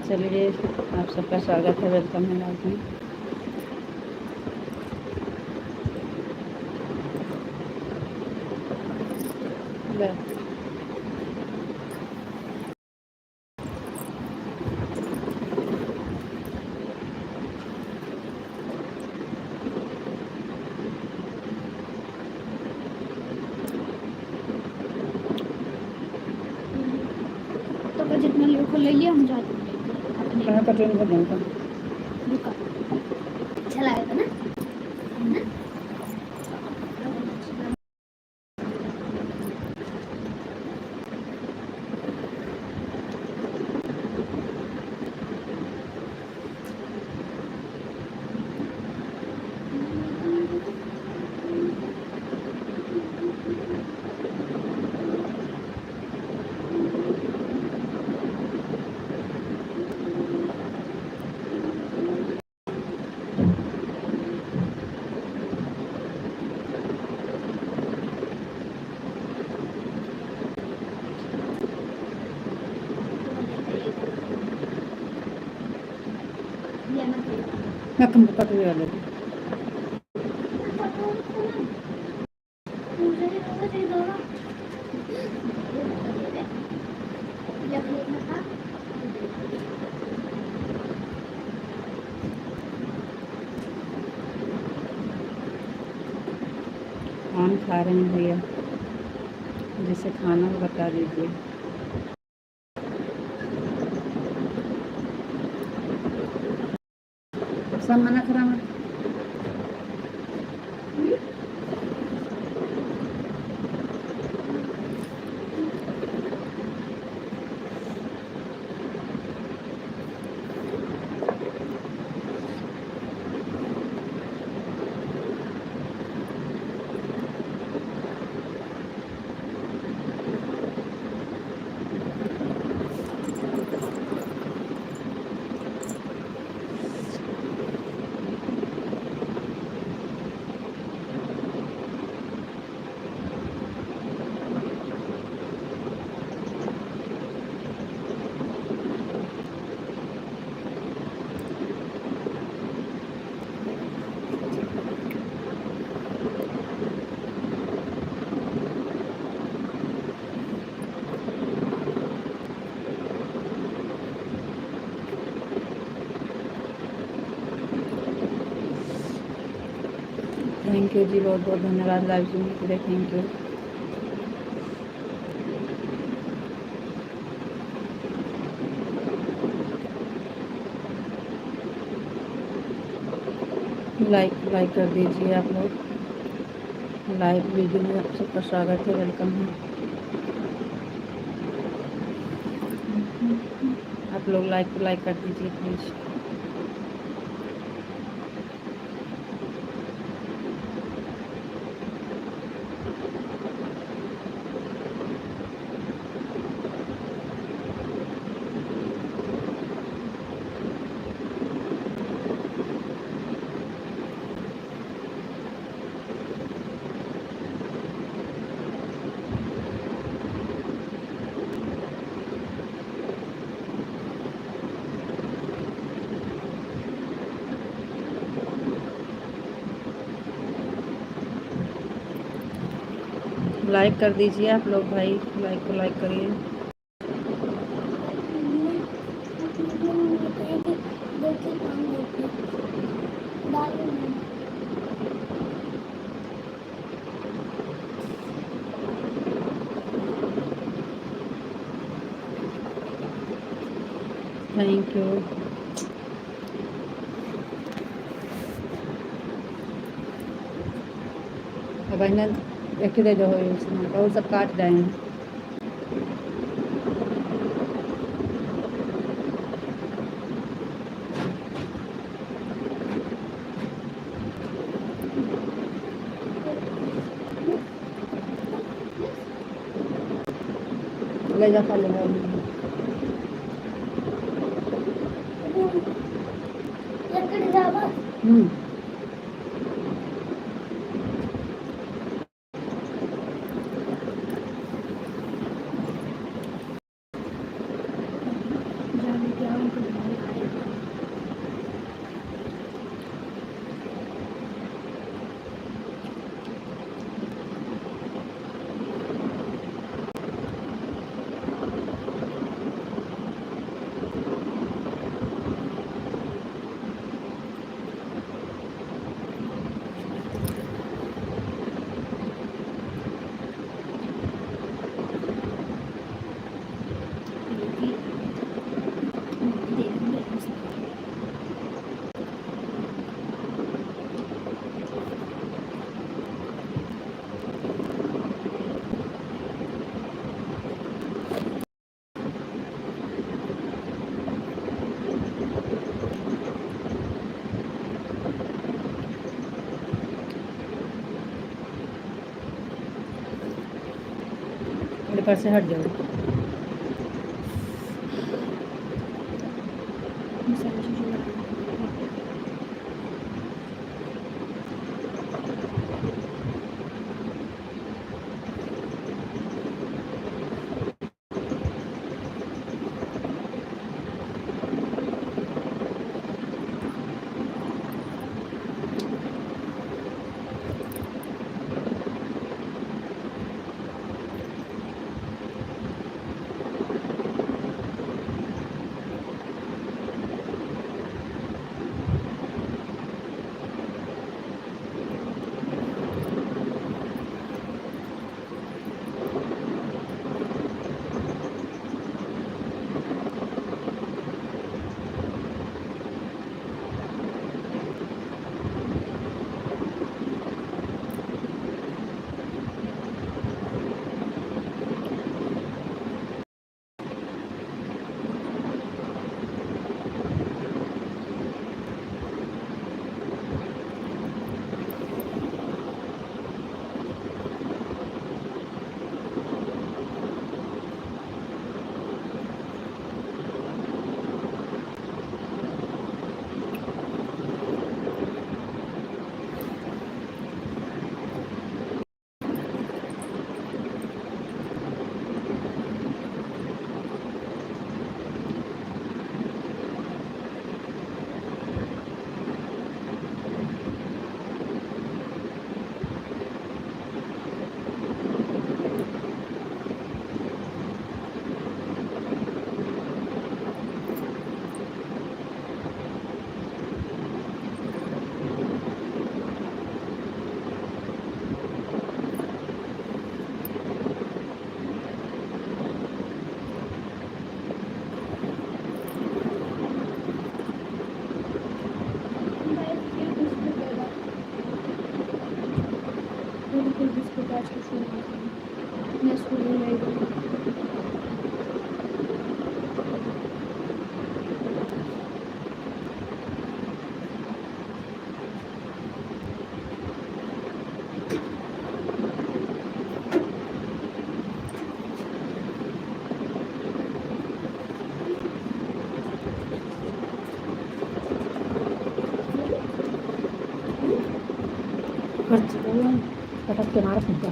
चलिए, आप सबका स्वागत है, वेलकम है लाइव में। तो जितना लोग को ले लिया हम जाते हैं कहाँ का ट्रेन कर दूँगा रुका अच्छा लगेगा ना मैं कम पकड़ वाले आम खा रहे हैं भैया, जिसे खाना हो बता दीजिए। सब मना करा मत। थैंक यू जी, बहुत बहुत धन्यवाद लाइव सुनने के लिए। Thank you. लाइक कर दीजिए आप लोग। लाइव वीडियो में आप सबका स्वागत है, वेलकम है। आप लोग लाइक कर दीजिए प्लीज़। लाइक कर दीजिए आप लोग भाई, लाइक करिए। Thank you. अब बहन एक दे जो हो और सब काट रहे हैं। ले जा खा लेगा। क्या उनको बनाने आएगा। मेरे पास से हट जाओ। सारी चीज़ें लगाना पड़ेगा। बिल्कुल बिस्कुट आज के शुरू मैं स्कूल में ले गई। फटक के मारा सुनता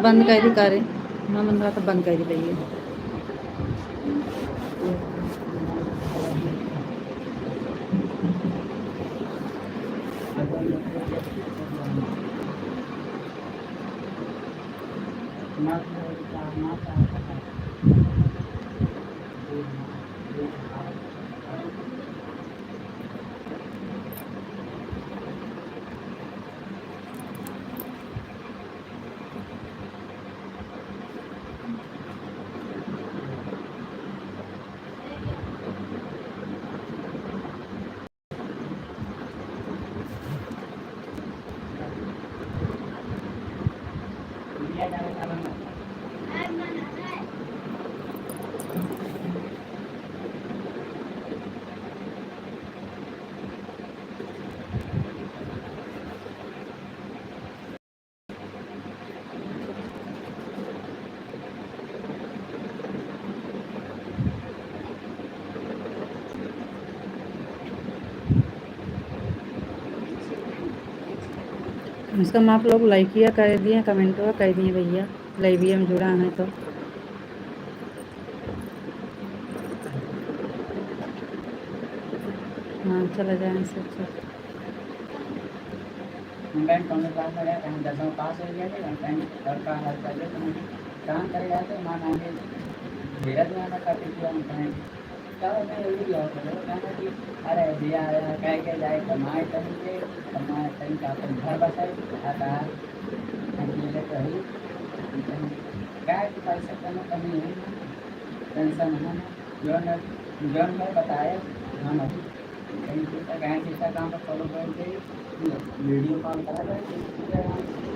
बंद कर दी कारे मैं मन तो बंद कर दी है इसका आप लोग लाइकिया कर दिए, कमेंट कर दिए भैया, लाइविया में जुड़ा है तो। हाँ चला जाए सब सब। बैंक कौन सा पास लगा कहीं 10 पास हो गया थे बैंक और का हाल पहले तो काम कर जाते मां आगे मेरा तो आना काफी किया कहीं क्या मैं ये भी और कहना कि अरे दिया आया कह के जाए कमाए कहीं का अपन घर बसाए आता अकेले कहीं क्या कि पैसा कम कमी है टेंशन है जो मैं बताया हम अभी कहीं किसी काम पर फॉलो करके वीडियो कॉल करा रहे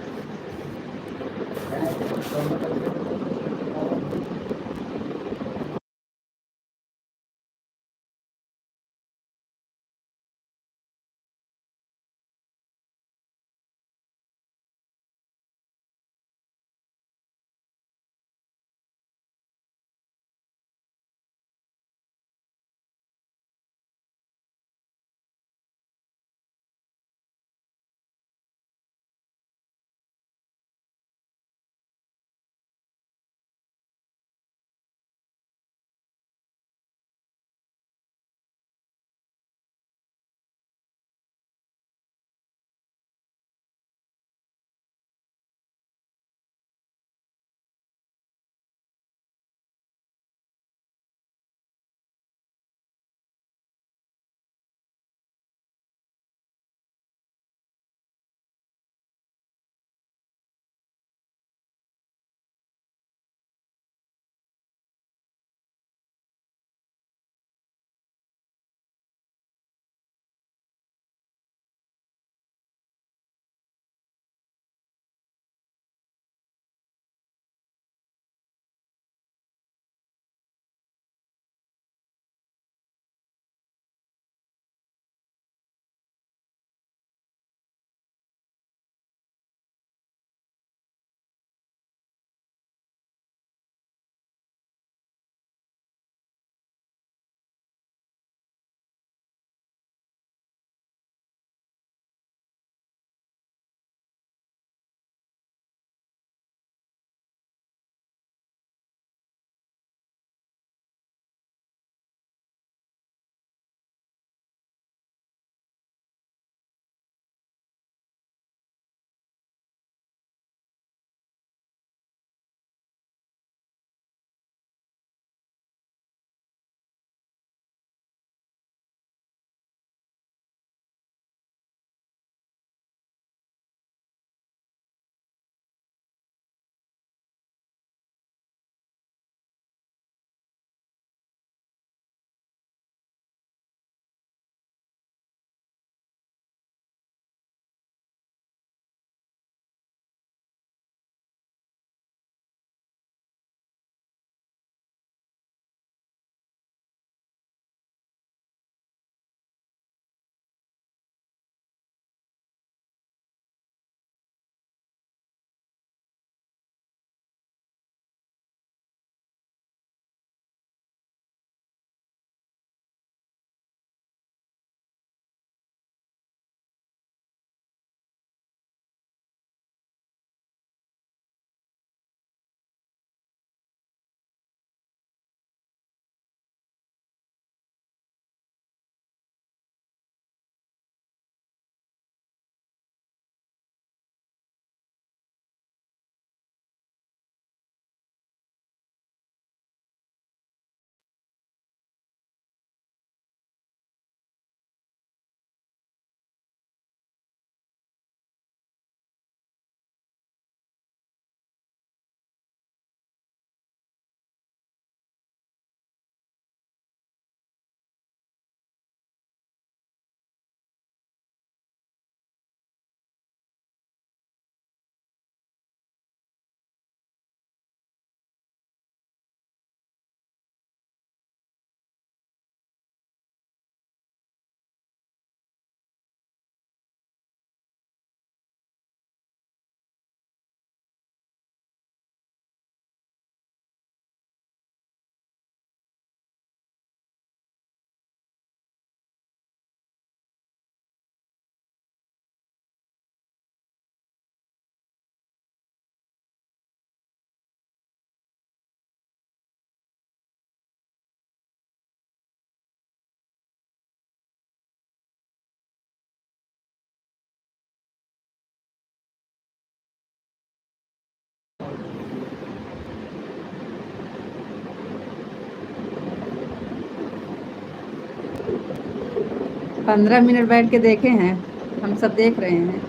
15 मिनट बैठ के देखे हैं, हम सब देख रहे हैं।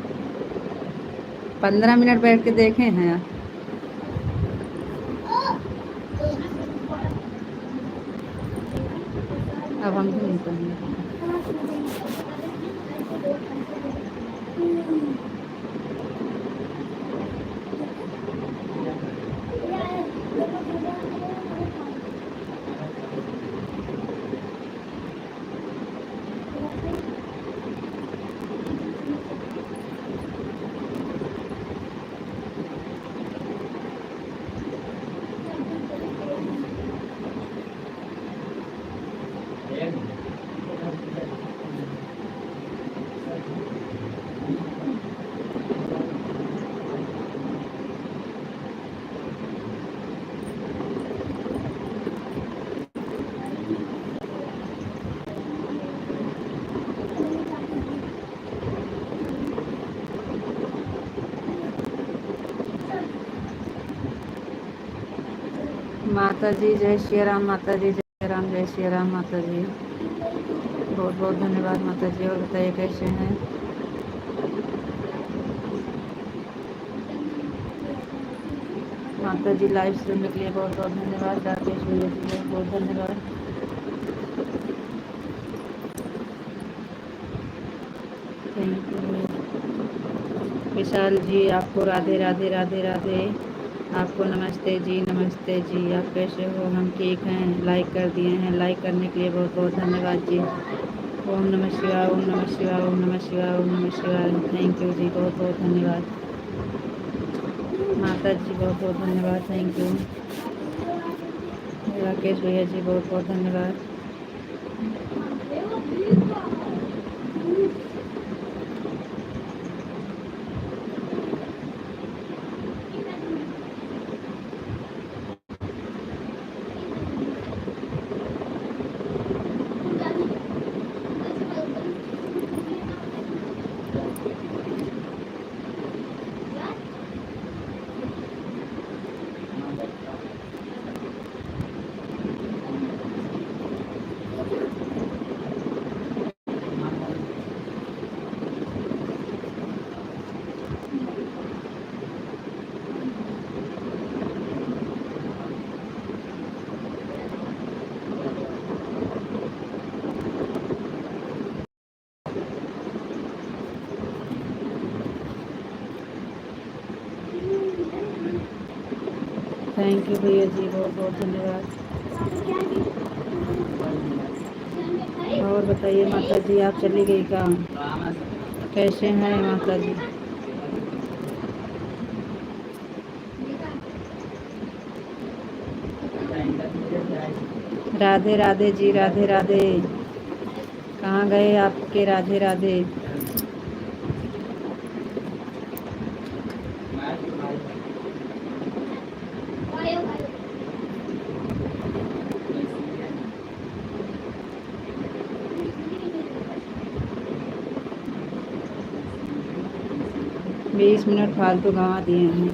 15 मिनट बैठ के देखे हैं। अब हम भी नहीं करेंगे। माता जी जय श्री राम, माता जी जय राम, जय श्री राम माता जी। बहुत बहुत धन्यवाद माता जी। और बताइए कैसे हैं? माता जी लाइव सुनने के लिए बहुत बहुत धन्यवाद। राकेश भैया जी बहुत बहुत धन्यवाद। Thank you. विशाल जी आपको राधे राधे राधे राधे। आपको नमस्ते जी, नमस्ते जी। आप कैसे हो? हम ठीक हैं। लाइक कर दिए हैं, लाइक करने के लिए बहुत बहुत धन्यवाद जी। ओम नमः शिवाय, ओम नमः शिवाय, ओम नमः शिवाय, ओम नमः शिवाय। थैंक यू जी, बहुत बहुत धन्यवाद माता जी, बहुत बहुत धन्यवाद। थैंक यू राकेश भैया जी, बहुत बहुत धन्यवाद। थैंक यू भैया जी, बहुत बहुत धन्यवाद। और बताइए माता जी, आप चली गई क्या? कैसे हैं माता जी? राधे राधे जी, राधे राधे। कहाँ गए आपके राधे राधे? 20 मिनट फालतू गंवा दिए हैं।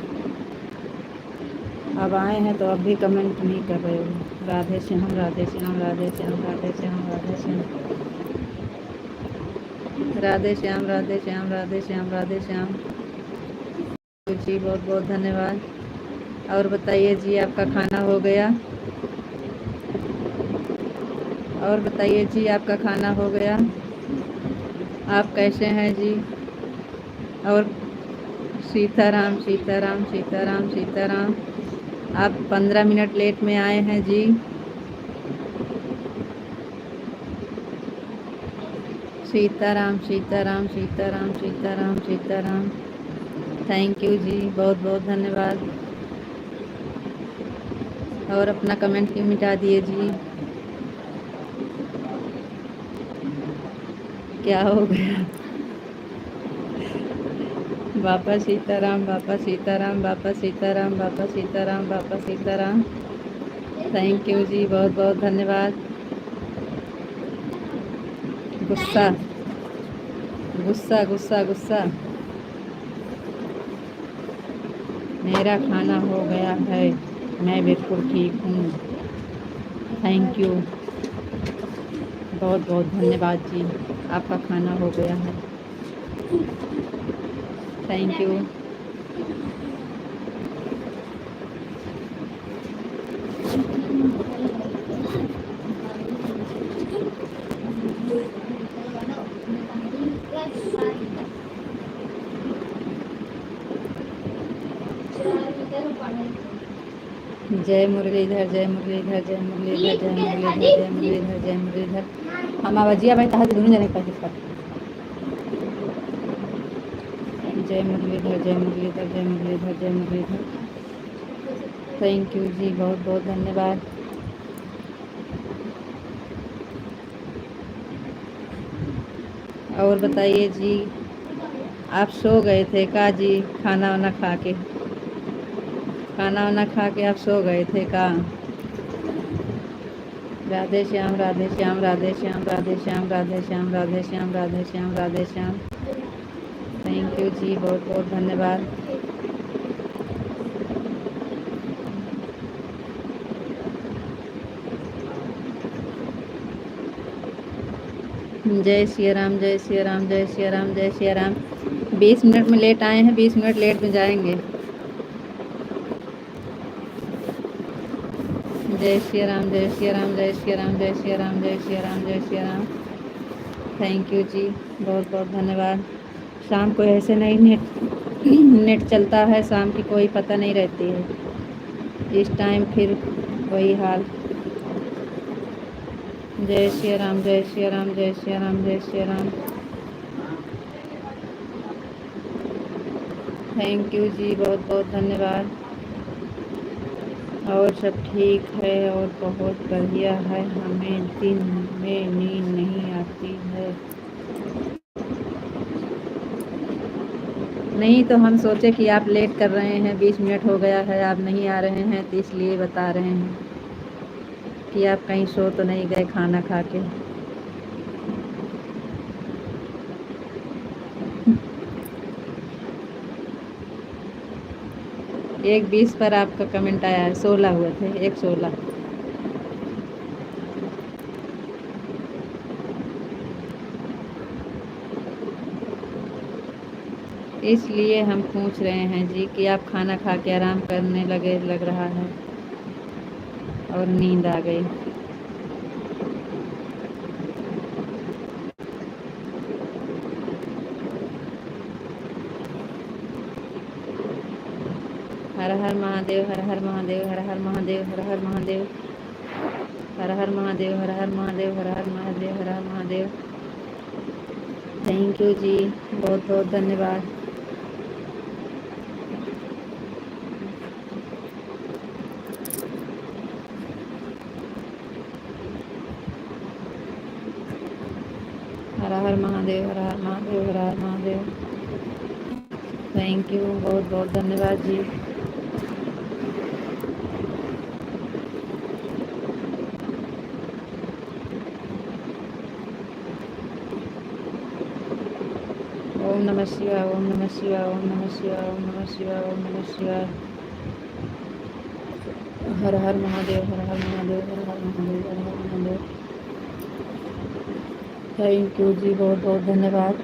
अब आए हैं तो अब भी कमेंट नहीं कर रहे हो। राधे श्याम, राधे श्याम, राधे श्याम, राधे श्याम, राधे श्याम, राधे श्याम, राधे श्याम, राधे श्याम, राधे श्याम जी, बहुत बहुत धन्यवाद। और बताइए जी, आपका खाना हो गया? और बताइए जी, आपका खाना हो गया? आप कैसे हैं जी? और सीताराम, सीताराम, सीताराम, सीताराम। आप 15 मिनट लेट में आए हैं जी। सीताराम, सीताराम, सीताराम, सीताराम, सीताराम। थैंक यू जी, बहुत बहुत धन्यवाद। और अपना कमेंट क्यों मिटा दिए जी? क्या हो गया? बापा सीताराम, बापा सीताराम, बापा सीताराम, बापा सीताराम, बापा सीताराम। थैंक यू जी, बहुत बहुत धन्यवाद। गुस्सा गुस्सा गुस्सा गुस्सा। मेरा खाना हो गया है, मैं बिल्कुल ठीक हूँ। थैंक यू, बहुत बहुत धन्यवाद जी। आपका खाना हो गया है। Thank you. जय मुरलीधर, जय मुरलीधर, जय मुरलीधर, जय मुरलीधर, जय मुरलीधर, जय मुरलीधर। हम आवाजिया भाई कहा दोनों जने पास पर। जय मुरलीधर, जय मुरलीधर, जय मुरलीधर, जय मुरलीधर। थैंक यू जी, बहुत बहुत धन्यवाद। और बताइए जी, आप सो गए थे का जी? खाना वाना खा के, खाना वाना खा के आप सो गए थे का? राधे श्याम, राधे श्याम, राधे श्याम, राधे श्याम, राधे श्याम, राधे श्याम, राधे श्याम, राधे श्याम। थैंक यू जी, बहुत बहुत धन्यवाद। जय सिया राम, जय सिया राम, जय सिया राम, जय सिया राम। 20 मिनट में लेट आए हैं, 20 मिनट लेट में जाएंगे। जय सिया राम, जय सिया राम, जय सिया राम, जय सिया राम, जय सिया राम, जय सिया राम। थैंक यू जी, बहुत बहुत धन्यवाद। शाम को ऐसे नहीं नेट चलता है, शाम की कोई पता नहीं रहती है। इस टाइम फिर वही हाल। जय सिया राम, जय सिया राम, जय सिया राम, जय सिया राम। थैंक यू जी, बहुत बहुत धन्यवाद। और सब ठीक है और बहुत बढ़िया है। हमें दिन में नींद नहीं आती है। नहीं तो हम सोचे कि आप लेट कर रहे हैं, 20 मिनट हो गया है, आप नहीं आ रहे हैं, तो इसलिए बता रहे हैं कि आप कहीं सो तो नहीं गए खाना खा के। एक 20 पर आपका कमेंट आया है, 16 हुए थे, एक 16। इसलिए हम पूछ रहे हैं जी कि आप खाना खा के आराम करने लगे लग रहा है और नींद आ गई। हर हर महादेव, हर हर महादेव, हर हर महादेव, हर हर महादेव, हर हर महादेव, हर हर महादेव, हर हर महादेव, हर हर महादेव। थैंक यू जी, बहुत बहुत धन्यवाद। हर हर महादेव, हर हर महादेव, हर हर महादेव। थैंक यू, बहुत बहुत धन्यवाद जी। ओम नमः शिवाय, ओम नमः शिवाय, ओम नमः शिवाय, ओम नमः शिवाय, ओम नमः शिवाय। हर हर महादेव, हर हर महादेव, हर हर महादेव, हर हर महादेव। थैंक यू जी, बहुत बहुत धन्यवाद।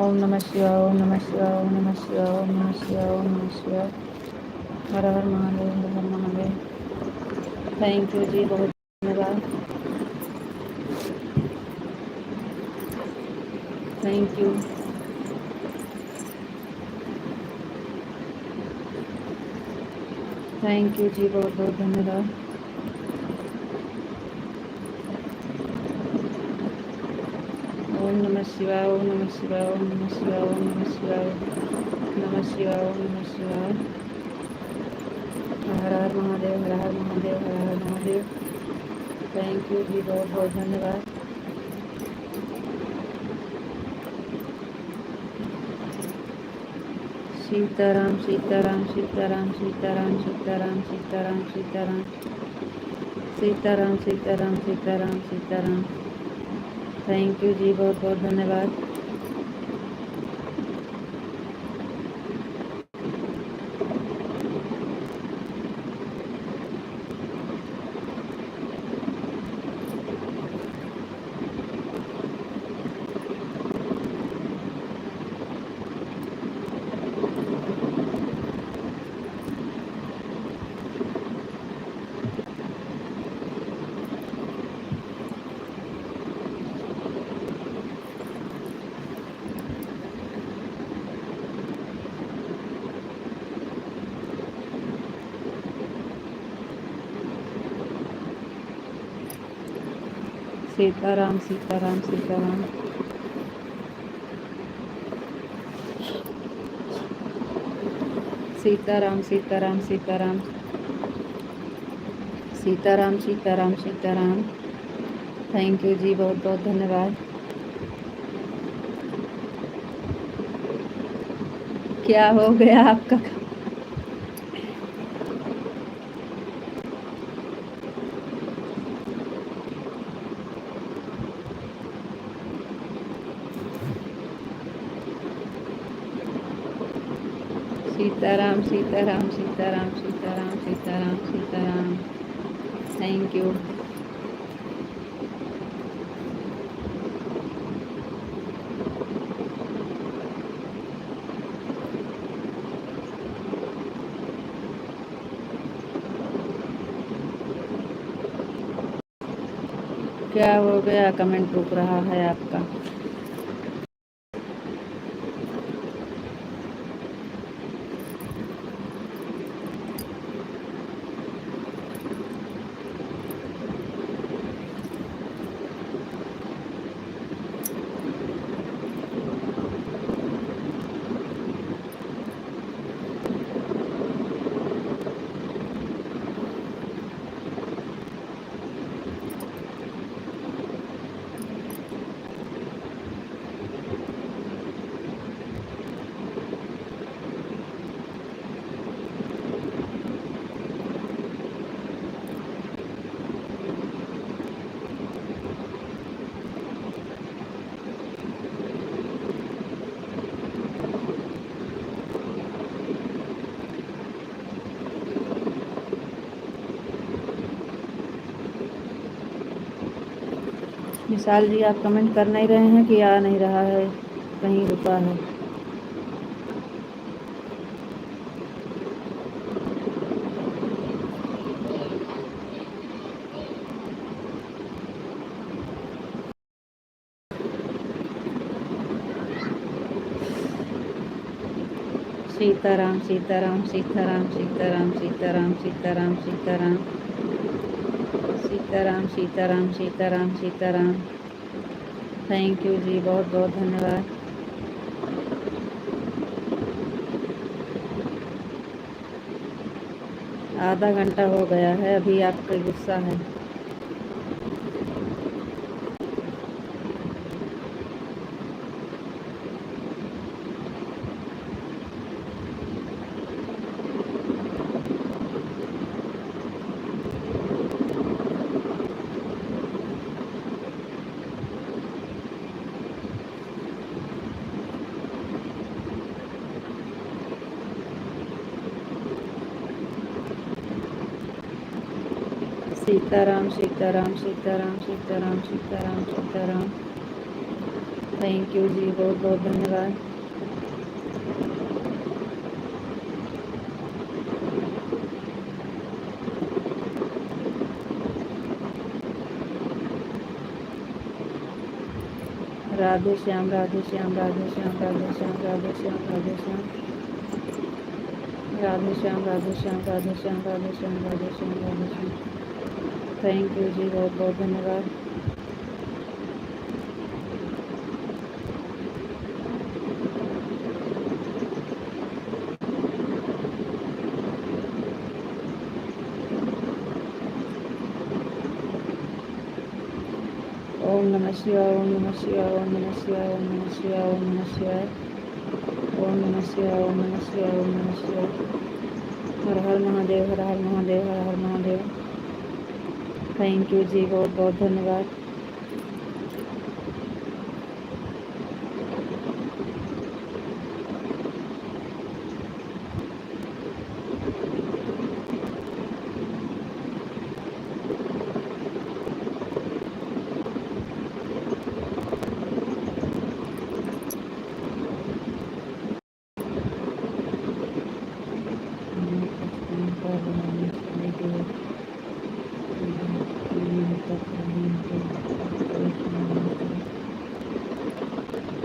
ओम नमः शिवाय, ओम नमः शिवाय, ओम नमः शिवाय, ओम नमः शिवाय, ओम नमः शिवाय। हर हर महादेव, हर हर महादेव। थैंक यू जी, बहुत धन्यवाद। Thank you. थैंक यू जी, बहुत बहुत धन्यवाद। ओम नमः शिवाय, ओम नमः शिवाय, ओम नमः शिवाय, ओम नमः शिवाय, नमः शिवाय, ओम नमः शिवाय। हर हर महादेव, हर हर महादेव, हर हर महादेव। थैंक यू जी, बहुत बहुत धन्यवाद। सीताराम सीताराम सीताराम सीताराम सीताराम सीताराम सीताराम सीताराम सीताराम सीताराम सीताराम। थैंक यू जी, बहुत बहुत धन्यवाद। सीताराम सीताराम सीताराम। सीताराम सीताराम सीताराम सीताराम सीताराम सीताराम। थैंक यू जी, बहुत बहुत धन्यवाद। क्या हो गया आपका? सीताराम सीताराम सीताराम सीताराम सीताराम सीताराम। Thank you. क्या हो गया? कमेंट रुक रहा है आपका। विशाल जी, आप कमेंट कर नहीं रहे हैं कि आ नहीं रहा है, कहीं रुका है? सीताराम सीताराम सीताराम सीताराम सीताराम सीताराम सीताराम सीताराम सीताराम सीताराम सीताराम। थैंक यू जी, बहुत बहुत धन्यवाद। आधा घंटा हो गया है, अभी आपका गुस्सा है। सीताराम सीताराम सीताराम सीताराम सीताराम सीताराम। थैंक यू जी, बहुत बहुत धन्यवाद। राधे श्याम राधे श्याम राधे श्याम राधे श्याम राधे श्याम राधे श्याम राधे श्याम राधे श्याम राधे श्याम राधे श्याम राधे श्याम राधे श्याम। थैंक यू जी, बहुत बहुत धन्यवाद। ओम नमः शिवाय ओम नमः शिवाय ओम नमः शिवाय ओम नमः शिवाय ओम नमः शिवाय ओम नमः शिवाय, ओम नमः शिवाय, ओम नमः शिवाय। हर हर महादेव, हर हर महादेव, हर हर महादेव। थैंक यू जी, बहुत बहुत धन्यवाद।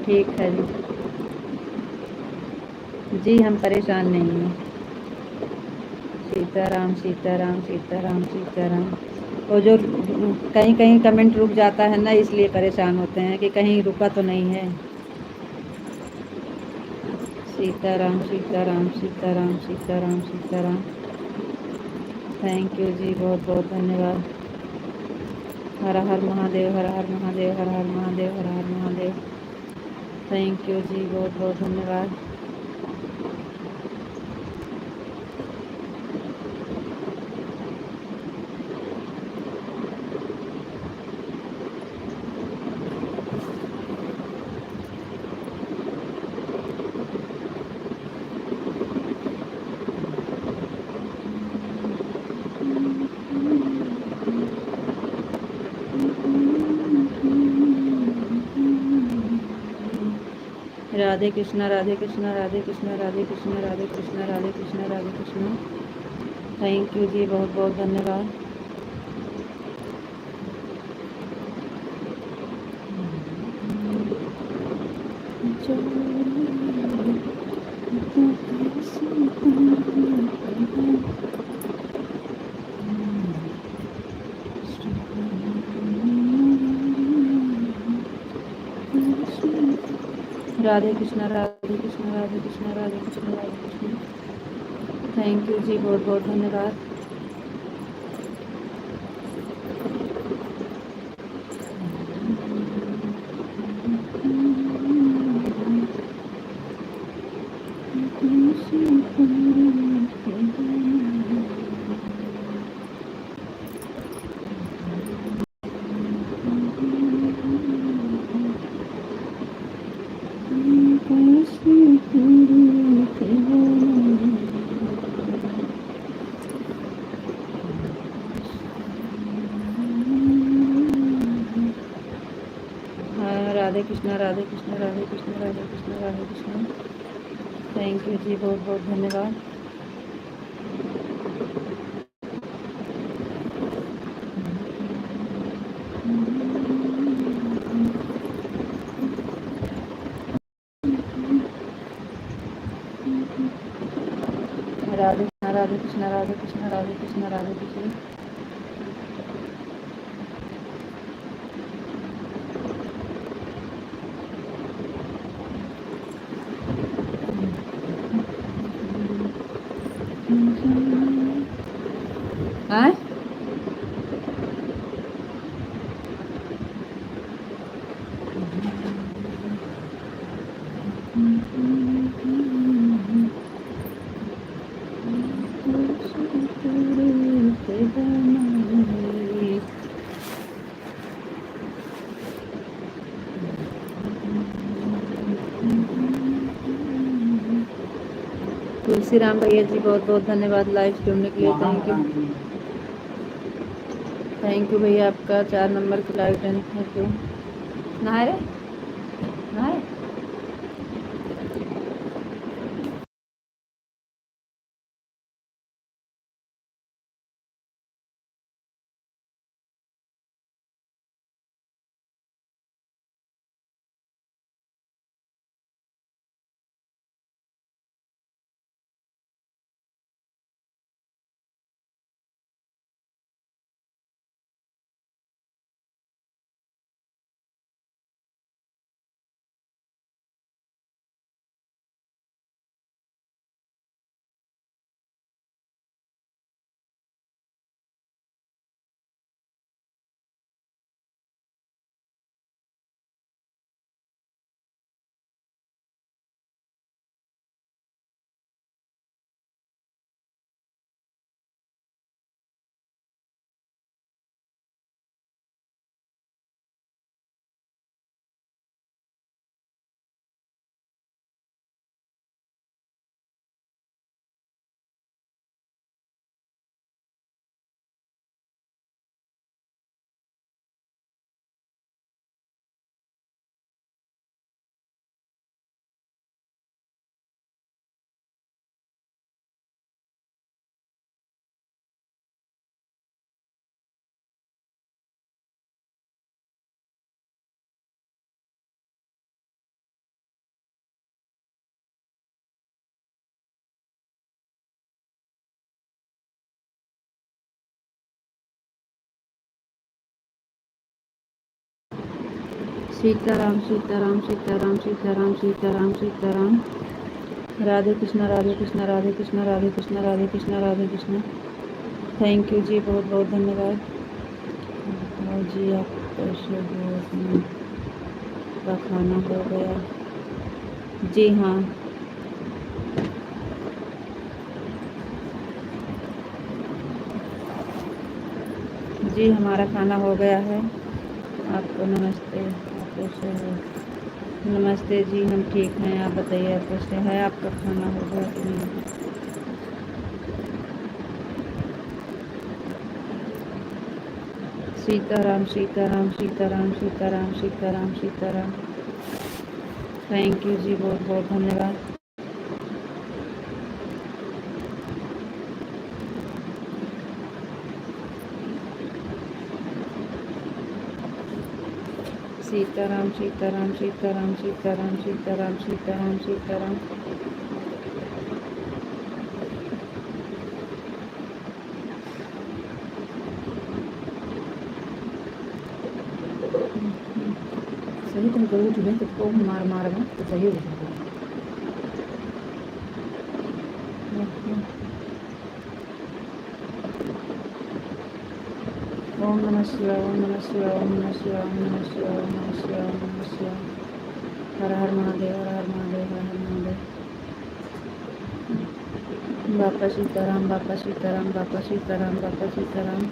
ठीक है जी, हम परेशान नहीं हैं। सीताराम सीताराम सीताराम सीताराम। वो जो कहीं कहीं कमेंट रुक जाता है ना, इसलिए परेशान होते हैं कि कहीं रुका तो नहीं है। सीताराम सीताराम सीताराम सीताराम सीताराम। थैंक यू जी, बहुत बहुत धन्यवाद। हर हर महादेव, हर हर महादेव, हर हर महादेव, हर हर महादेव। थैंक यू जी, बहुत बहुत धन्यवाद। राधे कृष्णा, राधे कृष्णा, राधे कृष्णा, राधे कृष्णा, राधे कृष्णा, राधे कृष्णा, राधे कृष्णा। थैंक यू जी, बहुत बहुत धन्यवाद। राधे कृष्णा, राधे कृष्णा, राधे कृष्णा, राधे कृष्णा, राधे कृष्णा। थैंक यू जी, बहुत बहुत धन्यवाद। राधे कृष्णा, राधे कृष्णा, राधे कृष्णा, राधे कृष्णा, राधे कृष्णा। थैंक यू जी, बहुत बहुत धन्यवाद। राधे कृष्णा, राधे कृष्णा, राधे कृष्णा, राधे कृष्णा, राधे कृष्णा। हाँ? तुलसी राम भैया जी, बहुत बहुत धन्यवाद लाइव जुड़ने के लिए। थैंक यू, थैंक यू भैया, आपका 4 नंबर की लाइव डन। Thank you. नहाए रे, नहाए। सीताराम सीताराम सीताराम सीताराम सीताराम सीताराम। राधे कृष्णा राधे कृष्णा राधे कृष्णा राधे कृष्णा राधे कृष्णा राधे कृष्णा। थैंक यू जी, बहुत बहुत धन्यवाद। हाँ जी, आप कैसे हो? का खाना हो गया? जी हाँ, जी हमारा खाना हो गया है। आपको नमस्ते, आप कैसे हो? नमस्ते जी, हम ठीक हैं। आप बताइए, आप कैसे हैं? आपका खाना हो गया कि नहीं? सीताराम सीताराम सीताराम सीताराम सीताराम सीताराम। थैंक यू जी, बहुत बहुत धन्यवाद। सीताराम सीताराम सीताराम सीताराम सीताराम सीताराम सीताराम। सही तुम करो उठे तो मार मार में तो सही हो जाएगा। ओम नमः शिवाय, ओम नमः शिवाय, ओम नमः शिवाय, ओम नमः शिवाय, ओम नमः शिवाय, ओम नमः शिवाय। हर हर महादेव, हर हर महादेव, हर हर महादेव। बापा सीताराम, बापा सीताराम, बापा सीताराम, बापा सीताराम।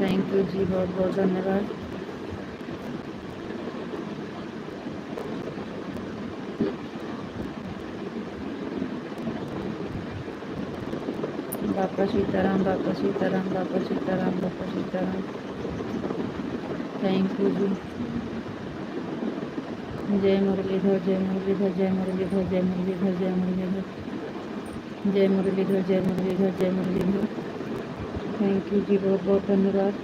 थैंक यू जी, बहुत बहुत धन्यवाद। बापा सीताराम, बापा सीताराम, बापा सीताराम, बापा सीताराम। थैंक यू जी। जय मुरलीधर, जय मुरलीधर, जय मुरलीधर, जय मुरलीधर, जय मुरलीधर, जय मुरलीधर, जय मुरलीधर, जय मुरलीधर। थैंक यू जी, बहुत बहुत धन्यवाद।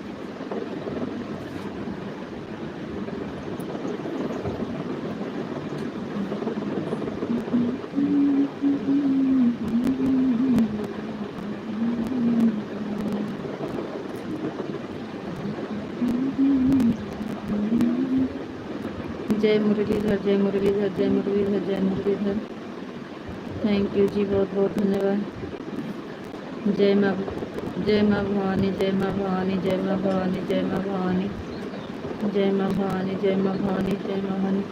जय मुरलीधर, जय मुरलीधर, जय मुरलीधर, जय मुरलीधर। थैंक यू जी, बहुत बहुत धन्यवाद। जय माँ, जय माँ भवानी, जय माँ भवानी, जय माँ भवानी, जय माँ भवानी, जय माँ भवानी, जय माँ भवानी, जय माँ भवानी।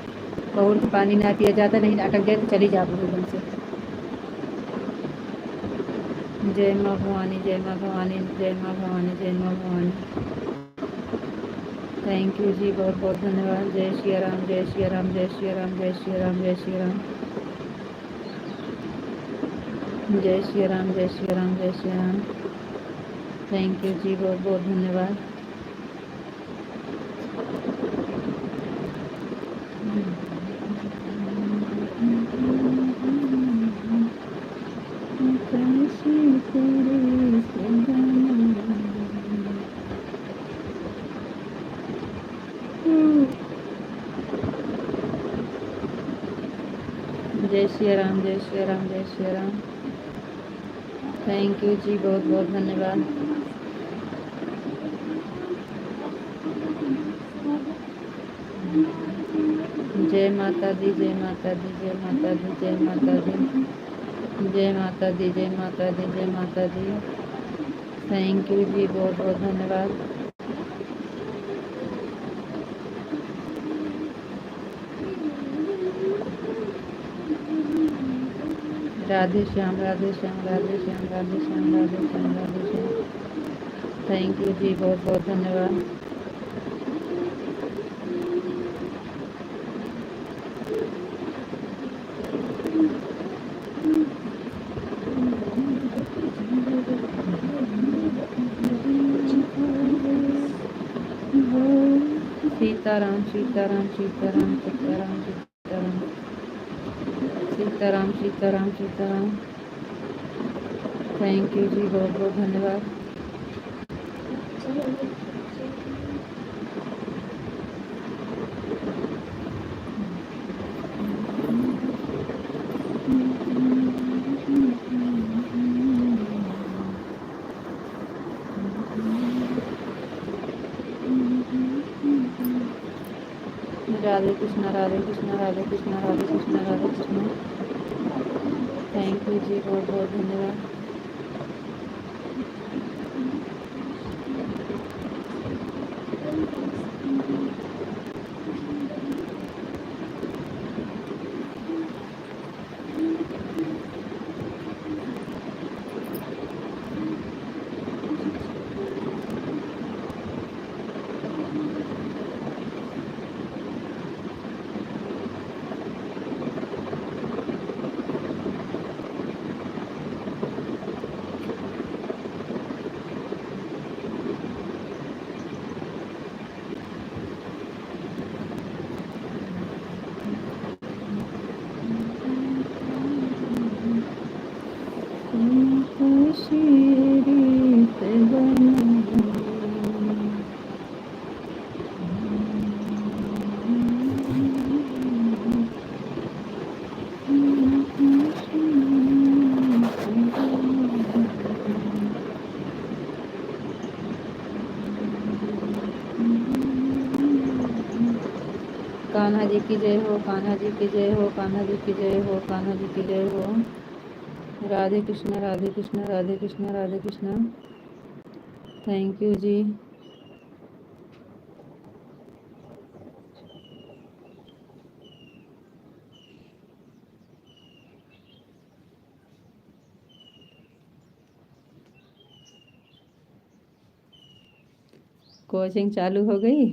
बहुत पानी ना पिया जाता, नहीं अटक जाए तो चली जाओ एकदम से। जय माँ भवानी, जय माँ भवानी, जय माँ भवानी, जय माँ भवानी। थैंक यू जी, बहुत बहुत धन्यवाद। जय श्री राम, जय श्री राम, जय श्री राम, जय श्री राम, जय श्री राम, जय श्री राम, जय श्री राम, जय श्री राम। थैंक यू जी, बहुत बहुत धन्यवाद। जय श्री राम, जय श्री राम, जय श्री राम। थैंक यू जी, बहुत बहुत धन्यवाद। जय माता दी, जय माता दी, जय माता दी, जय माता दी, जय माता दी, जय माता दी, जय माता दी। थैंक यू जी, बहुत बहुत धन्यवाद। राधे श्याम, राधे श्याम, राधे श्याम, राधे श्याम, राधे श्याम, राधे श्याम। थैंक यू जी, बहुत बहुत धन्यवाद। सीताराम सीताराम सीताराम सीताराम सीताराम सीताराम सीताराम सीताराम। थैंक यू जी, बहुत बहुत धन्यवाद। राधे कृष्णा राधे कृष्णा राधे कृष्णा राधे कृष्णा राधे कृष्णा। थैंक यू जी, बहुत बहुत धन्यवाद। कान्हा जी की जय हो, कान्हा जी की जय हो, कान्हा जी की जय हो, कान्हा जी की जय हो। Radhe Krishna Radhe Krishna Radhe Krishna Radhe Krishna. Thank you ji. Coaching चालू हो गई।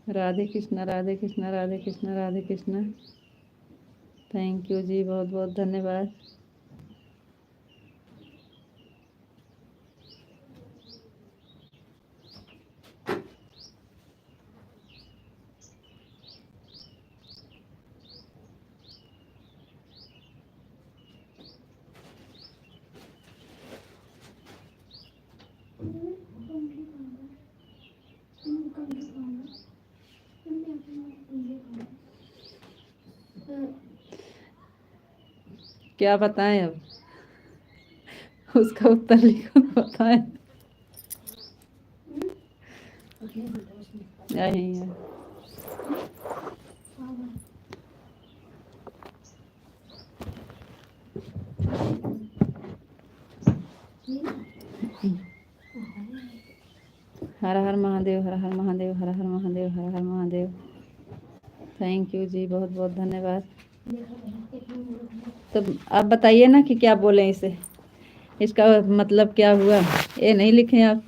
राधे कृष्णा राधे कृष्णा राधे कृष्णा राधे कृष्णा। थैंक यू जी, बहुत बहुत धन्यवाद। क्या बताएं अब, उसका उत्तर लिखो बताएं। यही है। हर हर महादेव, हर हर महादेव, हर हर महादेव, हर हर महादेव। थैंक यू जी, बहुत बहुत धन्यवाद। तो आप बताइए ना कि क्या बोलें इसे, इसका मतलब क्या हुआ, ये नहीं लिखे आप।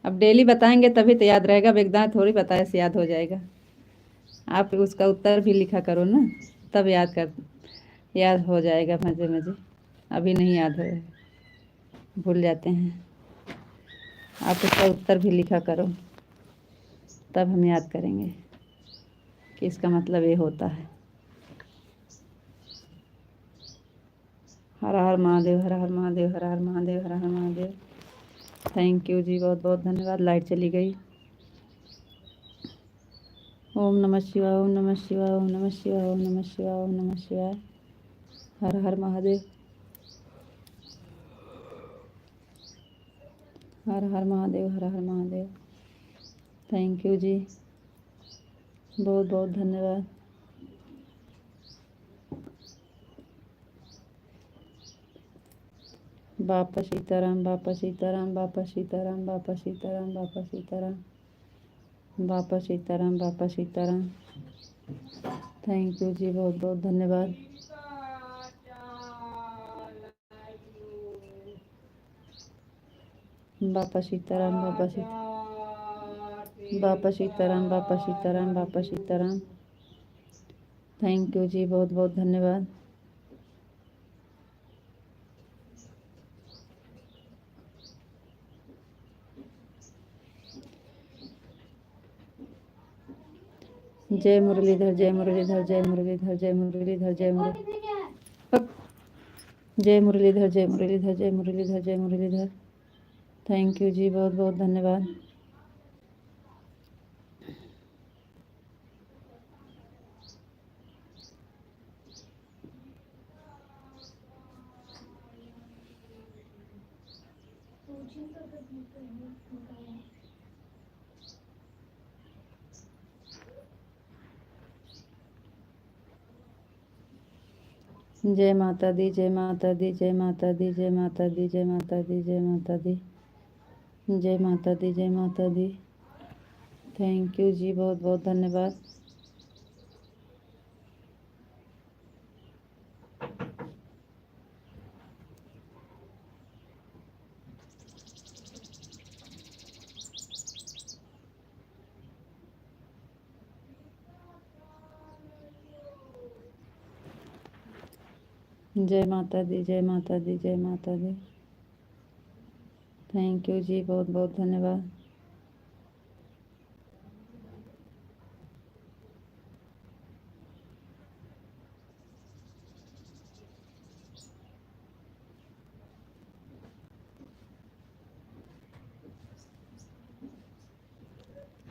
अब डेली बताएंगे तभी तो याद रहेगा, एकदम थोड़ी बताए से याद हो जाएगा। आप उसका उत्तर भी लिखा करो ना, तब याद हो जाएगा मज़े मज़े। अभी नहीं याद हो, भूल जाते हैं। आप उसका उत्तर भी लिखा करो, तब हम याद करेंगे कि इसका मतलब ये होता है। हर हर महादेव, हर हर महादेव, हर हर महादेव, हर हर महादेव। थैंक यू जी, बहुत बहुत धन्यवाद। लाइट चली गई। ओम नमः शिवाय, ओम नमः शिवाय, ओम नमः शिवाय, ओम नमः शिवाय, ओम नमः शिवाय। हर हर महादेव, हर हर महादेव, हर हर महादेव। थैंक यू जी, बहुत बहुत धन्यवाद। बापा सीताराम, बापा सीताराम, बापा सीताराम, बापा सीताराम, बापा सीताराम, बापा सीताराम, बापा सीताराम। थैंक यू जी, बहुत बहुत धन्यवाद। बापा सीताराम, बापा सीताराम, बापा सीताराम, बापा सीताराम, बापा सीताराम। थैंक यू जी, बहुत बहुत धन्यवाद। जय मुरलीधर, जय मुरलीधर, जय मुरलीधर, जय मुरलीधर, जय मुरलीधर, जय मुरलीधर, जय मुरलीधर, जय मुरलीधर, जय मुरलीधर। थैंक यू जी, बहुत बहुत धन्यवाद। जय माता दी, जय माता दी, जय माता दी, जय माता दी, जय माता दी, जय माता दी, जय माता दी, जय माता दी। थैंक यू जी, बहुत बहुत धन्यवाद। जय माता दी, जय माता दी, जय माता दी। थैंक यू जी, बहुत बहुत धन्यवाद।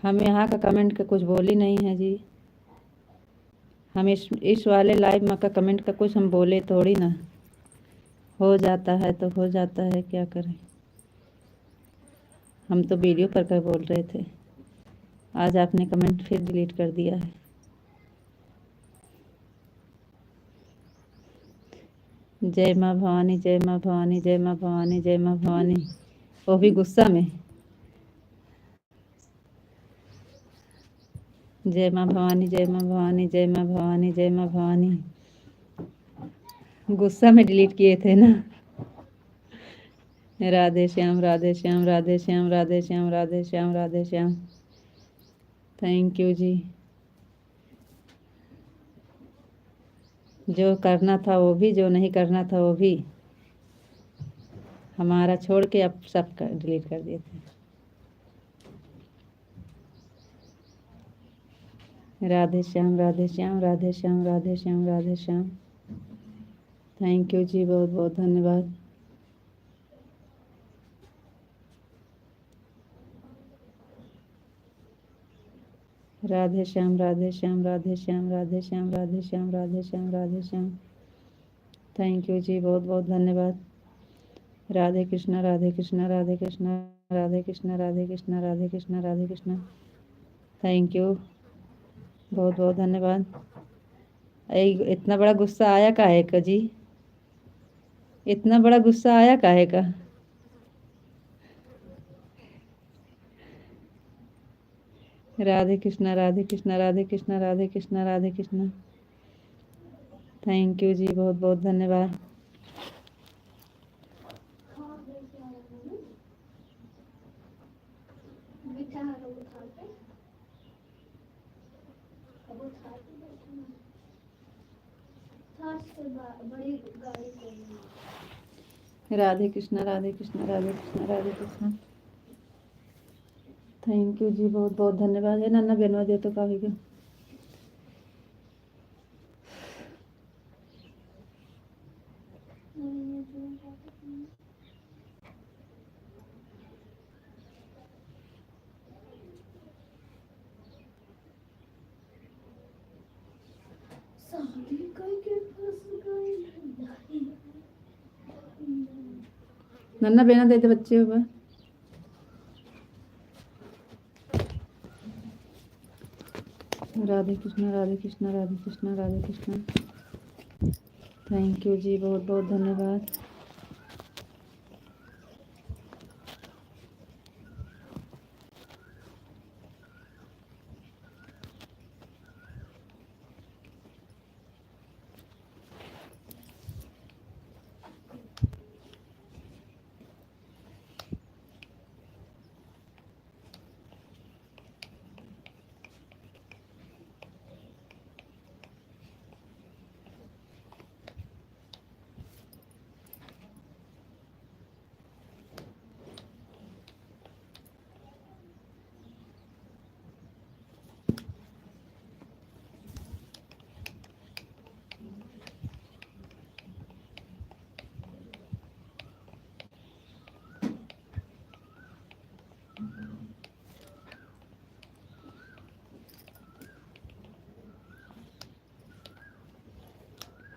हम यहाँ का कमेंट का कुछ बोली नहीं है जी। हम इस वाले लाइव में का कमेंट का कुछ हम बोले थोड़ी ना। हो जाता है तो हो जाता है, क्या करें। हम तो वीडियो पर कर बोल रहे थे। आज आपने कमेंट फिर डिलीट कर दिया है। जय माँ भवानी, जय माँ भवानी, जय माँ भवानी, जय माँ भवानी। वो भी गुस्सा में। जय माँ भवानी, जय माँ भवानी, जय माँ भवानी, जय माँ भवानी। गुस्सा में डिलीट किए थे ना। राधे श्याम, राधे श्याम, राधे श्याम, राधे श्याम, राधे श्याम, राधे श्याम। थैंक यू जी। जो करना था वो भी, जो नहीं करना था वो भी, हमारा छोड़ के अब सब डिलीट कर दिए थे। राधे श्याम, राधे श्याम, राधे श्याम, राधे श्याम, राधे श्याम। थैंक यू जी, बहुत बहुत धन्यवाद। राधे श्याम, राधे श्याम, राधे श्याम, राधे श्याम, राधे श्याम, राधे श्याम, राधे श्याम। थैंक यू जी, बहुत बहुत धन्यवाद। राधे कृष्णा, राधे कृष्णा, राधे कृष्णा, राधे कृष्णा, राधे कृष्णा, राधे कृष्णा, राधे कृष्णा। थैंक यू, बहुत बहुत धन्यवाद। इतना बड़ा गुस्सा आया काहे का जी? इतना बड़ा गुस्सा आया काहे का? राधे कृष्णा, राधे कृष्णा, राधे कृष्णा, राधे कृष्णा, राधे कृष्णा। थैंक यू जी, बहुत बहुत धन्यवाद। राधे कृष्णा, राधे कृष्णा, राधे कृष्णा, राधे कृष्णा। थैंक यू जी, बहुत बहुत धन्यवाद। है नन्ना बेनवा दे तो काफी का। नन्ना बेना दे दे बच्चे होगा। राधे कृष्णा, राधे कृष्णा, राधे कृष्णा, राधे कृष्णा। थैंक यू जी, बहुत बहुत धन्यवाद।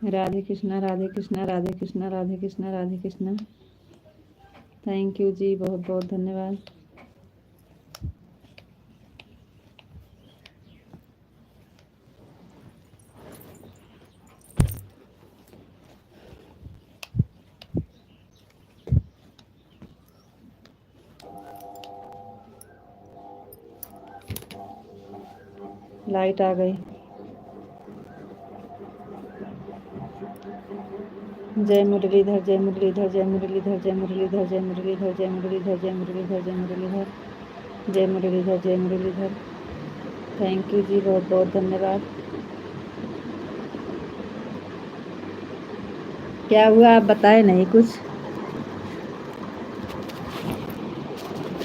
राधे कृष्णा, राधे कृष्णा, राधे कृष्णा, राधे कृष्णा, राधे कृष्णा। थैंक यू जी, बहुत बहुत धन्यवाद। लाइट आ गई। जय मुरलीधर, जय मुरलीधर, जय मुरलीधर, जय मुरलीधर, जय मुरलीधर, जय मुरलीधर, जय मुरलीधर, जय मुरलीधर, जय मुरलीधर, जय मुरलीधर। थैंक यू जी, बहुत बहुत धन्यवाद। क्या हुआ आप बताए नहीं कुछ।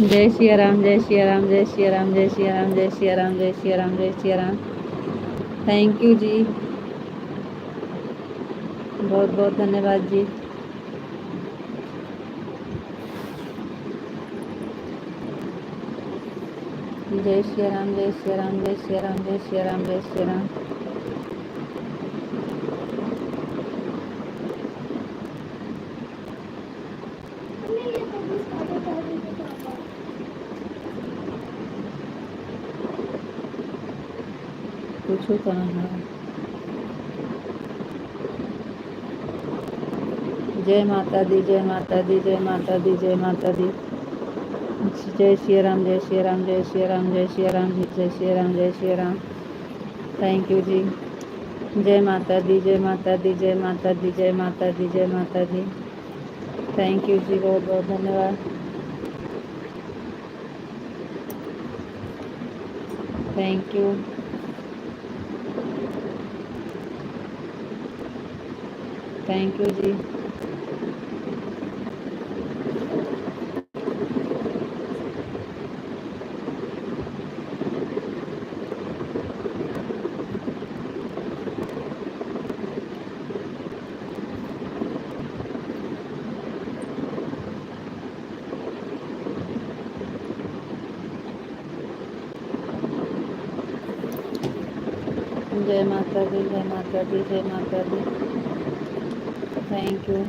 जय श्री राम, जय श्री राम, जय श्री राम, जय श्री राम, जय श्री राम, जय श्री राम, जय श्री राम। थैंक यू जी, बहुत बहुत धन्यवाद जी। जय श्री राम, जय श्री राम, जय श्री राम, जय श्री राम, जय श्री राम। पूछो कहाँ है। जय माता दी, जय माता दी, जय माता दी, जय माता दी। जय श्री राम, जय श्री राम, जय श्री राम, जय श्री राम, जय श्री राम, जय श्री राम। थैंक यू जी। जय माता दी, जय माता दी, जय माता दी, जय माता दी, जय माता दी। थैंक यू जी, बहुत बहुत धन्यवाद। Thank you. थैंक यू जी। जय माता दी, जय माता दी, जय माता दी। Thank you.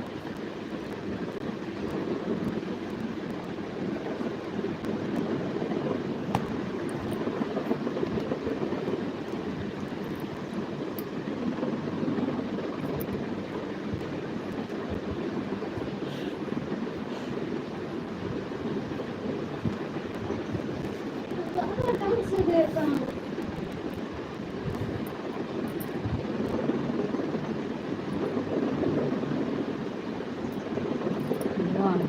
भगवान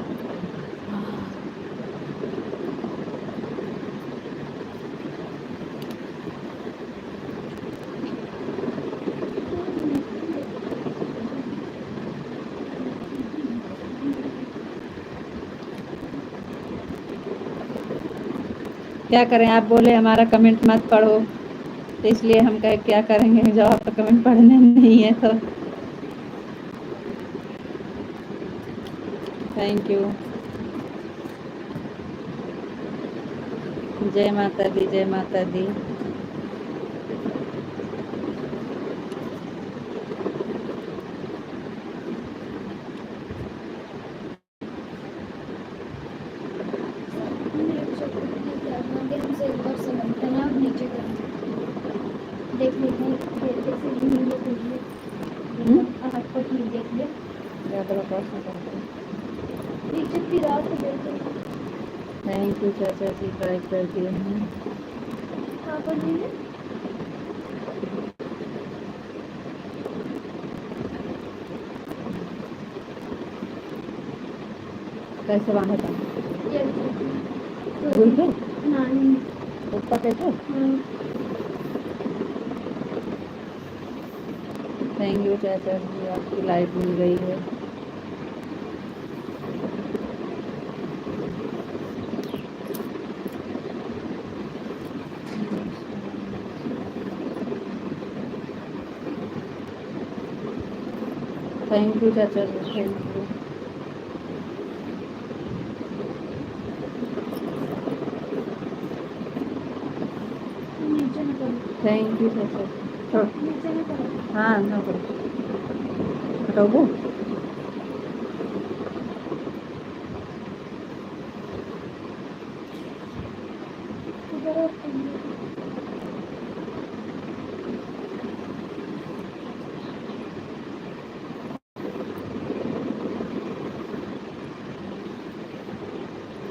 क्या करें, आप बोले हमारा कमेंट मत पढ़ो, तो इसलिए हम कहे क्या करेंगे जब आपका कमेंट पढ़ने नहीं है तो। Thank you. जय माता दी, जय माता दी। हमसे एक बार से बनता है ना, आप नीचे करेंगे देख लेते हैं जैसे नहीं ये देखिए हाथ पर नहीं देख ले नीचे फिर रात को देखते हैं। थैंक यू चाचा जी, लाइक कर दिए हैं। कहाँ पर नहीं है कैसे बांधा था ये भूल के नानी ऊपर कैसे। थैंक यू चाचा जी, आपकी लाइट मिल गई है। थैंक यू चाचा जी, थैंक यू। नीचे न करो थैंक यू चाचा जी। छोड़। नीचे न करो हाँ ना करो, हटाओ।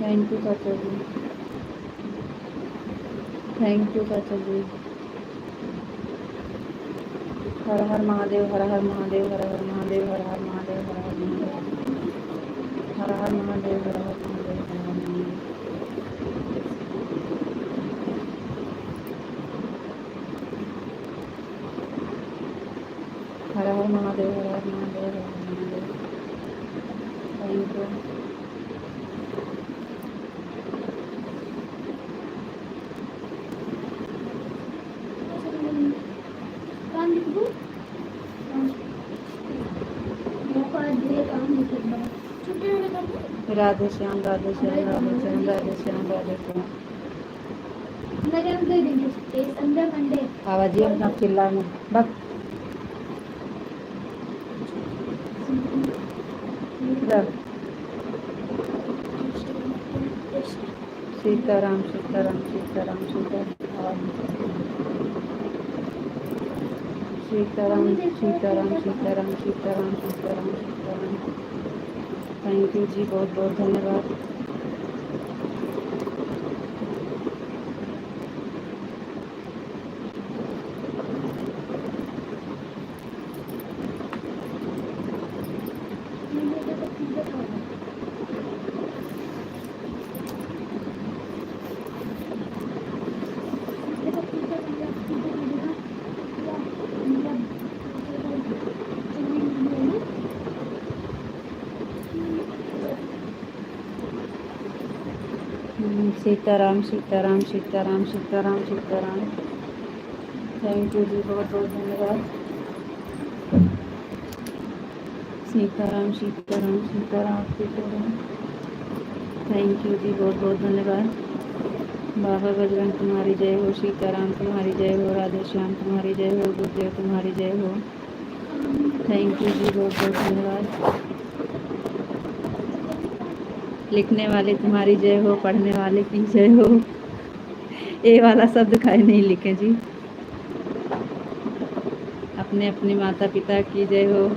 थैंक यू चाचा जी, थैंक यू चाचा जी। हर हर महादेव, हर हर महादेव, हर हर महादेव, हर हर महादेव, हर हर महादेव, हर हर महादेव, हर हर महादेव, हर हर महादेव। हर हर महादेव, हर हर महादेव, हर हर महादेव। Thank you. काम लिख दूँ? मौका दे काम लिख दूँ। छुट्टी वाले काम को? राधे श्याम, राधे श्याम, राधे श्याम, राधे श्याम, राधे श्याम। मेरे हम दे देंगे छुट्टी संडे मंडे। आवाज ये अपना चिल्लाने बस। रख। सीताराम, सीताराम, सीताराम, सीताराम, सीताराम, सीताराम, सीताराम, सीताराम, सीताराम, सीताराम। थैंक यू जी, बहुत बहुत धन्यवाद। सीताराम, सीताराम, सीताराम, सीताराम, सीताराम। थैंक यू जी, बहुत बहुत धन्यवाद। सीताराम, सीताराम, सीताराम, सीताराम। थैंक यू जी, बहुत बहुत धन्यवाद। बाबा बजरंग तुम्हारी जय हो, सीताराम तुम्हारी जय हो, राधे श्याम तुम्हारी जय हो, गुरुदेव तुम्हारी जय हो। थैंक यू जी, बहुत बहुत धन्यवाद। लिखने वाले तुम्हारी जय हो, पढ़ने वाले की जय हो। ए वाला शब्द खाए नहीं लिखे जी। अपने अपने माता पिता की जय हो।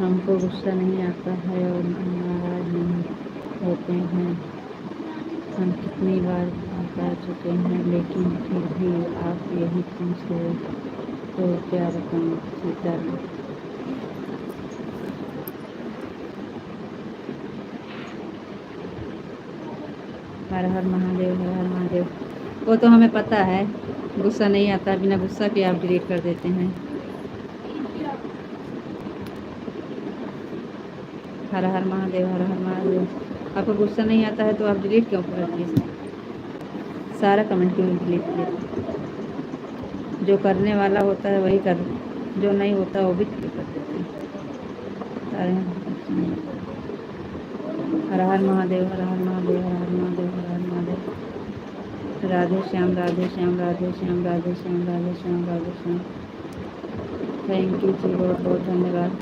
हमको गुस्सा नहीं आता है और नाराज नहीं होते हैं। हम कितनी बार बता चुके हैं, लेकिन फिर भी आप यही पूछ रहे, तो क्या बताऊं सीताराम। हर हर महादेव, हर हर महादेव। वो तो हमें पता है, गुस्सा नहीं आता, बिना गुस्सा के आप डिलीट कर देते हैं। हर हर महादेव, हर हर महादेव। आपको गुस्सा नहीं आता है तो आप डिलीट क्यों कर दिए? सारा कमेंट क्यों डिलीट किए? जो करने वाला होता है वही कर, जो नहीं होता वो भी डिलीट कर देते हैं। हर हर महादेव, हर हर महादेव, हर हर महादेव, हर हर महादेव। राधे श्याम, राधे श्याम, राधे श्याम, राधे श्याम, राधे श्याम, राधे श्याम। थैंक यू जी, बहुत बहुत धन्यवाद।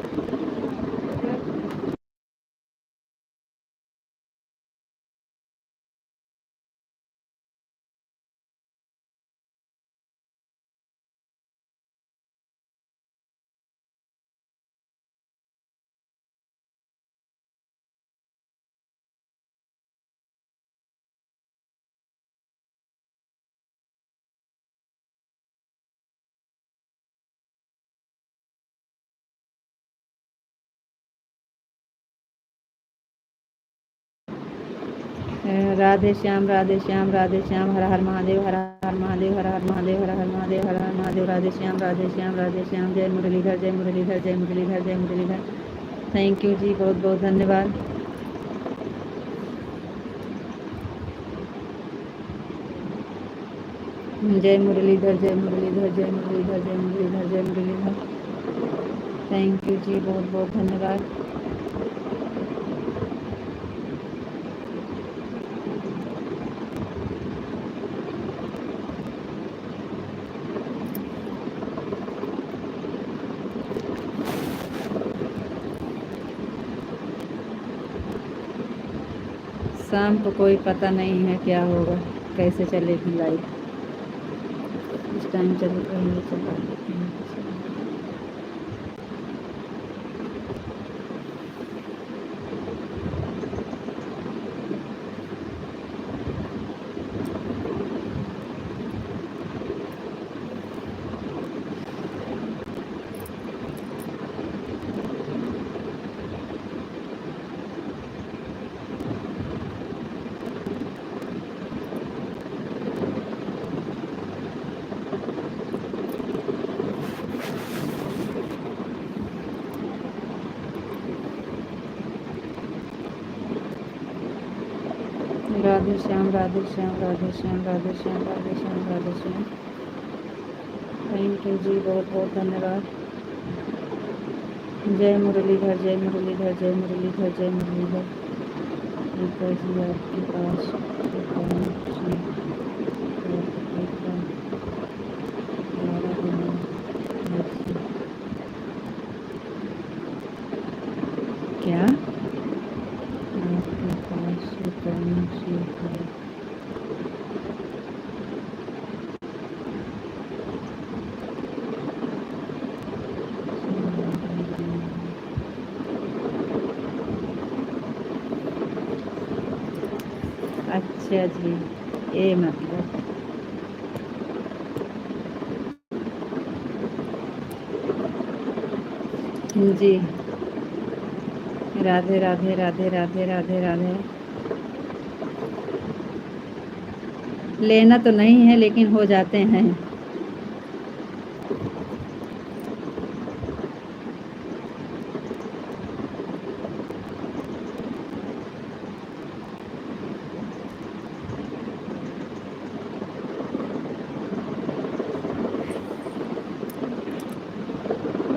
राधे श्याम राधे श्याम राधे श्याम, हर हर महादेव, हर हर महादेव, हर हर महादेव, हर हर महादेव, हर हर महादेव, राधे श्याम राधे श्याम राधे श्याम। जय मुरलीधर जय मुरलीधर जय मुरलीधर जय मुरलीधर। थैंक यू जी, बहुत बहुत धन्यवाद। जय मुरलीधर जय मुरलीधर जय मुरलीधर जय मुरलीधर जय मुरलीधर। थैंक यू जी, बहुत बहुत धन्यवाद। शाम को कोई पता नहीं है क्या होगा, कैसे चलेगी लाइफ। इस टाइम चल रही है, चला राधे श्याम राधे श्याम राधे श्याम राधे श्याम राधे श्याम राधे श्याम। थैंक यू जी, बहुत बहुत धन्यवाद। जय मुरलीधर जय मुरलीधर जय मुरलीधर जय मुरलीधर। गीता जी आपके पास क्या आपके पास अच्छा जी, ये मतलब जी। राधे राधे राधे राधे राधे राधे। लेना तो नहीं है लेकिन हो जाते हैं।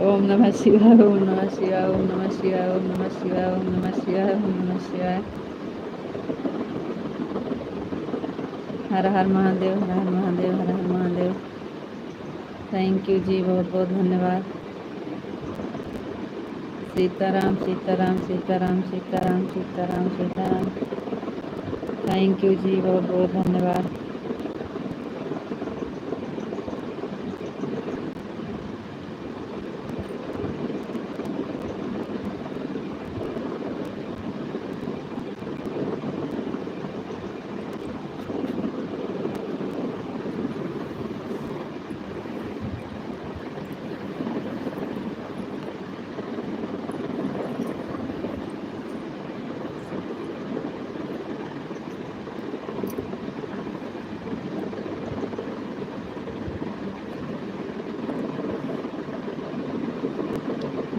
ओम नमः शिवाय ओम नमः शिवाय ओम नमः शिवाय ओम नमः शिवाय ओम नमः शिवाय ओम नमः शिवाय। हर हर महादेव हर हर महादेव हर हर महादेव। थैंक यू जी, बहुत बहुत धन्यवाद। सीताराम सीताराम सीताराम सीताराम सीताराम सीताराम। थैंक यू जी, बहुत बहुत धन्यवाद।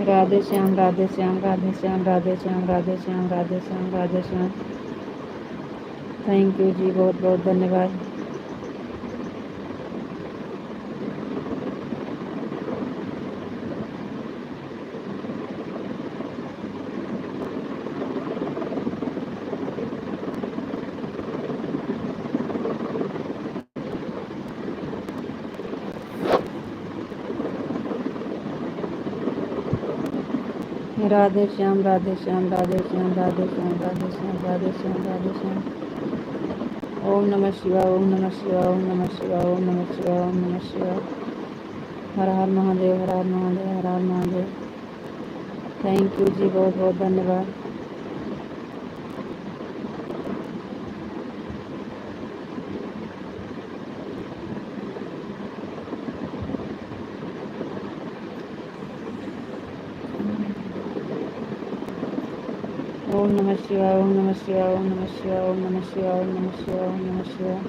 राधे श्याम राधे श्याम राधे श्याम राधे श्याम राधे श्याम राधे श्याम राधे श्याम। थैंक यू जी, बहुत बहुत धन्यवाद। राधे श्याम राधे श्याम राधे श्याम राधे श्याम राधे श्याम राधे श्याम राधे श्याम। ओम नमः शिवाय ओम नमः शिवाय ओम नमः शिवाय ओम नमः शिवाय ओम नमः शिवाय। हर हर महादेव हर हर महादेव हर हर महादेव। थैंक यू जी, बहुत बहुत धन्यवाद। ओम नमः शिवाय, ओम नमः शिवाय, ओम नमः शिवाय, ओम नमः शिवाय, ओम नमः शिवाय, ओम नमः शिवाय।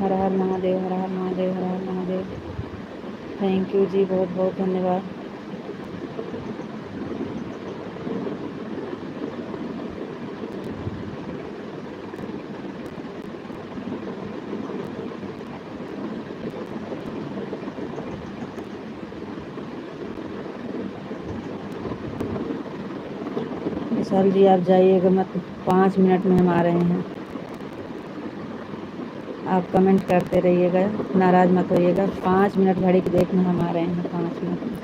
हर हर महादेव, हर हर महादेव, हर हर महादेव। थैंक यू जी, बहुत बहुत धन्यवाद। विशाल जी आप जाइएगा मत, 5 मिनट में हम आ रहे हैं। आप कमेंट करते रहिएगा, नाराज मत होइएगा। 5 मिनट घड़ी की देखना, हम आ रहे हैं 5 मिनट में।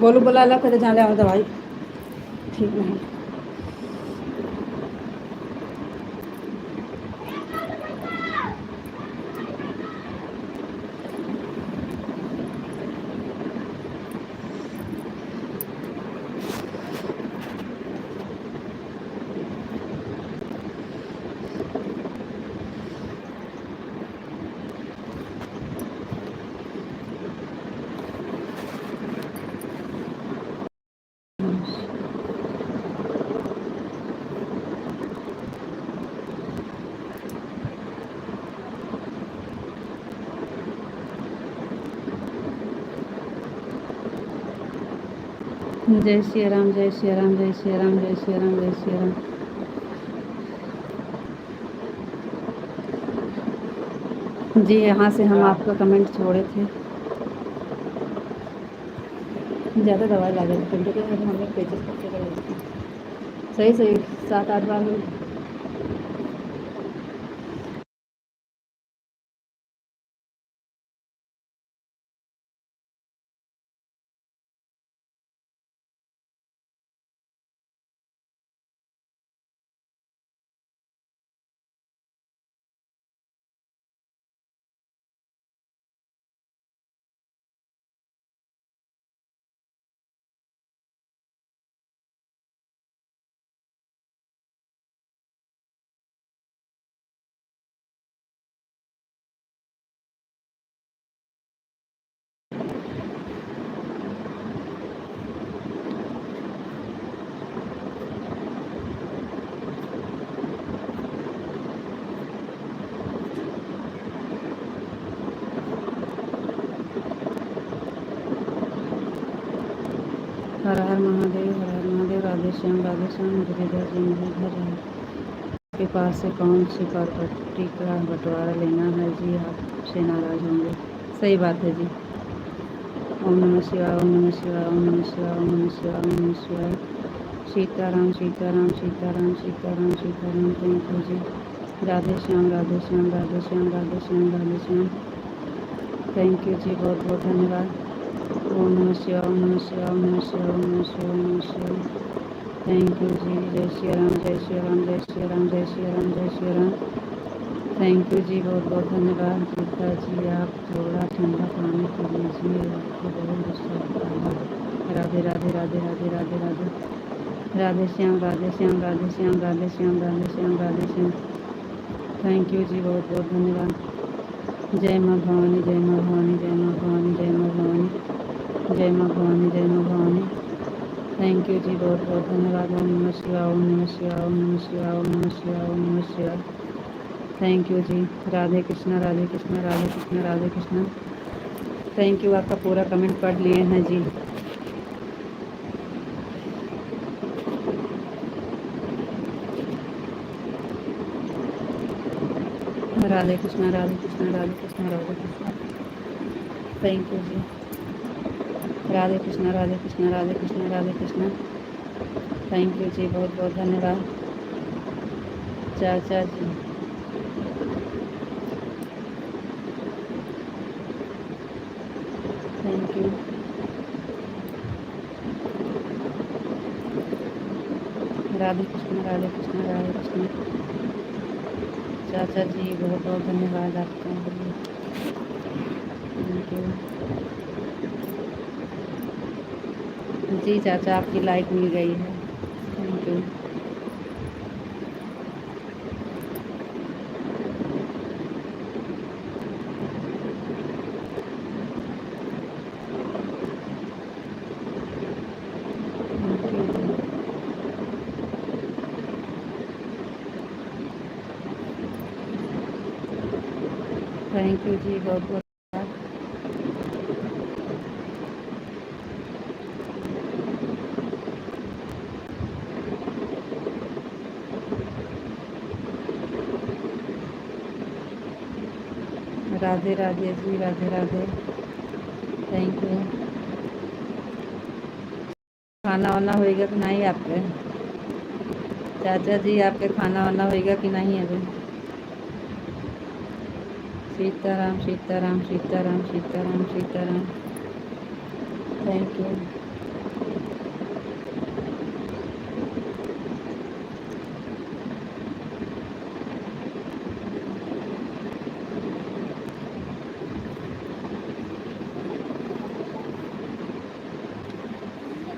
बोलू बोला ला फिर जाने और दवाई ठीक नहीं। जय श्री राम जय श्री राम जय श्री राम जय श्री राम जय श्री राम। जी यहाँ से हम आपका कमेंट छोड़े थे। ज़्यादा दवाई लगे कंप्यूटर में हमने पेजेस करके कर लेते हैं। सही सही 7-8 बार में। हर हर महादेव हर हर महादेव। राधे श्याम मुरलीधर जी मुरलीधर है। आपके पास से कौन सी प्रॉपर्टी का बंटवारा लेना है जी? आपसे नाराज होंगे। सही बात है जी। ओम नमः शिवाय ओम नमः शिवाय ओम नमः शिवाय ओम नमः शिवाय ओम नमः शिवाय। सीताराम सीताराम सीताराम सीताराम सीताराम। थैंक यू जी। राधे श्याम राधे श्याम राधे श्याम राधे श्याम राधे श्याम। थैंक यू जी बहुत बहुत धन्यवाद। ओम नमः शिवाय ओम नमः शिवाय ओम नमः शिवाय ओम नमः शिवाय ओम नमः शिवाय। थैंक यू जी। जय श्री राम जय श्री राम जय श्री राम जय श्री राम जय श्री राम। थैंक यू जी बहुत बहुत धन्यवाद। गीता जी आप थोड़ा ठंडा पानी पी लीजिए, आपको बहुत गुस्सा आता है। राधे राधे राधे राधे राधे राधे। राधे श्याम राधे श्याम राधे श्याम राधे श्याम राधे श्याम राधे श्याम। थैंक यू जी बहुत बहुत धन्यवाद। जय माँ भवानी जय माँ भवानी जय माँ भवानी जय माँ भवानी जय माँ भवानी जय माँ भवानी। थैंक यू जी बहुत बहुत धन्यवाद। ओम नमः शिवाय ओम नमः शिवाय ओम नमः शिवाय ओम नमः शिवाय ओम नमः शिवाय। थैंक यू जी। राधे कृष्णा राधे कृष्णा राधे कृष्णा राधे कृष्णा। Thank you. आपका पूरा कमेंट पढ़ लिए हैं जी। राधे कृष्णा राधे कृष्णा राधे कृष्णा राधे कृष्णा। थैंक यू जी। राधे कृष्णा राधे कृष्णा राधे कृष्णा राधे कृष्णा। थैंक यू जी बहुत बहुत धन्यवाद। चाचा जी थैंक यू। राधे कृष्णा राधे कृष्णा राधे कृष्णा। चाचा जी बहुत बहुत धन्यवाद आपका। थैंक यू जी। चाचा आपकी लाइक मिल गई है। Thank you. थैंक यू जी बहुत बहुत। राधे राधे जी राधे राधे। Thank you. खाना वाना होएगा कि नहीं आपके? चाचा जी आपके खाना वाना होएगा कि नहीं अभी? Sitaram Sitaram Sitaram Sitaram Sitaram. Thank you.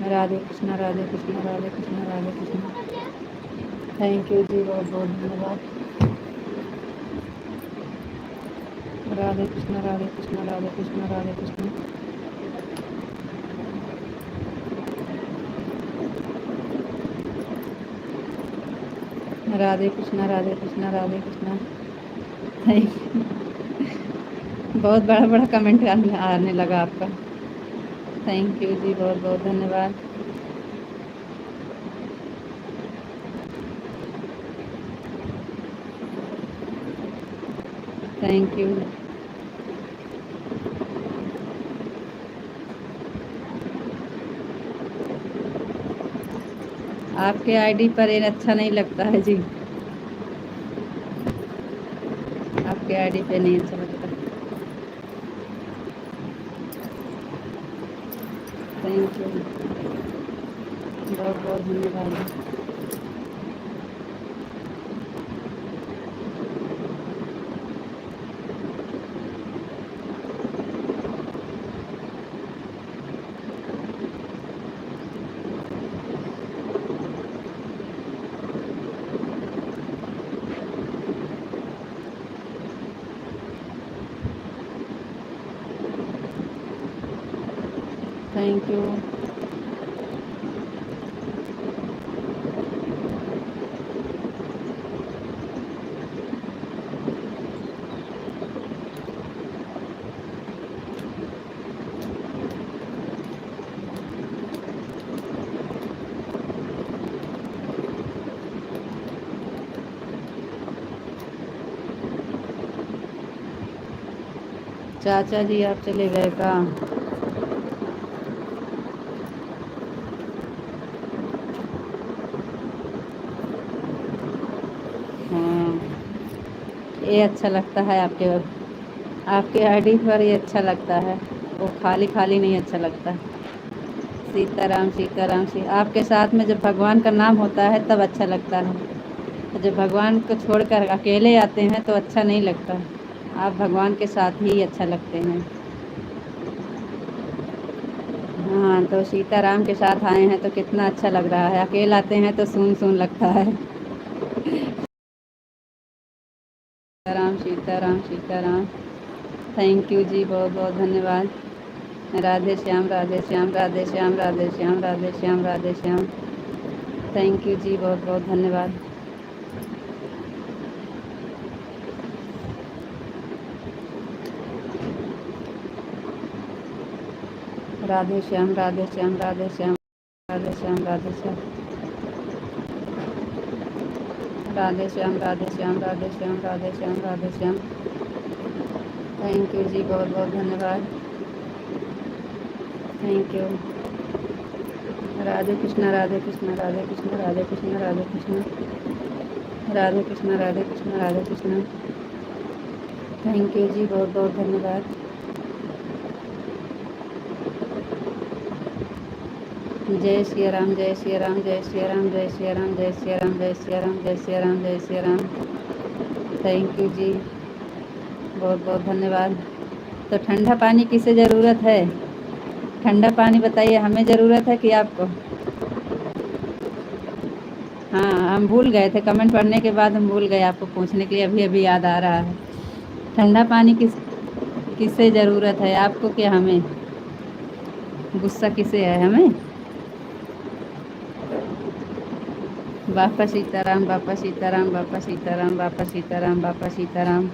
Radhe Krishna Radhe Krishna Radhe Krishna Radhe Krishna. Thank you जी, बहुत बहुत धन्यवाद। राधे कृष्णा राधे कृष्णा राधे कृष्णा राधे कृष्णा। राधे कृष्णा राधे कृष्णा राधे कृष्णा। Thank you. बहुत बड़ा बड़ा कमेंट आने लगा आपका। थैंक यू जी, बहुत बहुत धन्यवाद। Thank you. आपके आईडी पर ये अच्छा नहीं लगता है जी, आपके आईडी पे नहीं अच्छा लगता। थैंक यू, बहुत बहुत धन्यवाद। Thank you. चाचा जी आप चले गए का? हाँ, ये अच्छा लगता है आपके आईडी पर, ये अच्छा लगता है। वो खाली खाली नहीं अच्छा लगता। सीताराम सीताराम आपके साथ में जब भगवान का नाम होता है तब अच्छा लगता है। जब भगवान को छोड़कर अकेले आते हैं तो अच्छा नहीं लगता। आप भगवान के साथ ही अच्छा लगते हैं। हाँ, तो सीताराम के साथ आए हैं तो कितना अच्छा लग रहा है। अकेले आते हैं तो सुन सुन लगता है। सीताराम सीताराम सीताराम। थैंक यू जी, बहुत बहुत धन्यवाद। राधे श्याम राधे श्याम राधे श्याम राधे श्याम राधे श्याम राधे श्याम। थैंक यू जी, बहुत बहुत धन्यवाद। राधे श्याम राधे श्याम राधे श्याम राधे श्याम राधे श्याम। राधे श्याम राधे श्याम राधे श्याम राधे श्याम राधे श्याम। थैंक यू जी, बहुत बहुत धन्यवाद। Thank you. Radhe Krishna Radhe Krishna Radhe Krishna Radhe Krishna Radhe Krishna. Radhe Krishna Radhe Krishna Radhe Krishna. Thank you जी, बहुत बहुत धन्यवाद। जय श्री राम जय श्री राम जय श्री राम जय श्री राम जय श्री राम जय श्री राम जय श्री राम जय श्री राम। थैंक यू जी, बहुत बहुत धन्यवाद। तो ठंडा पानी किसे ज़रूरत है? ठंडा पानी बताइए, हमें ज़रूरत है कि आपको? हाँ, हम भूल गए थे, कमेंट पढ़ने के बाद हम भूल गए आपको पूछने के लिए, अभी अभी याद आ रहा है। ठंडा पानी किससे ज़रूरत है, आपको क्या हमें? गुस्सा किसे है, हमें? बापा सीताराम बापा सीताराम बापा सीताराम बापा सीताराम बापा सीताराम।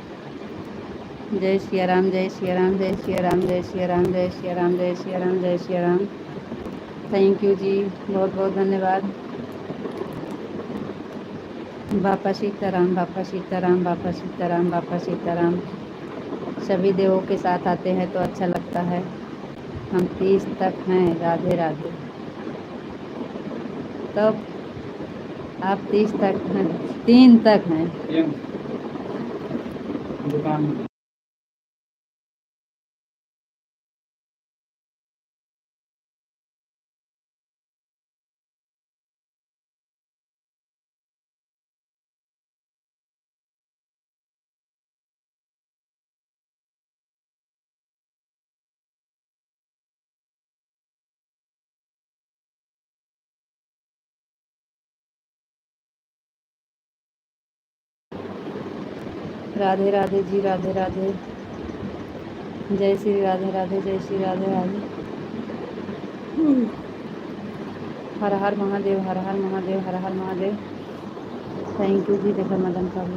जय श्री राम जय श्री राम जय श्री राम जय श्री राम जय श्री राम जय श्री राम जय श्री राम। थैंक यू जी, बहुत बहुत धन्यवाद। बापा सीताराम बापा सीताराम बापा सीताराम बापा सीताराम। सभी देवों के साथ आते हैं तो अच्छा लगता है। हम 30 तक हैं। राधे राधे। तब आप 30 तक हैं, 3 तक हैं। दुकान राधे राधे जी, राधे राधे। जय श्री राधे राधे, जय श्री राधे राधे। हर हर महादेव, हर हर महादेव, हर हर महादेव। थैंक यू जी। देखो मदन का भी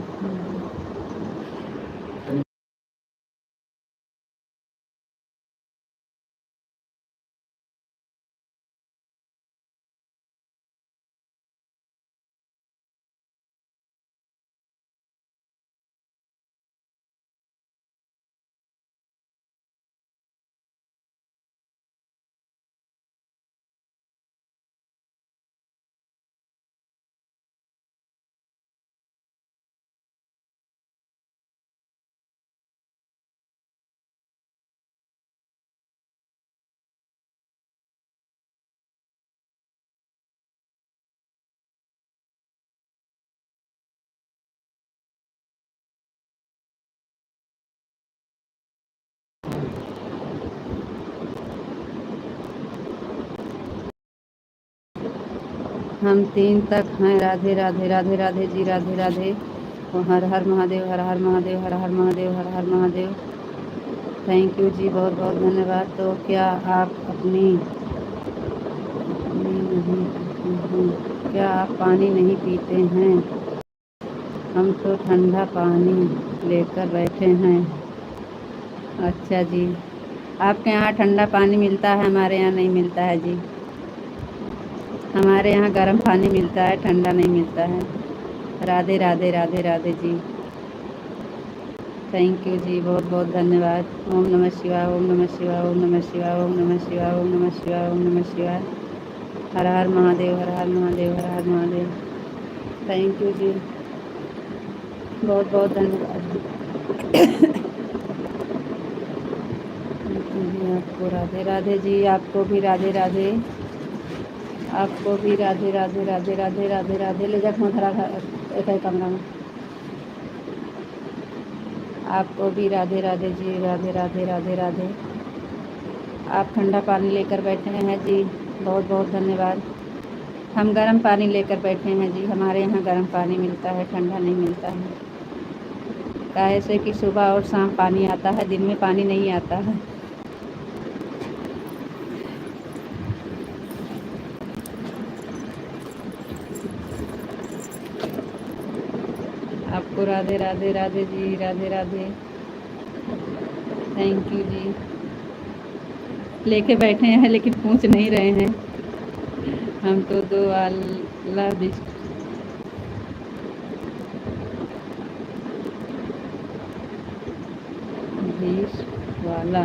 हम 3 तक हैं। राधे राधे, राधे राधे जी, राधे राधे। हर हर महादेव, हर हर महादेव, हर हर महादेव, हर हर महादेव। थैंक यू जी, बहुत बहुत धन्यवाद। तो क्या आप क्या आप पानी नहीं पीते हैं? हम तो ठंडा पानी लेकर बैठे हैं। अच्छा जी, आपके यहाँ ठंडा पानी मिलता है, हमारे यहाँ नहीं मिलता है जी। हमारे यहाँ गर्म पानी मिलता है, ठंडा नहीं मिलता है। राधे राधे, राधे राधे जी। थैंक यू जी, बहुत बहुत धन्यवाद। ओम नमः शिवाय, ओम नमः शिवाय, ओम नमः शिवाय, ओम नमः शिवाय, ओम नमः शिवाय, ओम नमः शिवाय। हर हर महादेव, हर हर महादेव, हर हर महादेव। थैंक यू जी, बहुत बहुत धन्यवाद जी। आपको राधे राधे जी, आपको भी राधे राधे, आपको भी राधे राधे, राधे राधे, राधे राधे। ले जा मथुरा एक है कमरा में। आपको भी राधे राधे जी, राधे राधे, राधे राधे। आप ठंडा पानी लेकर बैठे हैं जी, बहुत बहुत धन्यवाद। हम गर्म पानी लेकर बैठे हैं जी, हमारे यहाँ गर्म पानी मिलता है, ठंडा नहीं मिलता है। काहे से कि सुबह और शाम पानी आता है, दिन में पानी नहीं आता है। आपको राधे राधे, राधे जी, राधे राधे। थैंक यू जी। लेके बैठे हैं लेकिन पूछ नहीं रहे हैं। हम तो 2 वाला बीस वाला।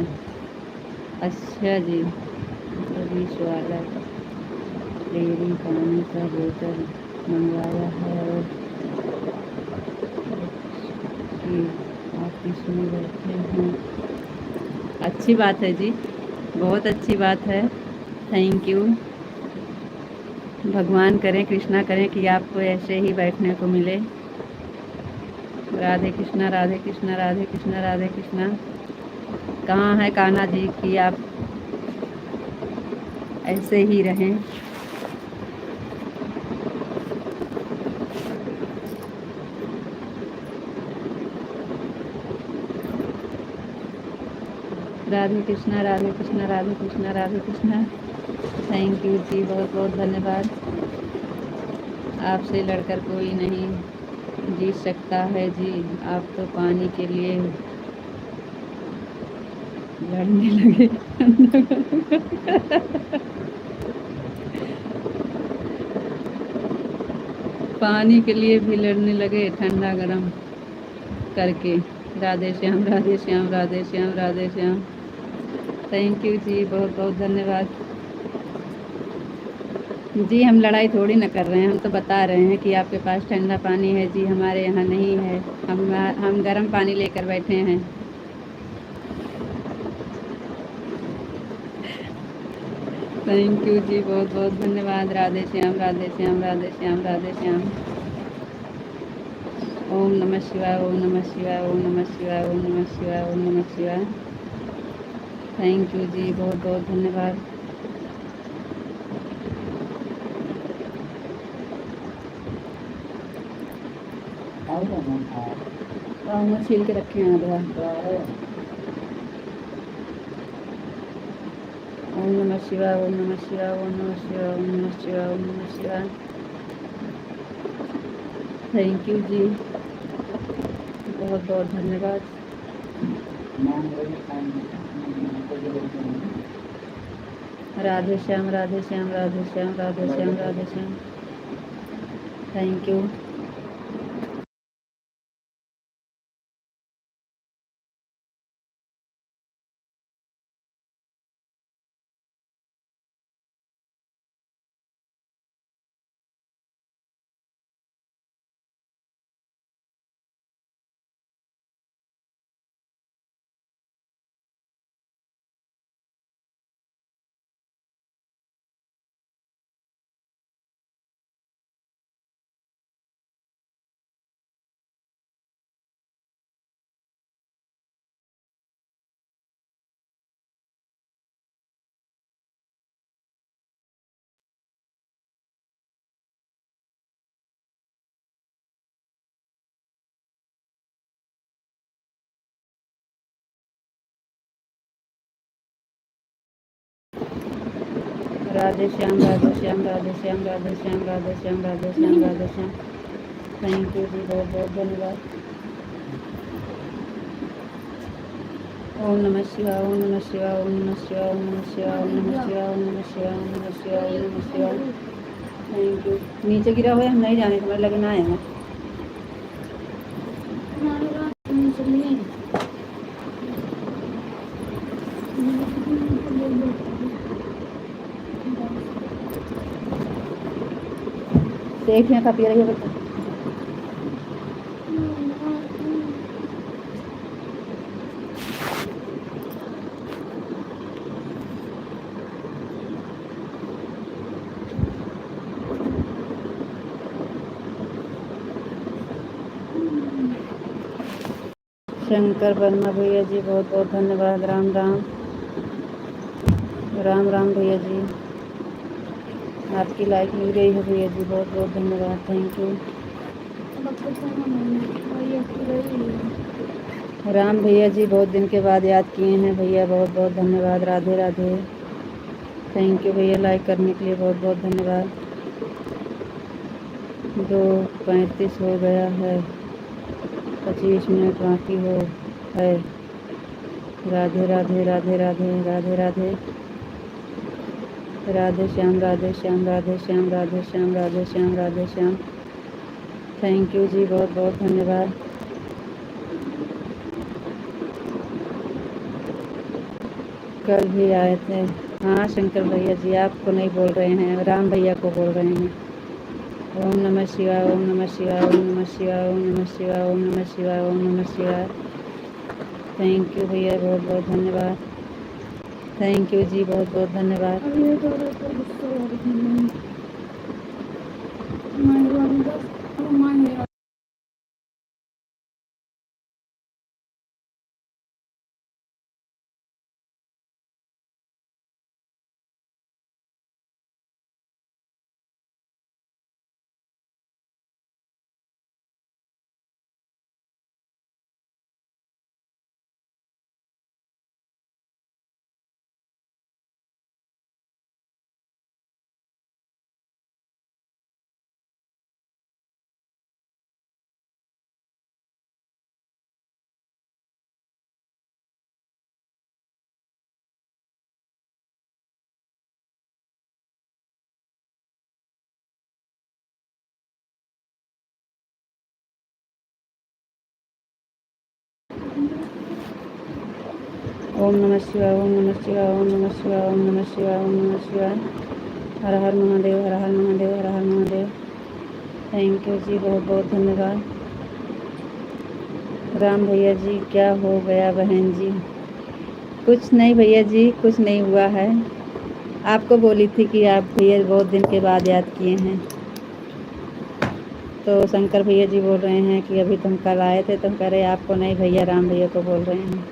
अच्छा जी, तो 20 वाला डेयरी पानी का बोतल मंगवाया है और आप इसमें बैठे हैं। अच्छी बात है जी, बहुत अच्छी बात है। Thank you. भगवान करें, कृष्णा करें कि आपको ऐसे ही बैठने को मिले। राधे कृष्णा, राधे कृष्णा, राधे कृष्णा, राधे कृष्णा। कहाँ है कान्हा जी कि आप ऐसे ही रहें। राधे कृष्णा, राधे कृष्णा, राधे कृष्णा, राधे कृष्णा। थैंक यू जी, बहुत बहुत धन्यवाद। आपसे लड़कर कोई नहीं जीत सकता है जी। आप तो पानी के लिए लड़ने लगे। पानी के लिए भी लड़ने लगे, ठंडा गरम करके। राधे श्याम, राधे श्याम, राधे श्याम, राधे श्याम। थैंक यू जी, बहुत बहुत धन्यवाद जी। हम लड़ाई थोड़ी ना कर रहे हैं, हम तो बता रहे हैं कि आपके पास ठंडा पानी है जी, हमारे यहाँ नहीं है। हम गर्म पानी लेकर बैठे हैं। थैंक यू जी, बहुत बहुत धन्यवाद। राधे श्याम, राधे श्याम, राधे श्याम, राधे श्याम। ओम नमः शिवाय, ओम नमः शिवाय, ओम नमः शिवाय, ओम नमः शिवाय, ओम नमः शिवाय। थैंक यू जी, बहुत बहुत धन्यवाद। आऊँगा, छील के रखे हैं आधा। ओम नमः शिवाय, ओम नमः शिवाय, ओम नमः शिवाय, ओम नमः शिवाय, ओम नमः शिवाय। थैंक यू जी, बहुत बहुत धन्यवाद। Radhe Shyam, Radhe Shyam, Radhe Shyam, Radhe Shyam, Radhe Shyam. Thank you. Radhe Shyam, Radhe Shyam, Radhe Shyam, Radhe Shyam, Radhe Shyam, Radhe Shyam, Radhe Shyam. Thank you जी, बहुत बहुत धन्यवाद। ओम नमः शिवाय, ओम नमः शिवाय, ओम नमः शिवाय, ओम नमः शिवाय, ओम नमः शिवाय, ओम नमः शिवाय, ओम नमः शिवाय, ओम नमः शिवाय। Thank you. नीचे गिरा हुआ है, हम नहीं जाने, तुम्हारे लगना है। देख यहाँ पी रही है बच्चा। शंकर वर्मा भैया जी, बहुत बहुत धन्यवाद। राम राम, राम राम भैया जी, आपकी लाइक मिल गई है भैया जी, बहुत बहुत धन्यवाद। Thank you. राम भैया जी, बहुत दिन के बाद याद किए हैं भैया, बहुत बहुत धन्यवाद। राधे राधे। थैंक यू भैया, लाइक करने के लिए बहुत बहुत धन्यवाद। 2:35 हो गया है, 25 मिनट बाकी हो है। राधे राधे, राधे राधे, राधे राधे। राधे श्याम, राधे श्याम, राधे श्याम, राधे श्याम, राधे श्याम, राधे श्याम। थैंक यू जी, बहुत बहुत धन्यवाद। कल भी आए थे। हाँ शंकर भैया जी, आपको नहीं बोल रहे हैं, राम भैया को बोल रहे हैं। ओम नमः शिवाय, ओम नमः शिवाय, ओम नमः शिवाय, ओम नमः शिवाय, ओम नमः शिवाय, ओम नमः शिवाय। थैंक यू भैया, बहुत बहुत धन्यवाद। थैंक यू जी, बहुत बहुत धन्यवाद। ओम नमः शिवाय, ओम नमः शिवाय, ओम नमः शिवाय, ओम नमः शिवाय, ओम नमः शिवाय। हर हर महादेव, हर हर महादेव, हर हर महादेव। थैंक यू जी, बहुत बहुत धन्यवाद। राम भैया जी, क्या हो गया बहन जी? कुछ नहीं भैया जी, कुछ नहीं हुआ है। आपको बोली थी कि आप भैया बहुत दिन के बाद याद किए हैं, तो शंकर भैया जी बोल रहे हैं कि अभी तुम कल आए थे, तुम कह रहे आपको नहीं भैया, राम भैया को बोल रहे हैं।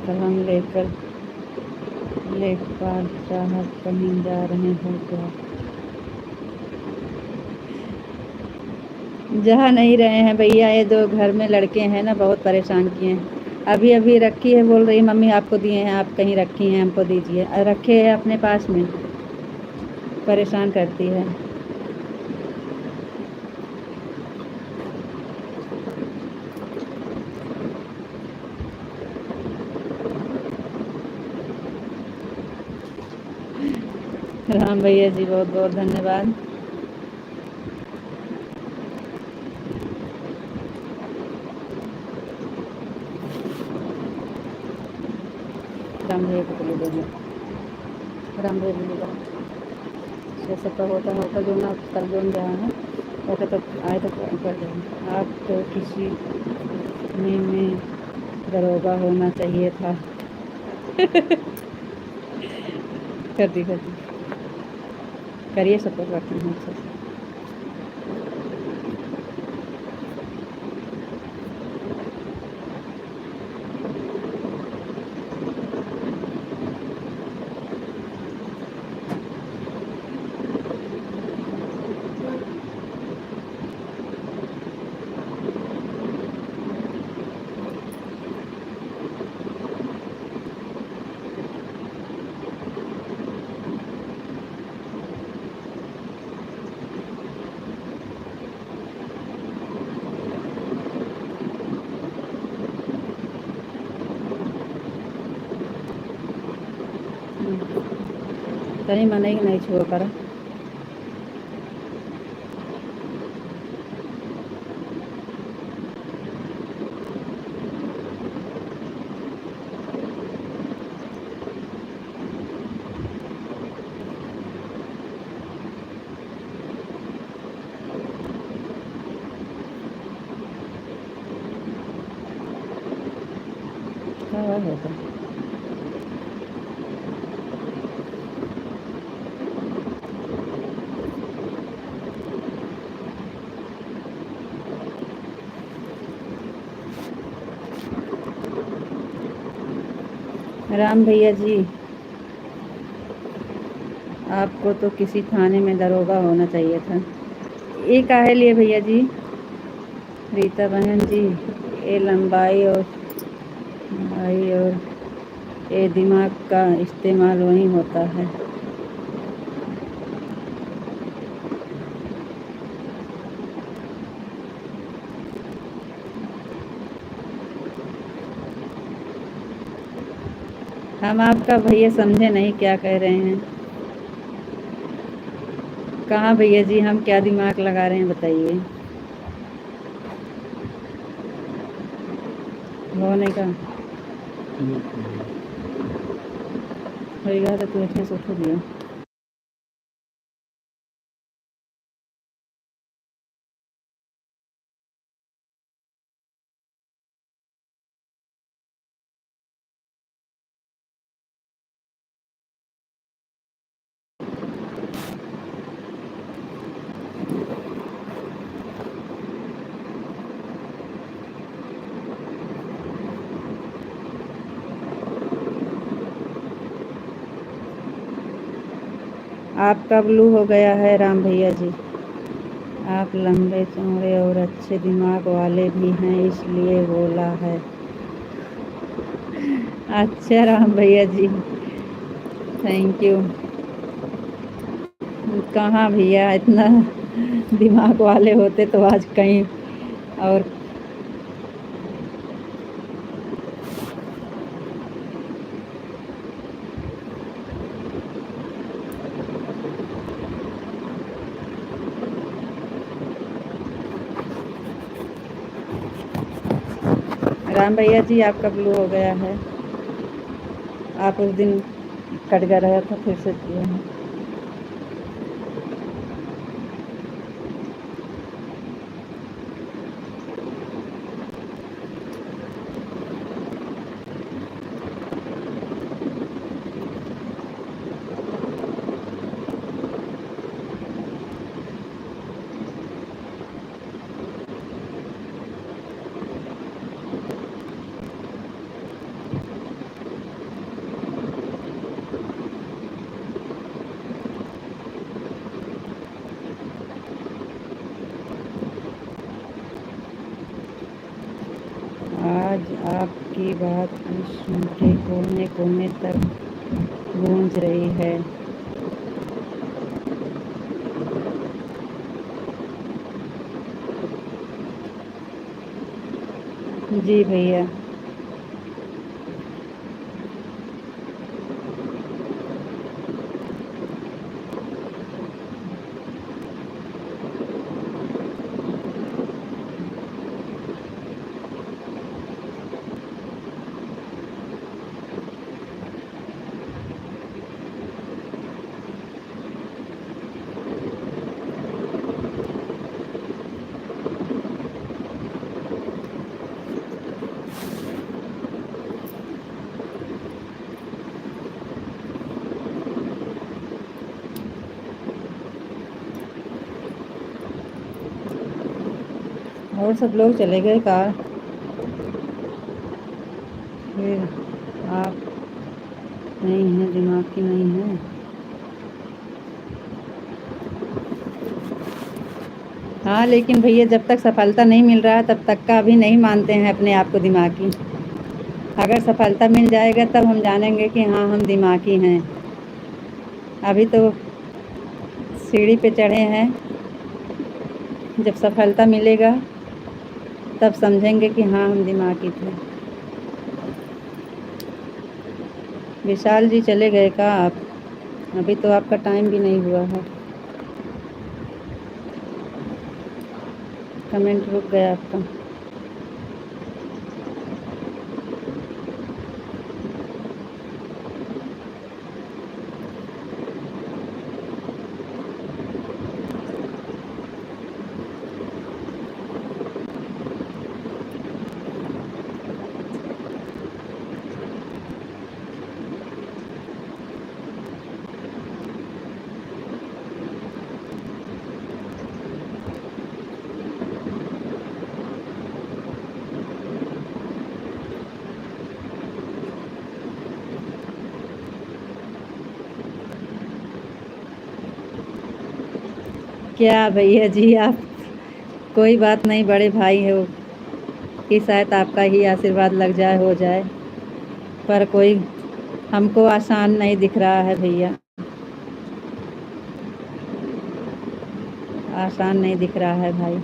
कलम लेकर लेखपाल साहब कहीं जा रहे हो क्या? जहाँ नहीं रहे हैं भैया, ये दो घर में लड़के हैं ना, बहुत परेशान किए हैं। अभी अभी रखी है, बोल रही मम्मी आपको दिए हैं, आप कहीं रखी हैं, हमको दीजिए। रखे हैं अपने पास में, परेशान करती है। राम भैया जी बहुत बहुत धन्यवाद। राम भैया को बोले दे, राम भैया बोलेगा जैसे पर होता जो ना कल जो रहा है होता तो आए तो कर देंगे। आप तो किसी में दरोगा होना चाहिए था। कर दी करिए, सपोर्ट करती हूँ अच्छे से। तनी मन ही नहीं छुआ कर। क्या होता राम भैया जी, आपको तो किसी थाने में दरोगा होना चाहिए था। ये काहे लिए भैया जी? रीता बहन जी, ये लंबाई और ये दिमाग का इस्तेमाल वहीं होता है। हम आपका भैया समझे नहीं क्या कह रहे हैं। कहाँ भैया जी, हम क्या दिमाग लगा रहे हैं बताइए। होने का होएगा तो तू अच्छे से उठ दिया। आपका ब्लू हो गया है राम भैया जी। आप लंबे चौड़े और अच्छे दिमाग वाले भी हैं, इसलिए बोला है। अच्छा राम भैया जी, थैंक यू। कहाँ भैया, इतना दिमाग वाले होते तो आज कहीं और। राम भैया जी, आपका ब्लू हो गया है। आप उस दिन कट गया रहा था, फिर से किए हैं। आपकी बात विश्व के कोने कोने तक गूंज रही है। जी भैया। और सब लोग चले गए कार, फिर आप नहीं हैं, दिमाग की नहीं है। हाँ लेकिन भैया जब तक सफलता नहीं मिल रहा है तब तक का अभी नहीं मानते हैं अपने आप को दिमागी। अगर सफलता मिल जाएगा तब हम जानेंगे कि हाँ हम दिमागी हैं। अभी तो सीढ़ी पे चढ़े हैं, जब सफलता मिलेगा तब समझेंगे कि हाँ हम दिमागी थे। विशाल जी चले गए का आप? अभी तो आपका टाइम भी नहीं हुआ है, कमेंट रुक गया आपका। क्या भैया जी आप, कोई बात नहीं, बड़े भाई हो कि शायद आपका ही आशीर्वाद लग जाए, हो जाए, पर कोई हमको आसान नहीं दिख रहा है भैया, आसान नहीं दिख रहा है भाई।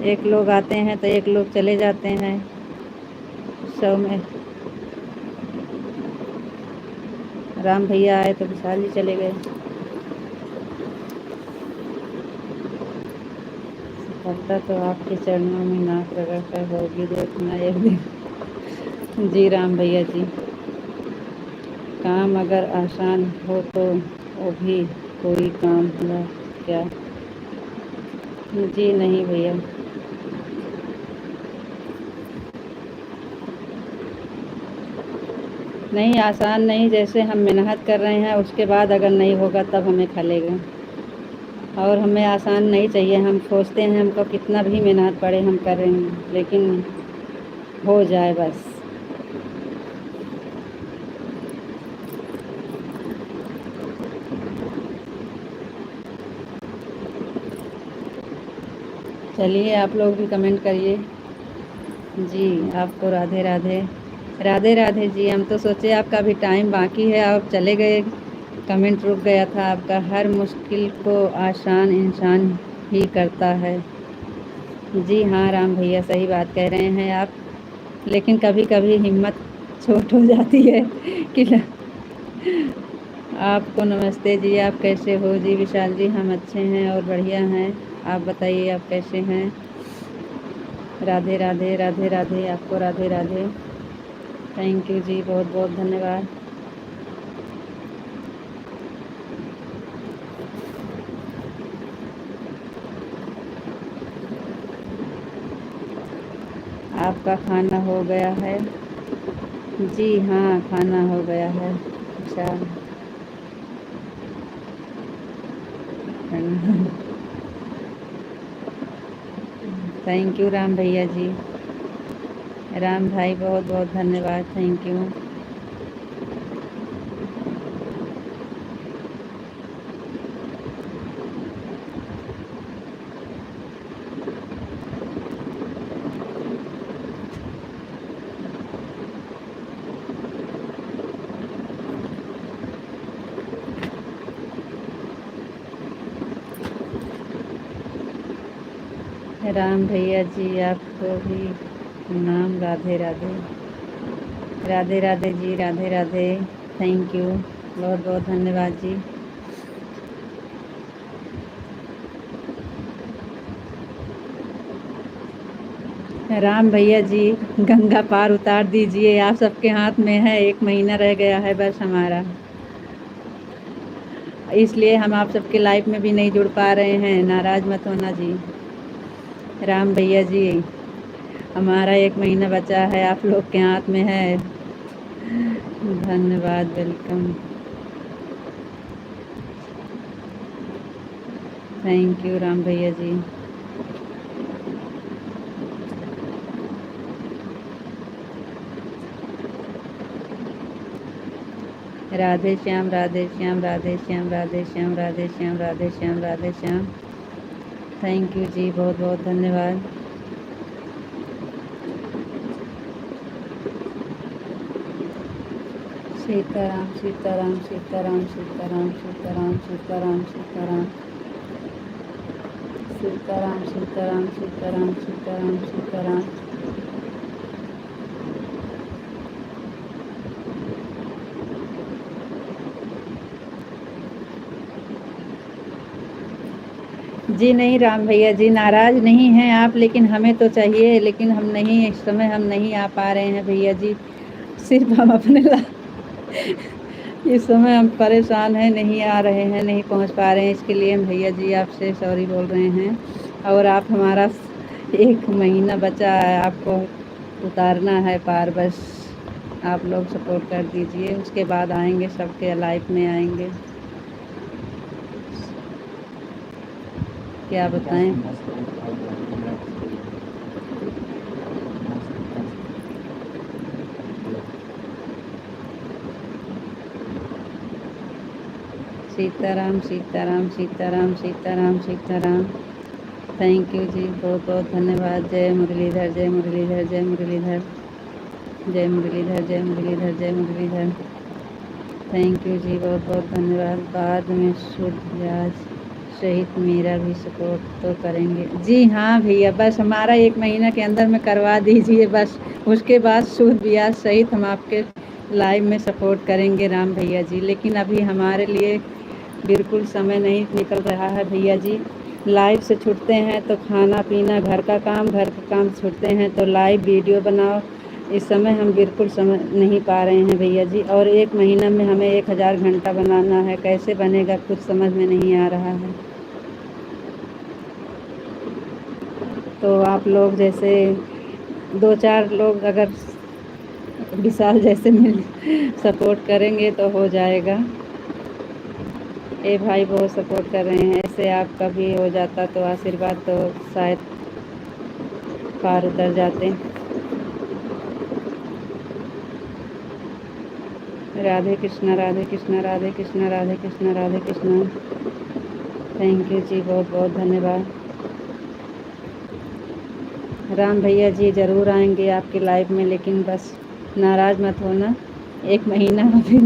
एक लोग आते हैं तो एक लोग चले जाते हैं, शो में राम भैया आए तो विशाल जी चले गए। सफलता तो आपके चरणों में नाक रगड़ कर होगी, देखना एक दिन। जी राम भैया जी, काम अगर आसान हो तो वो भी कोई काम हुआ क्या? जी नहीं भैया, नहीं आसान नहीं, जैसे हम मेहनत कर रहे हैं उसके बाद अगर नहीं होगा तब हमें खलेगा, और हमें आसान नहीं चाहिए। हम सोचते हैं हमको कितना भी मेहनत पड़े हम करेंगे, लेकिन हो जाए बस। चलिए आप लोग भी कमेंट करिए। जी आपको राधे राधे। राधे राधे जी, हम तो सोचे आपका भी टाइम बाकी है, आप चले गए, कमेंट रुक गया था आपका। हर मुश्किल को आसान इंसान ही करता है। जी हाँ राम भैया, सही बात कह रहे हैं आप, लेकिन कभी कभी हिम्मत छोट हो जाती है कि आपको नमस्ते जी, आप कैसे हो? जी विशाल जी हम अच्छे हैं और बढ़िया हैं, आप बताइए आप कैसे हैं? राधे राधे राधे राधे, आपको राधे राधे। थैंक यू जी, बहुत बहुत धन्यवाद। आपका खाना हो गया है? जी हाँ खाना हो गया है। अच्छा थैंक यू राम भैया जी, राम भाई बहुत बहुत धन्यवाद, थैंक यू। राम भैया जी आपको भी नाम राधे राधे। राधे राधे जी, राधे राधे, थैंक यू, बहुत बहुत धन्यवाद जी। राम भैया जी गंगा पार उतार दीजिए, आप सबके हाथ में है, 1 महीना रह गया है बस हमारा, इसलिए हम आप सबके लाइफ में भी नहीं जुड़ पा रहे हैं, नाराज मत होना जी। राम भैया जी हमारा 1 महीना बचा है, आप लोग के हाथ में है। धन्यवाद, वेलकम, थैंक यू राम भैया जी। राधे श्याम, राधे श्याम, राधे श्याम, राधे श्याम, राधे श्याम, राधे श्याम, राधे श्याम, थैंक यू जी, बहुत बहुत धन्यवाद। सीताराम सीताराम सीताराम सीताराम सीताराम सीताराम सीताराम सीताराम सीताराम सीताराम सीताराम सीताराम। जी नहीं राम भैया जी, नाराज नहीं हैं आप, लेकिन हमें तो चाहिए, लेकिन हम नहीं, इस समय हम नहीं आ पा रहे हैं भैया जी, सिर्फ हम अपने इस समय हम परेशान हैं, नहीं आ रहे हैं, नहीं पहुंच पा रहे हैं, इसके लिए हम भैया जी आपसे सॉरी बोल रहे हैं। और आप हमारा 1 महीना बचा है, आपको उतारना है पार, बस आप लोग सपोर्ट कर दीजिए, उसके बाद आएंगे, सबके लाइफ में आएंगे, क्या बताएं। सीताराम सीताराम सीताराम सीताराम सीताराम, थैंक यू जी, बहुत बहुत धन्यवाद। जय मुरलीधर, जय मुरलीधर, जय मुरलीधर, जय मुरलीधर, जय मुरलीधर, जय मुरलीधर, थैंक यू जी, बहुत बहुत धन्यवाद। बाद में शुद्ध ब्याज सहित मेरा भी सपोर्ट तो करेंगे जी। हाँ भैया, बस हमारा 1 महीना के अंदर में करवा दीजिए, बस उसके बाद शुद्ध ब्याज सहित हम आपके लाइव में सपोर्ट करेंगे राम भैया जी। लेकिन अभी हमारे लिए बिल्कुल समय नहीं निकल रहा है भैया जी, लाइव से छूटते हैं तो खाना पीना, घर का काम छूटते हैं तो लाइव वीडियो बनाओ, इस समय हम बिल्कुल समझ नहीं पा रहे हैं भैया जी। और 1 महीना में हमें 1000 घंटा बनाना है, कैसे बनेगा कुछ समझ में नहीं आ रहा है। तो आप लोग जैसे 2-4 लोग अगर विशाल जैसे मिल सपोर्ट करेंगे तो हो जाएगा। ए भाई बहुत सपोर्ट कर रहे हैं, ऐसे आपका भी हो जाता तो आशीर्वाद तो शायद पार उतर जाते। राधे कृष्णा, राधे कृष्णा, राधे कृष्णा, राधे कृष्णा, राधे कृष्णा, थैंक यू जी, बहुत बहुत धन्यवाद। राम भैया जी ज़रूर आएंगे आपकी लाइफ में, लेकिन बस नाराज़ मत होना, 1 महीना अभी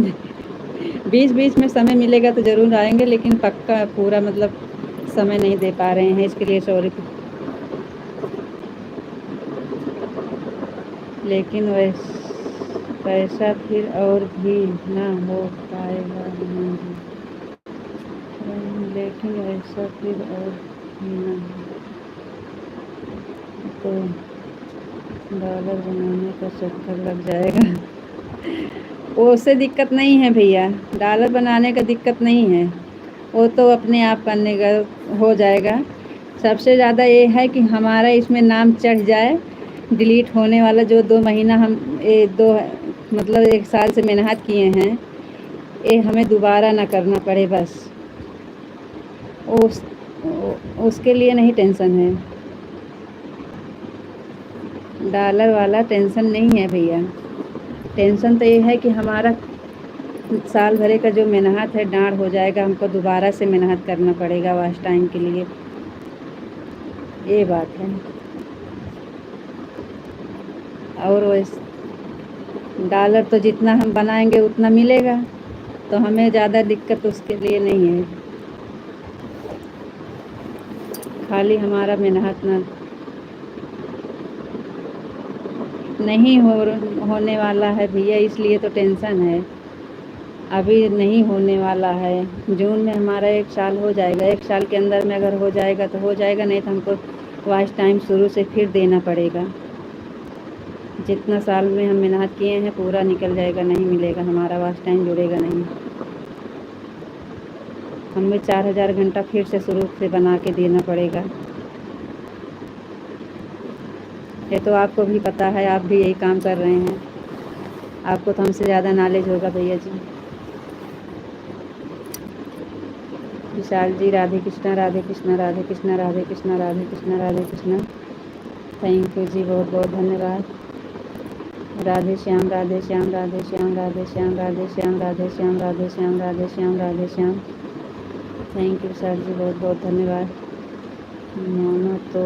बीच बीच में समय मिलेगा तो ज़रूर आएंगे, लेकिन पक्का पूरा मतलब समय नहीं दे पा रहे हैं, इसके लिए सॉरी। लेकिन वैसा फिर और भी ना हो पाएगा, लेकिन वैसा फिर और भी ना हो तो डॉलर बनाने का चक्कर लग जाएगा। उससे दिक्कत नहीं है भैया, डॉलर बनाने का दिक्कत नहीं है, वो तो अपने आप करने का हो जाएगा। सबसे ज़्यादा ये है कि हमारा इसमें नाम चढ़ जाए, डिलीट होने वाला जो 2 महीना हम 1 साल से मेहनत किए हैं, ये हमें दोबारा ना करना पड़े, बस उसके लिए नहीं टेंशन है। डॉलर वाला टेंशन नहीं है भैया। टेंशन तो ये है कि हमारा साल भरे का जो मेहनत है डाँढ़ हो जाएगा, हमको दोबारा से मेहनत करना पड़ेगा वॉच टाइम के लिए, ये बात है। और वैसे डॉलर तो जितना हम बनाएंगे उतना मिलेगा, तो हमें ज़्यादा दिक्कत उसके लिए नहीं है। खाली हमारा मेहनत ना नहीं होने वाला है भैया, इसलिए तो टेंशन है। अभी नहीं होने वाला है, जून में हमारा 1 साल हो जाएगा। 1 साल के अंदर में अगर हो जाएगा तो हो जाएगा, नहीं तो हमको वॉच टाइम शुरू से फिर देना पड़ेगा। जितना साल में हम मेहनत किए हैं पूरा निकल जाएगा, नहीं मिलेगा, हमारा वॉच टाइम जुड़ेगा नहीं। हमें 4000 घंटा फिर से शुरू से बना के देना पड़ेगा। ये तो आपको भी पता है, आप भी यही काम कर रहे हैं, आपको तो हमसे ज़्यादा नॉलेज होगा भैया जी। विशाल जी राधे कृष्णा राधे कृष्णा राधे कृष्णा राधे कृष्णा राधे कृष्णा राधे कृष्णा। थैंक यू जी, बहुत बहुत धन्यवाद। Radhe Shyam Radhe Shyam Radhe Shyam Radhe Shyam Radhe Shyam Radhe Shyam Radhe Shyam Radhe Shyam Radhe Shyam. Thank you sir जी, बहुत बहुत धन्यवाद। मानो तो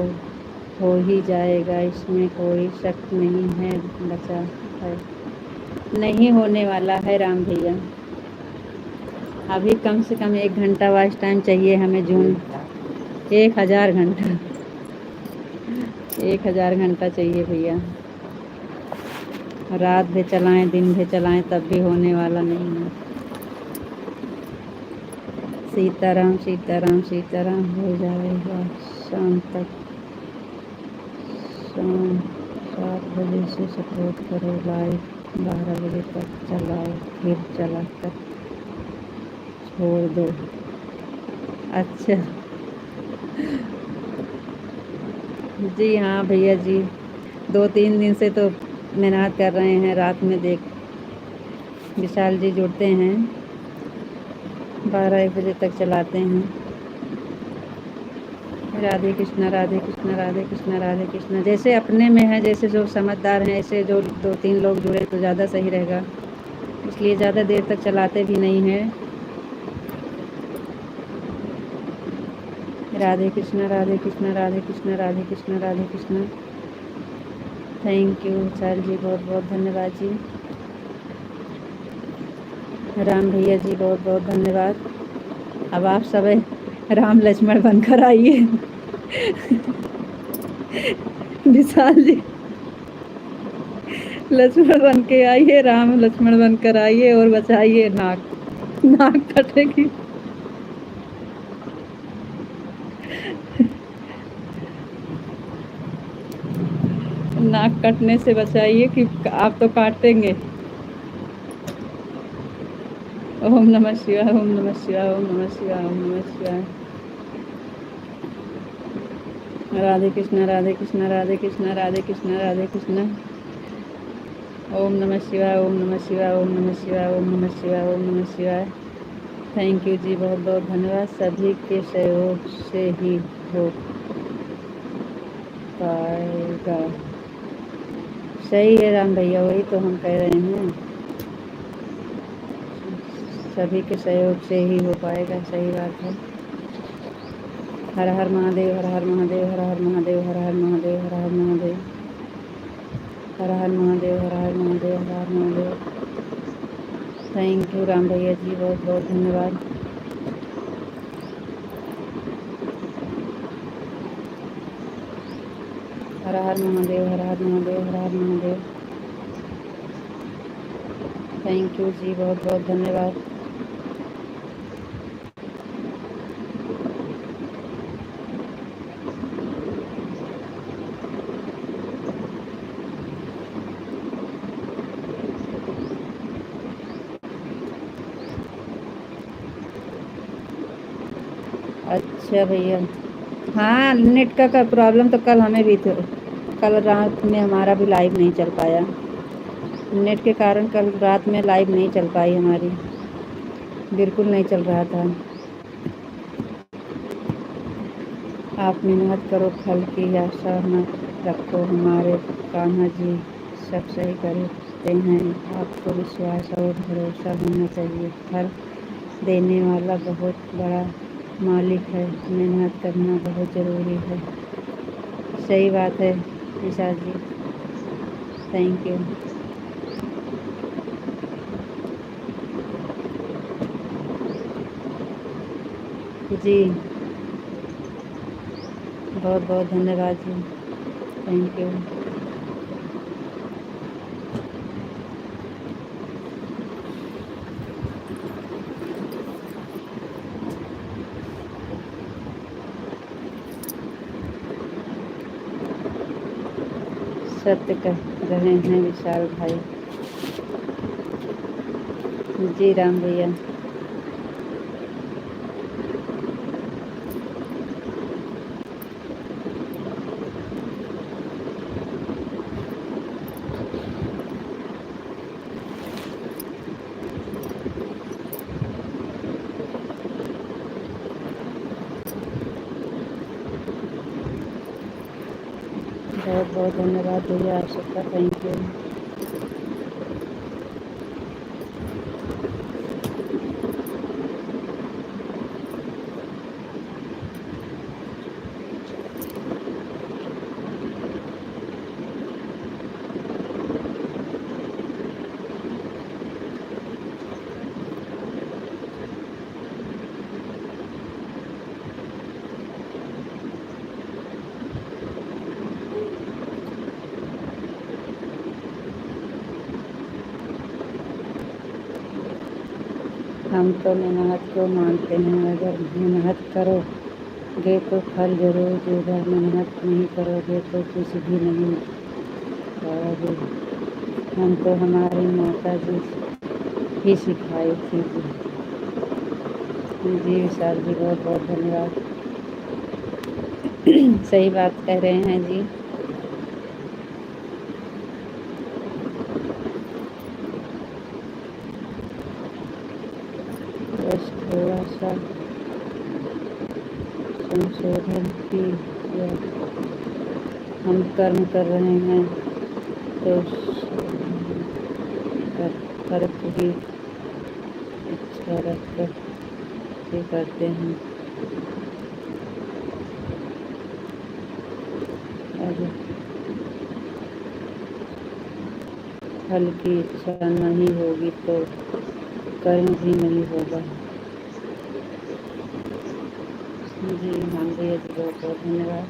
हो ही जाएगा, इसमें कोई शक नहीं है, बचा है नहीं होने वाला है राम भैया। अभी कम से कम 1 घंटा वॉच टाइम चाहिए हमें जून, 1000 घंटा 1000 घंटा चाहिए भैया। रात भी चलाएं दिन भी चलाएं तब भी होने वाला नहीं है। सीताराम सीताराम सीताराम, हो जाएगा शाम तक। शाम 7 बजे से सपोर्ट करो, लाइव 12 बजे तक चलाओ, फिर चला कर छोड़ दो। अच्छा जी हाँ भैया जी, 2-3 दिन से तो मेहनत कर रहे हैं, रात में देख विशाल जी जुड़ते हैं, 12-1 बजे तक चलाते हैं। राधे कृष्णा राधे कृष्णा राधे कृष्णा राधे कृष्णा। जैसे अपने में है, जैसे जो समझदार हैं, ऐसे जो 2-3 लोग जुड़े तो ज़्यादा सही रहेगा, इसलिए ज़्यादा देर तक चलाते भी नहीं हैं। Radhe Krishna Radhe Krishna Radhe Krishna Radhe Krishna Radhe Krishna. Thank you sir जी, बहुत बहुत धन्यवाद जी। राम भैया जी बहुत बहुत धन्यवाद। अब आप सब राम लक्ष्मण बनकर आइए विशाल जी लक्ष्मण बन के आइए, राम लक्ष्मण बनकर आइए और बचाइए नाक कटेगी। नाक कटने से बचाइए कि आप तो काटेंगे। ओम नमः शिवाय ओम नमः शिवाय ओम नमः शिवाय ओम नमः शिवाय। राधे कृष्णा राधे कृष्णा राधे कृष्णा राधे कृष्णा राधे कृष्णा। ओम नमः शिवाय ओम नमः शिवाय ओम नमः शिवाय ओम नमः शिवाय ओम नमः शिवाय। थैंक यू जी, बहुत बहुत धन्यवाद। सभी के सहयोग से ही हो पाएगा। सही है राम भैया, वही तो हम कह रहे हैं, सभी के सहयोग से ही हो पाएगा, सही बात है। हर हर महादेव हर हर महादेव हर हर महादेव हर हर महादेव हर हर महादेव हर हर महादेव हर हर महादेव हर हर महादेव। थैंक यू राम भैया जी, बहुत बहुत धन्यवाद। हर हर महादेव हर हर महादेव हर हर महादेव। थैंक यू जी, बहुत बहुत धन्यवाद। अच्छा भैया, हाँ नेट का प्रॉब्लम तो कल हमें भी था, कल रात में हमारा भी लाइव नहीं चल पाया, नेट के कारण कल रात में लाइव नहीं चल पाई हमारी, बिल्कुल नहीं चल रहा था। आप मेहनत करो, फल की आशा न रखो। हमारे कान्हा जी सब सही करते हैं। आपको विश्वास और भरोसा होना चाहिए। फल देने वाला बहुत बड़ा मालिक है। मेहनत करना बहुत ज़रूरी है। सही बात है विशाल जी, थैंक यू। जी बहुत बहुत धन्यवाद जी, थैंक यू। सत्य कह रहे हैं विशाल भाई। जी राम भैया। बहुत बहुत धन्यवाद भैया आप सबका, थैंक यू। हम तो मेहनत को मानते हैं। अगर मेहनत करोगे तो फल जरूर देगा। मेहनत नहीं करोगे तो कुछ भी नहीं पाओगे। हम तो हमारी माता जी ही सिखाई थी जी विशाल जी, बहुत बहुत धन्यवाद। सही बात कह रहे हैं जी। बस थोड़ा सा संशोधन की या हम कर्म कर रहे हैं तो फर्क भी इच्छा रखकर के करते हैं। अब फल की इच्छा नहीं होगी तो कर्म भी नहीं होगा। जी हाँ भैया जी, बहुत बहुत धन्यवाद।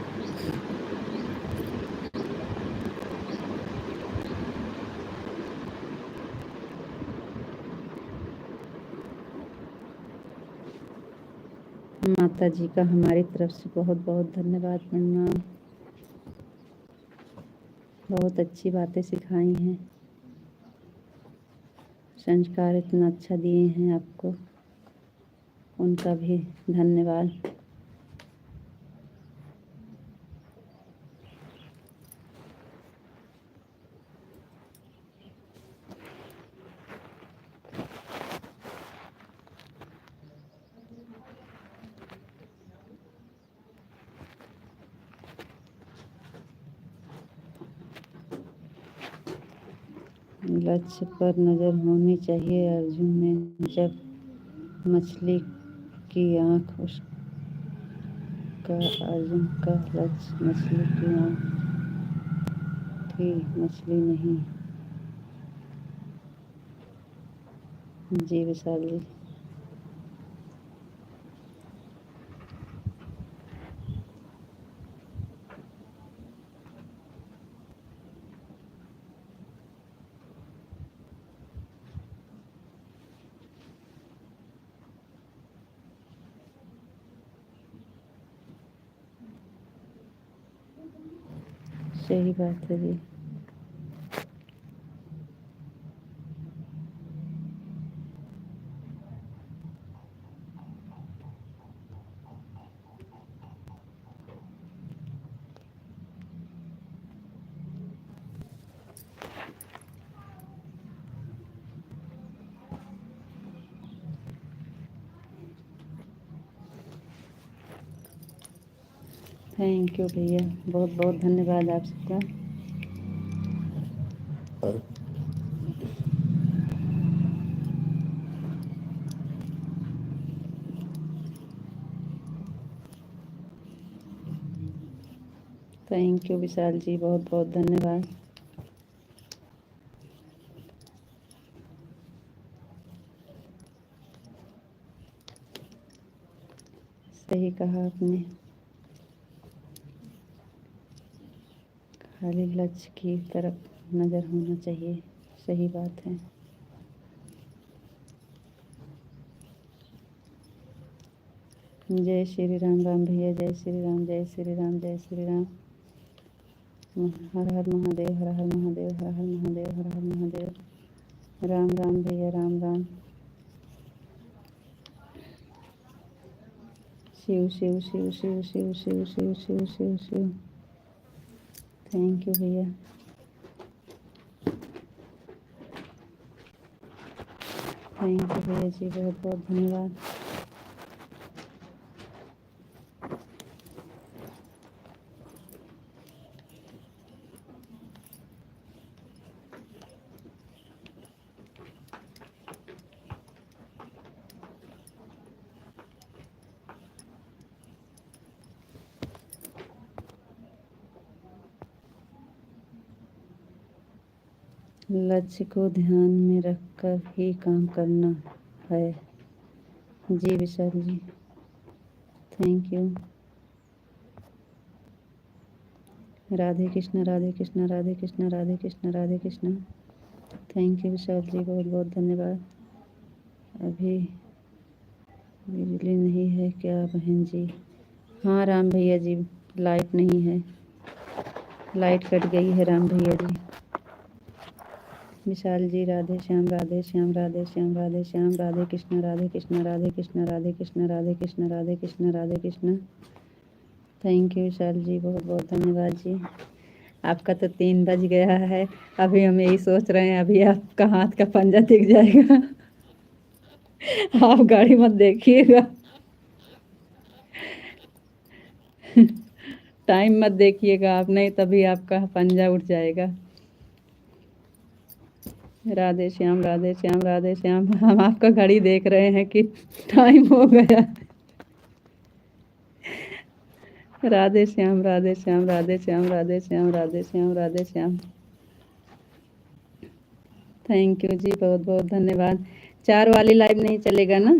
माता जी का हमारी तरफ से बहुत बहुत धन्यवाद, प्रणाम। बहुत अच्छी बातें सिखाई हैं, संस्कार इतना अच्छा दिए हैं आपको, उनका भी धन्यवाद। लक्ष्य पर नज़र होनी चाहिए। अर्जुन ने जब मछली की आँख, उसका अर्जुन का लक्ष्य मछली की आँख थी, मछली नहीं। जी विशाल जी। सही बात है जी। थैंक यू भैया, बहुत बहुत धन्यवाद आप सबका। थैंक यू विशाल जी, बहुत बहुत धन्यवाद। सही कहा आपने, खाली लक्ष्य की तरफ नज़र होना चाहिए। सही बात है। जय श्री राम। राम भैया, जय श्री राम, जय श्री राम, जय श्री राम। हर हर महादेव, हर हर महादेव, हर हर महादेव, हर हर महादेव। राम राम भैया, राम राम। शिव शिव शिव शिव शिव शिव शिव शिव शिव शिव। थैंक यू भैया। थैंक यू भैया जी, बहुत बहुत धन्यवाद। लक्ष्य को ध्यान में रखकर ही काम करना है। जी Vishal ji, thank you. Radhe Krishna, Radhe Krishna, Radhe Krishna, Radhe Krishna, Radhe Krishna. Thank you Vishal ji, बहुत बहुत धन्यवाद। अभी बिजली नहीं है क्या बहन जी? हाँ राम भैया जी, लाइट नहीं है, लाइट कट गई है राम भैया जी। विशाल जी, राधे श्याम, राधे श्याम, राधे श्याम, राधे श्याम। राधे कृष्ण, राधे कृष्ण, राधे कृष्ण, राधे कृष्ण, राधे कृष्ण, राधे कृष्ण, राधे कृष्ण। थैंक यू विशाल जी, बहुत बहुत धन्यवाद जी। आपका तो 3 बज गया है, अभी हम यही सोच रहे हैं अभी आपका हाथ का पंजा दिख जाएगा। आप गाड़ी मत देखिएगा, टाइम मत देखिएगा आप, नहीं तभी आपका पंजा उठ जाएगा। राधे श्याम, राधे श्याम, राधे श्याम। हम आपका घड़ी देख रहे हैं कि टाइम हो गया। राधे श्याम, राधे श्याम, राधे श्याम, राधे श्याम, राधे श्याम, राधे श्याम। थैंक यू जी, बहुत बहुत धन्यवाद। 4 वाली लाइव नहीं चलेगा ना?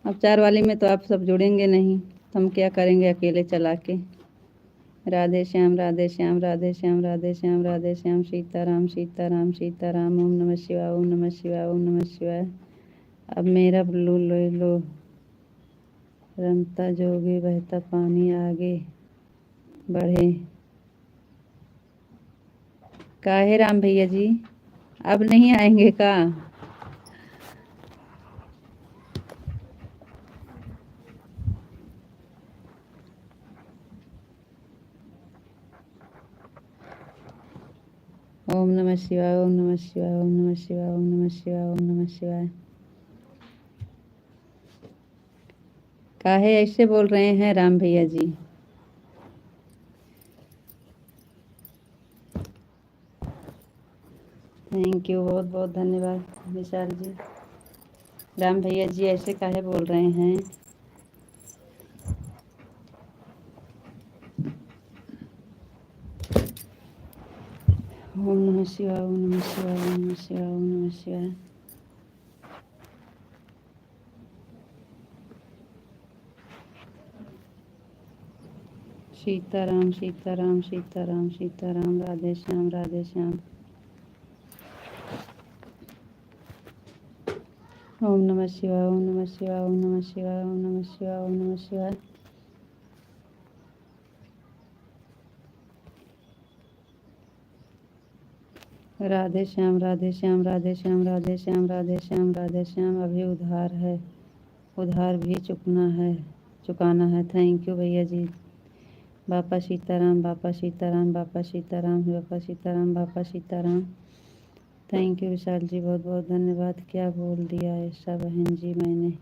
अब 4 वाली में तो आप सब जुड़ेंगे नहीं, तो हम क्या करेंगे अकेले चला के। राधे श्याम, राधे श्याम, राधे श्याम, राधे श्याम, राधे श्याम। सीताराम, सीताराम, सीताराम। ओम नमः शिवाय, ओम नमः शिवाय, ओम नमः शिवाय। अब मेरा ब्लू ले लो, रमता जोगी बहता पानी आगे बढ़े। काहे राम भैया जी, अब नहीं आएंगे का? ओम नमः शिवाय, ओम नमः शिवाय, ओम नमः शिवाय, ओम नमः शिवाय, ओम नमः शिवाय। काहे ऐसे बोल रहे हैं राम भैया जी? थैंक यू, बहुत बहुत धन्यवाद विशाल जी। राम भैया जी ऐसे काहे बोल रहे हैं? ओम नमः शिवाय, ओम नमः शिवाय, ओम नमः शिवाय, ओम नमः शिवाय। सीताराम, सीताराम, सीताराम, सीताराम। राधे श्याम, राधे श्याम। ओम नमः शिवाय, ओम नमः शिवाय, ओम नमः शिवाय, ओम नमः शिवाय, ओम नमः शिवाय। राधे श्याम, राधे श्याम, राधे श्याम, राधे श्याम, राधे श्याम, राधे श्याम। अभी उधार है, उधार भी चुकाना है। थैंक यू भैया जी। बापा सीताराम, बापा सीताराम, बापा सीताराम, बापा सीताराम, बापा सीताराम। थैंक यू विशाल जी, बहुत बहुत धन्यवाद। क्या बोल दिया ऐसा बहन जी मैंने?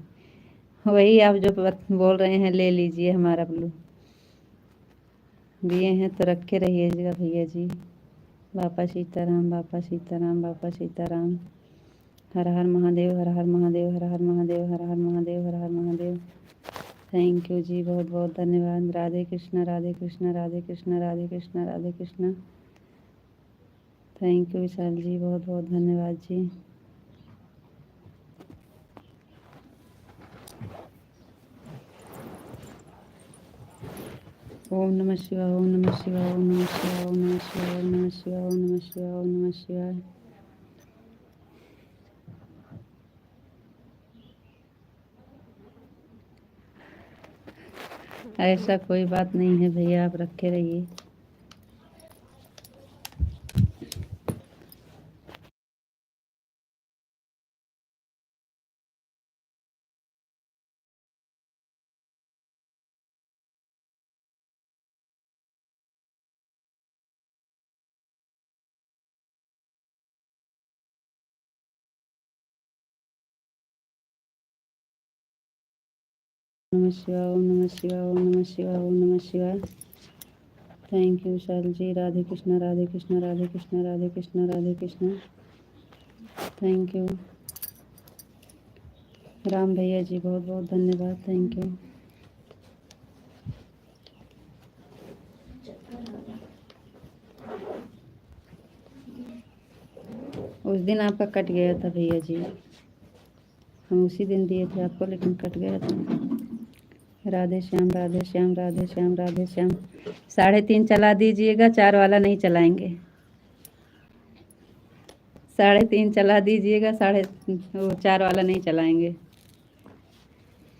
वही आप जो बोल रहे हैं, ले लीजिए हमारा ब्लू। दिए हैं तो रखे रहिएगा भैया जी। बापा सीताराम, बापा सीताराम, बापा सीताराम। हर हर महादेव, हर हर महादेव, हर हर महादेव, हर हर महादेव, हर हर महादेव। थैंक यू जी, बहुत बहुत धन्यवाद। राधे कृष्णा, राधे कृष्णा, राधे कृष्णा, राधे कृष्णा, राधे कृष्णा। थैंक यू विशाल जी, बहुत बहुत धन्यवाद जी। ओम नमः शिवाय, ओम नमः शिवाय, ओम नमः शिवाय, ओम नमः शिवाय, ओम नमः शिवाय, ओम नमः शिवाय, ओम नमः शिवाय। ऐसा कोई बात नहीं है भैया, आप रखे रहिए। नमः शिवाय, ओम नमः शिवाय, ओम नमः शिवाय, ओम नमः शिवाय। Thank you Vishal ji. Radhe Krishna, Radhe Krishna, Radhe Krishna, Radhe Krishna, Radhe Krishna. Thank you Ram भैया जी, बहुत बहुत धन्यवाद। Thank you. उस दिन आपका कट गया था भैया जी, हम उसी दिन दिए थे आपको, लेकिन कट गया था। राधे श्याम, राधे श्याम, राधे श्याम, राधे श्याम। 3:30 चला दीजिएगा, 4 वाला नहीं चलाएंगे। 3:30 चला दीजिएगा, 4 वाला नहीं चलाएंगे।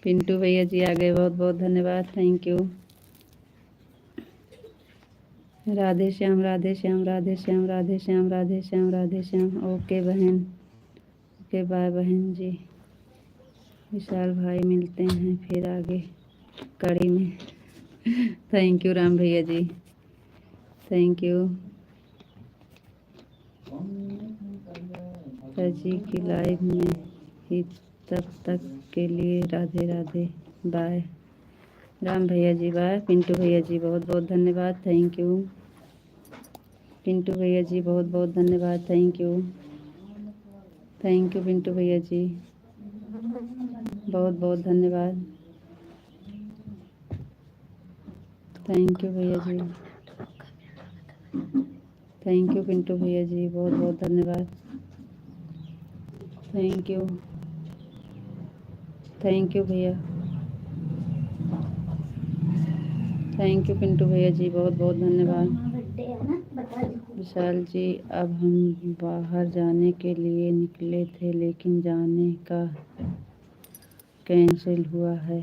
पिंटू भैया जी आ गए, बहुत बहुत धन्यवाद। Thank you. Radhe Shyam, Radhe Shyam, Radhe Shyam, Radhe Shyam, Radhe Shyam, Radhe Shyam. Okay बहन, ओके बाय बहन जी। विशाल भाई, मिलते हैं फिर आगे कड़ी में। थैंक यू राम भैया जी, थैंक यू। जी की लाइव में ही, तब तक के लिए राधे राधे, बाय। राम भैया जी बाय। पिंटू भैया जी बहुत बहुत धन्यवाद। थैंक यू पिंटू भैया जी, बहुत बहुत धन्यवाद। Thank you, thank you Pintu भैया जी, बहुत बहुत धन्यवाद। थैंक यू भैया जी, थैंक यू पिंटू भैया जी, बहुत बहुत धन्यवाद। थैंक यू, थैंक यू भैया, थैंक यू पिंटू भैया जी, बहुत बहुत धन्यवाद। विशाल जी, अब हम बाहर जाने के लिए निकले थे, लेकिन जाने का कैंसिल हुआ है।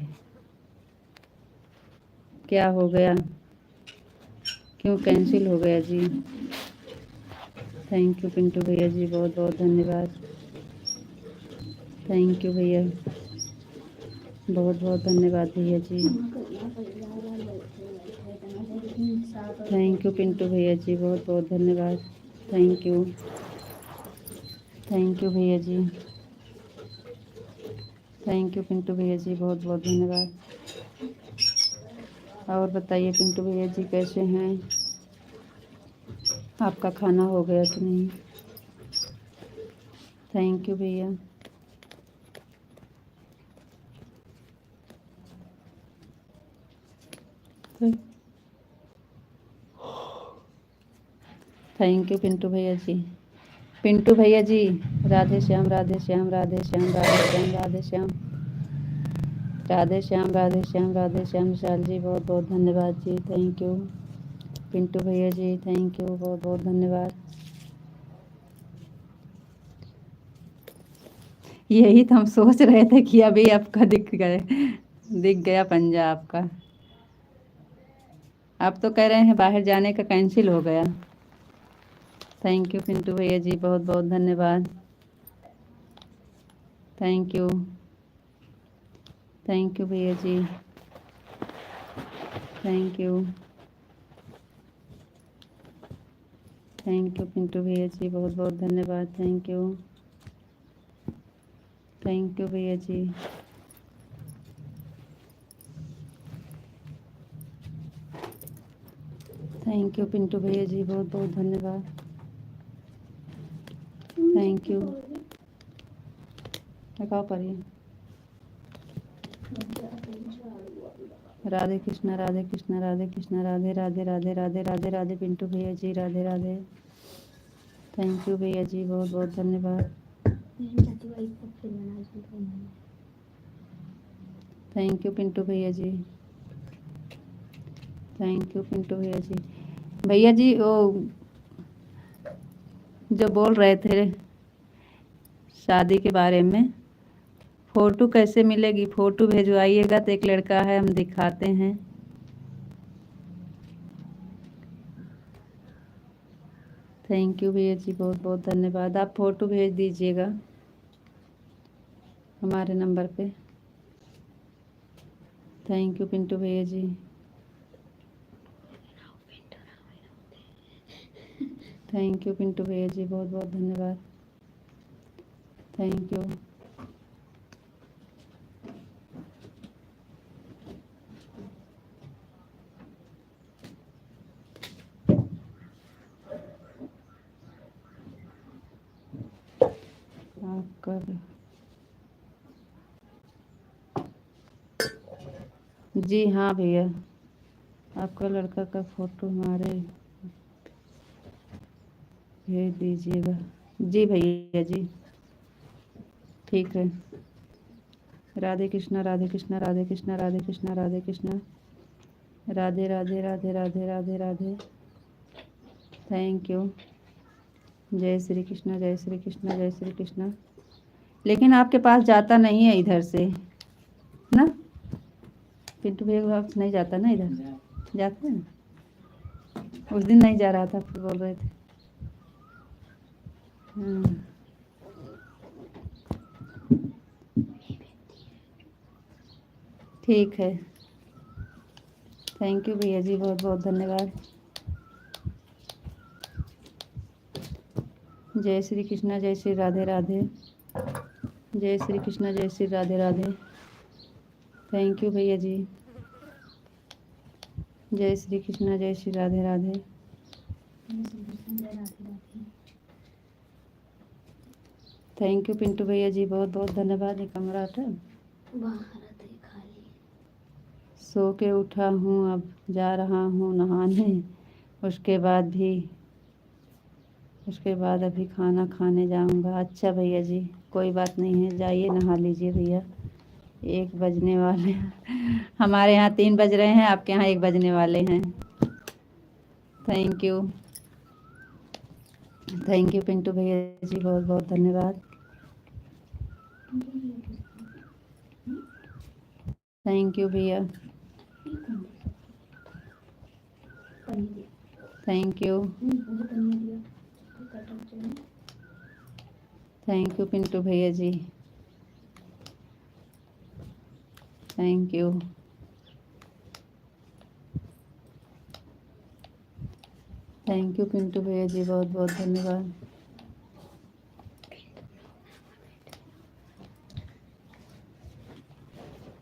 क्या हो गया, क्यों कैंसिल हो गया जी? थैंक यू पिंटू भैया जी, बहुत बहुत धन्यवाद। थैंक यू भैया, बहुत बहुत धन्यवाद भैया जी। थैंक यू पिंटू भैया जी, बहुत बहुत धन्यवाद। थैंक यू, थैंक यू भैया जी, थैंक यू पिंटू भैया जी, बहुत बहुत धन्यवाद। और बताइए पिंटू भैया जी कैसे हैं? आपका खाना हो गया कि नहीं? थैंक यू भैया। थैंक यू पिंटू भैया जी। पिंटू भैया जी, राधे श्याम, राधे श्याम, राधे श्याम, राधे श्याम, राधे श्याम, राधे श्याम, राधे श्याम, राधे श्याम। विशाल जी बहुत बहुत धन्यवाद जी, थैंक यू। पिंटू भैया जी थैंक यू, बहुत बहुत धन्यवाद। यही तो हम सोच रहे थे कि अभी आपका दिख गया पंजा आपका। आप तो कह रहे हैं बाहर जाने का कैंसिल हो गया। थैंक यू पिंटू भैया जी, बहुत बहुत धन्यवाद। थैंक यू, थैंक यू भैया जी, thank you, thank you Pintu भैया जी, बहुत बहुत धन्यवाद। थैंक यू, थैंक यू भैया जी। थैंक यू पिंटू भैया जी, बहुत बहुत धन्यवाद। Thank you. लगाओ पढ़िए। राधे कृष्णा राधे कृष्णा राधे कृष्णा, राधे राधे राधे राधे राधे राधे पिंटू भैया जी, राधे राधे। थैंक यू भैया जी, बहुत बहुत धन्यवाद। थैंक यू पिंटू भैया जी, थैंक यू पिंटू भैया जी। भैया जी वो जो बोल रहे थे शादी के बारे में, फ़ोटो कैसे मिलेगी? फ़ोटो भेजवाइएगा तो एक लड़का है, हम दिखाते हैं। थैंक यू भैया जी, बहुत बहुत धन्यवाद। आप फ़ोटो भेज दीजिएगा हमारे नंबर पे। थैंक यू पिंटू भैया जी, थैंक यू पिंटू भैया जी, बहुत बहुत धन्यवाद। Thank you. आपका जी हाँ भैया, आपका लड़का का फ़ोटो हमारे भेज दीजिएगा। जी भैया जी, ठीक है। राधे कृष्णा राधे कृष्णा राधे कृष्णा राधे कृष्णा राधे कृष्णा, राधे राधे राधे राधे राधे राधे। Thank you. जय श्री कृष्णा जय श्री कृष्णा जय श्री कृष्णा। लेकिन आपके पास जाता नहीं है इधर से ना, पिंटू भैया के पास नहीं जाता ना इधर, जाता है ना? उस दिन नहीं जा रहा था, फिर बोल रहे थे। हाँ। ठीक है। थैंक यू भैया जी, बहुत बहुत धन्यवाद। जय श्री कृष्णा जय श्री राधे राधे, जय श्री कृष्णा जय श्री राधे राधे। थैंक यू भैया जी, जय श्री कृष्णा जय श्री राधे राधे। थैंक यू पिंटू भैया जी, बहुत बहुत धन्यवाद। ये कमरा था, सो के उठा हूँ, अब जा रहा हूँ नहाने, उसके बाद अभी खाना खाने जाऊँगा। अच्छा भैया जी, कोई बात नहीं है, जाइए नहा लीजिए भैया। 1 बजने वाले हैं, हमारे यहाँ 3 बज रहे हैं, आपके यहाँ 1 बजने वाले हैं। Thank you, thank you Pintu भैया जी, बहुत बहुत धन्यवाद। थैंक यू भैया, thank you, thank you Pintu भैया जी, thank you. Thank you Pintu भैया जी, बहुत बहुत धन्यवाद।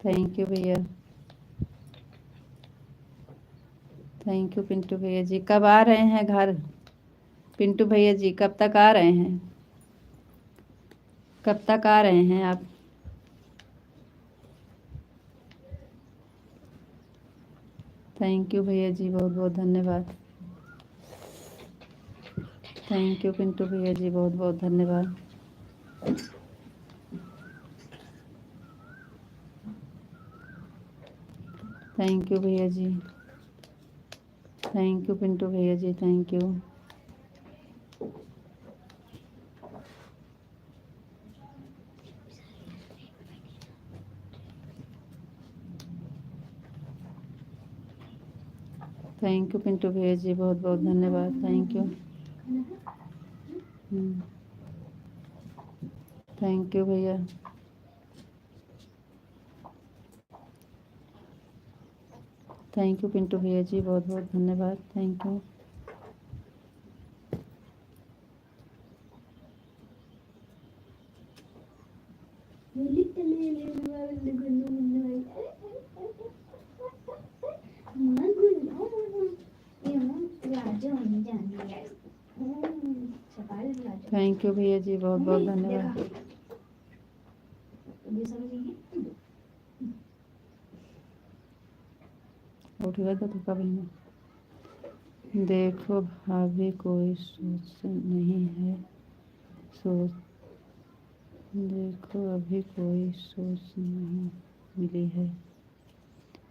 थैंक यू भैया, थैंक यू पिंटू भैया जी। कब आ रहे हैं घर पिंटू भैया जी? कब तक आ रहे हैं? कब तक आ रहे हैं आप? थैंक यू भैया जी, बहुत बहुत धन्यवाद। थैंक यू पिंटू भैया जी, बहुत बहुत धन्यवाद। थैंक यू भैया जी, थैंक यू पिंटू भैया जी, thank you. Thank you Pintu भैया जी, बहुत बहुत धन्यवाद। Thank you. थैंक यू भैया, थैंक यू पिंटू भैया जी, बहुत बहुत धन्यवाद। Thank you. थैंक यू भैया जी, बहुत बहुत धन्यवाद। ये समझिए उठ गए तो कभी नहीं। देखो भाभी कोई सोच नहीं है, सोच देखो अभी कोई सोच नहीं मिली है।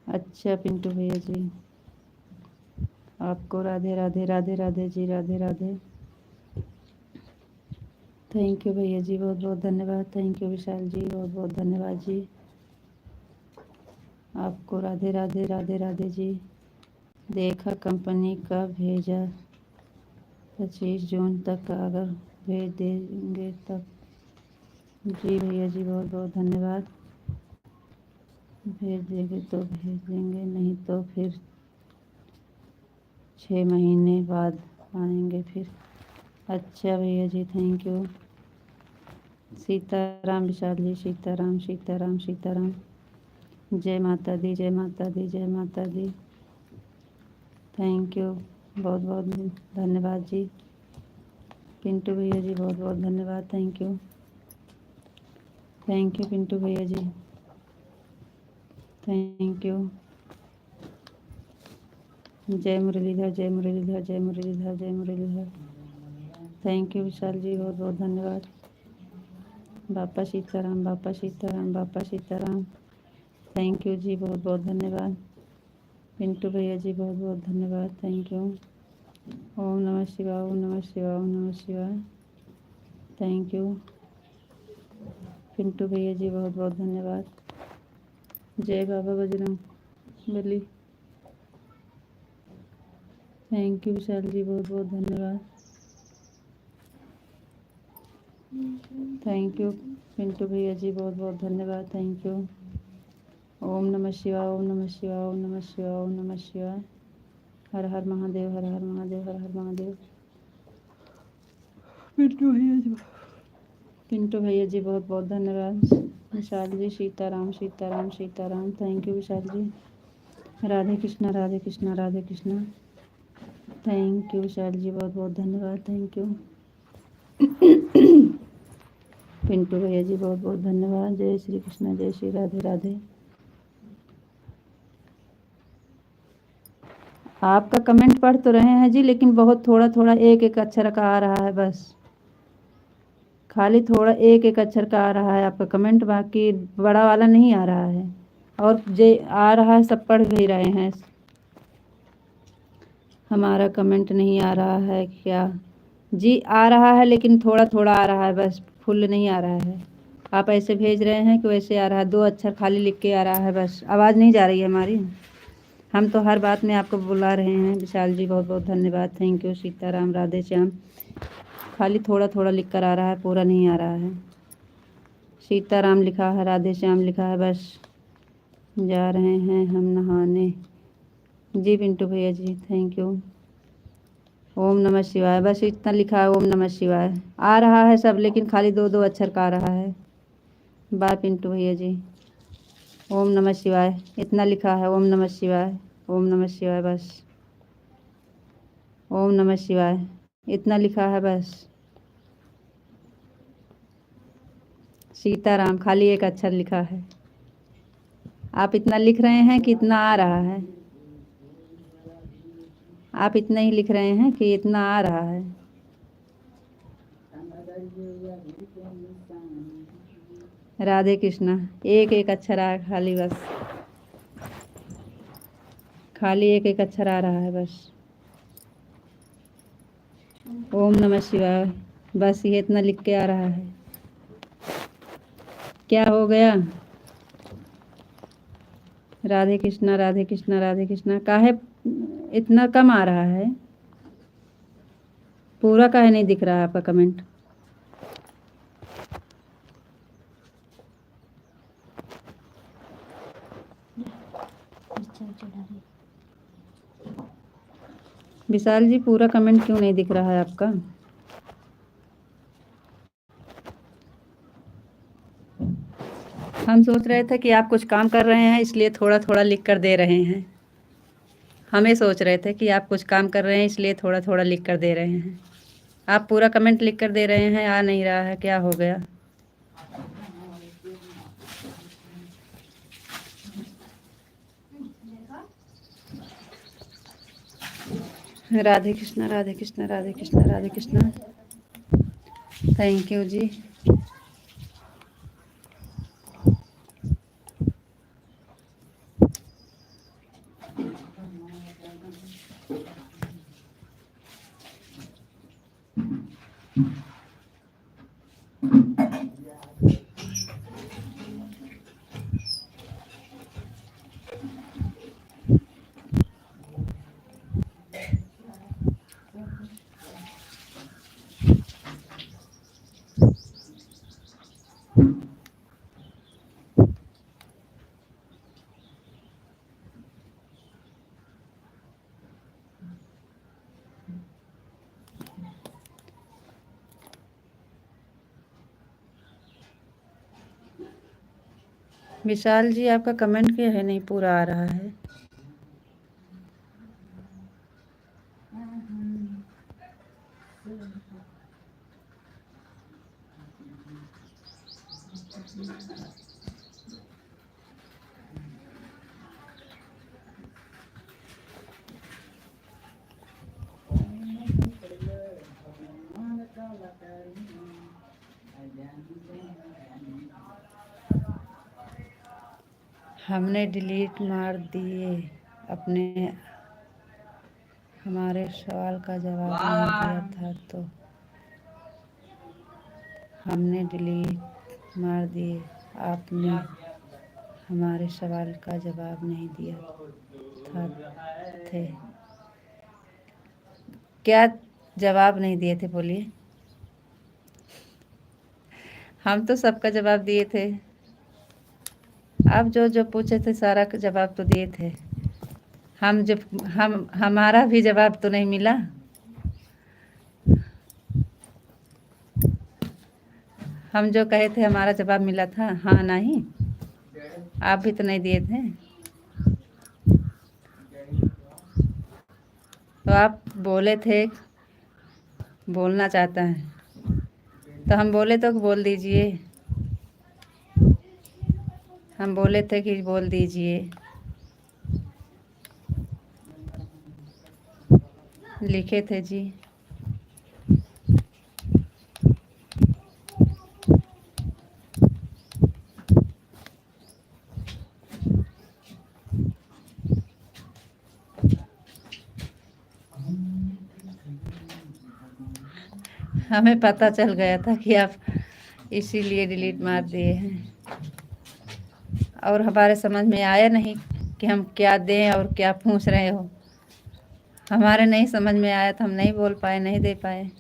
अच्छा पिंटू भैया जी, आपको राधे राधे राधे राधे जी, राधे राधे। थैंक यू भैया जी, बहुत बहुत धन्यवाद। थैंक यू विशाल जी, बहुत बहुत धन्यवाद जी। आपको राधे राधे राधे राधे जी। देखा कंपनी का भेजा, 25 जून तक अगर भेज देंगे तब। जी भैया जी, बहुत बहुत धन्यवाद। भेज देंगे तो भेज देंगे, नहीं तो फिर 6 महीने बाद आएंगे फिर। अच्छा भैया जी, थैंक यू। सीताराम विशाल जी, सीताराम सीताराम सीताराम। जय माता दी, जय माता दी, जय माता दी। थैंक यू, बहुत बहुत धन्यवाद जी। पिंटू भैया जी, बहुत बहुत धन्यवाद। Thank you, thank you Pintu भैया जी, थैंक यू। जय मुरलीधर, जय मुरलीधर, जय मुरलीधर, जय मुरलीधर। थैंक यू विशाल जी, बहुत बहुत धन्यवाद। बापा सीताराम, बापा सीताराम, बापा सीताराम। थैंक यू जी, बहुत बहुत धन्यवाद। पिंटू भैया जी, बहुत बहुत धन्यवाद। Thank you. ओम नमः शिवाय, ओम नमः शिवाय, ओम नमः शिवाय। थैंक यू पिंटू भैया जी, बहुत बहुत धन्यवाद। जय बाबा बजरंग बली। थैंक यू विशाल जी, बहुत बहुत धन्यवाद। थैंक यू पिंटू भैया जी, बहुत बहुत धन्यवाद। Thank you. ओम नमः शिवाय, ओम नमः शिवाय, ओम नमः शिवाय, ओम नमः शिवाय। हर हर महादेव, हर हर महादेव, हर हर महादेव। पिंटू भैया जी, पिंटू भैया जी, बहुत बहुत धन्यवाद। Vishal ji, Sitaram Sitaram Sitaram. Thank you Vishal ji. Radhe Krishna, Radhe Krishna, Radhe Krishna. Thank you Vishal ji, बहुत बहुत धन्यवाद। Thank you. पिंटू भैया जी, बहुत बहुत धन्यवाद। जय श्री कृष्णा, जय श्री राधे राधे। आपका कमेंट पढ़ तो रहे हैं जी, लेकिन बहुत थोड़ा थोड़ा एक एक अक्षर का आ रहा है बस। खाली थोड़ा एक एक अक्षर का आ रहा है आपका कमेंट, बाकी बड़ा वाला नहीं आ रहा है। और जे आ रहा है सब पढ़ भी रहे हैं। हमारा कमेंट नहीं आ रहा है क्या जी? आ रहा है लेकिन थोड़ा थोड़ा आ रहा है बस, फुल नहीं आ रहा है। आप ऐसे भेज रहे हैं कि वैसे आ रहा है, 2 अक्षर खाली लिख के आ रहा है बस। आवाज़ नहीं जा रही है हमारी। हम तो हर बात में आपको बुला रहे हैं। विशाल जी, बहुत बहुत धन्यवाद। Thank you. सीताराम, राधे श्याम। खाली थोड़ा थोड़ा लिख कर आ रहा है, पूरा नहीं आ रहा है। सीताराम लिखा है, राधे श्याम लिखा है, बस जा रहे हैं हम नहाने। जी पिंटू भैया जी, थैंक यू। ओम नमः शिवाय, बस इतना लिखा है, ओम नमः शिवाय। आ रहा है सब, लेकिन खाली 2 अक्षर का आ रहा है। बाय पिंटू भैया जी। ओम नमः शिवाय इतना लिखा है, ओम नमः शिवाय, ओम नमः शिवाय, बस ओम नमः शिवाय इतना लिखा है बस। सीताराम खाली एक अक्षर लिखा है। आप इतना लिख रहे हैं कि इतना आ रहा है? आप इतना ही लिख रहे हैं कि इतना आ रहा है? राधे कृष्णा, एक एक अक्षर आ खाली बस, खाली एक एक अक्षर आ रहा है बस। ओम नमः शिवाय, बस ये इतना लिख के आ रहा है। क्या हो गया? राधे कृष्णा, राधे कृष्णा, राधे कृष्णा। काहे इतना कम आ रहा है? पूरा काहे नहीं दिख रहा है आपका कमेंट? विशाल जी, पूरा कमेंट क्यों नहीं दिख रहा है आपका? हम सोच रहे थे कि आप कुछ काम कर रहे हैं, इसलिए थोड़ा थोड़ा लिख कर दे रहे हैं। हमें सोच रहे थे कि आप कुछ काम कर रहे हैं, इसलिए थोड़ा थोड़ा लिख कर दे रहे हैं। आप पूरा कमेंट लिख कर दे रहे हैं, आ नहीं रहा है, क्या हो गया? राधे कृष्णा, राधे कृष्णा, राधे कृष्णा, राधे कृष्णा। थैंक यू जी। विशाल जी, आपका कमेंट क्या है, नहीं पूरा आ रहा है। हमने डिलीट मार दिए अपने, हमारे सवाल का जवाब नहीं दिया था तो हमने डिलीट मार दिए, आपने हमारे सवाल का जवाब नहीं दिया था थे। क्या जवाब नहीं दिए थे, बोलिए। हम तो सबका जवाब दिए थे। आप जो जो पूछे थे सारा का जवाब तो दिए थे। हमारा भी जवाब तो नहीं मिला। हम जो कहे थे हमारा जवाब मिला था, हाँ नहीं, आप भी तो नहीं दिए थे। तो आप बोले थे बोलना चाहता है, तो हम बोले तो बोल दीजिए। हम बोले थे कि बोल दीजिए, लिखे थे जी। हमें पता चल गया था कि आप इसीलिए डिलीट मार दिए हैं, और हमारे समझ में आया नहीं कि हम क्या दें और क्या पूछ रहे हो। हमारे नहीं समझ में आया तो हम नहीं बोल पाए, नहीं दे पाए।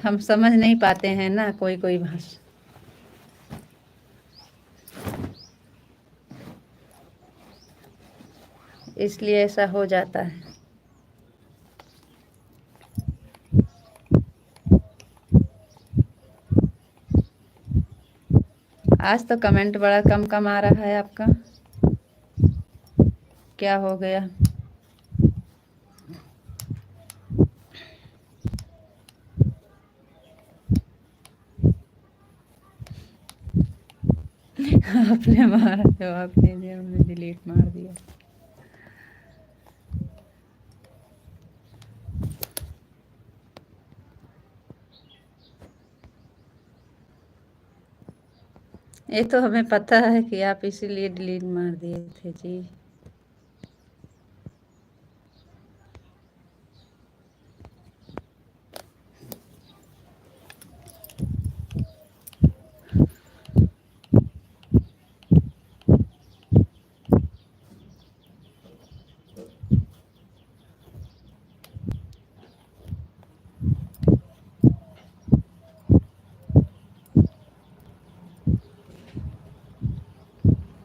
हम समझ नहीं पाते हैं ना कोई कोई भाषा, इसलिए ऐसा हो जाता है। आज तो कमेंट बड़ा कम कम आ रहा है आपका, क्या हो गया? आपने हमारा जवाब नहीं दिया, हमने डिलीट मार दिया। ये तो हमें पता है कि आप इसीलिए डिलीट मार दिए थे जी।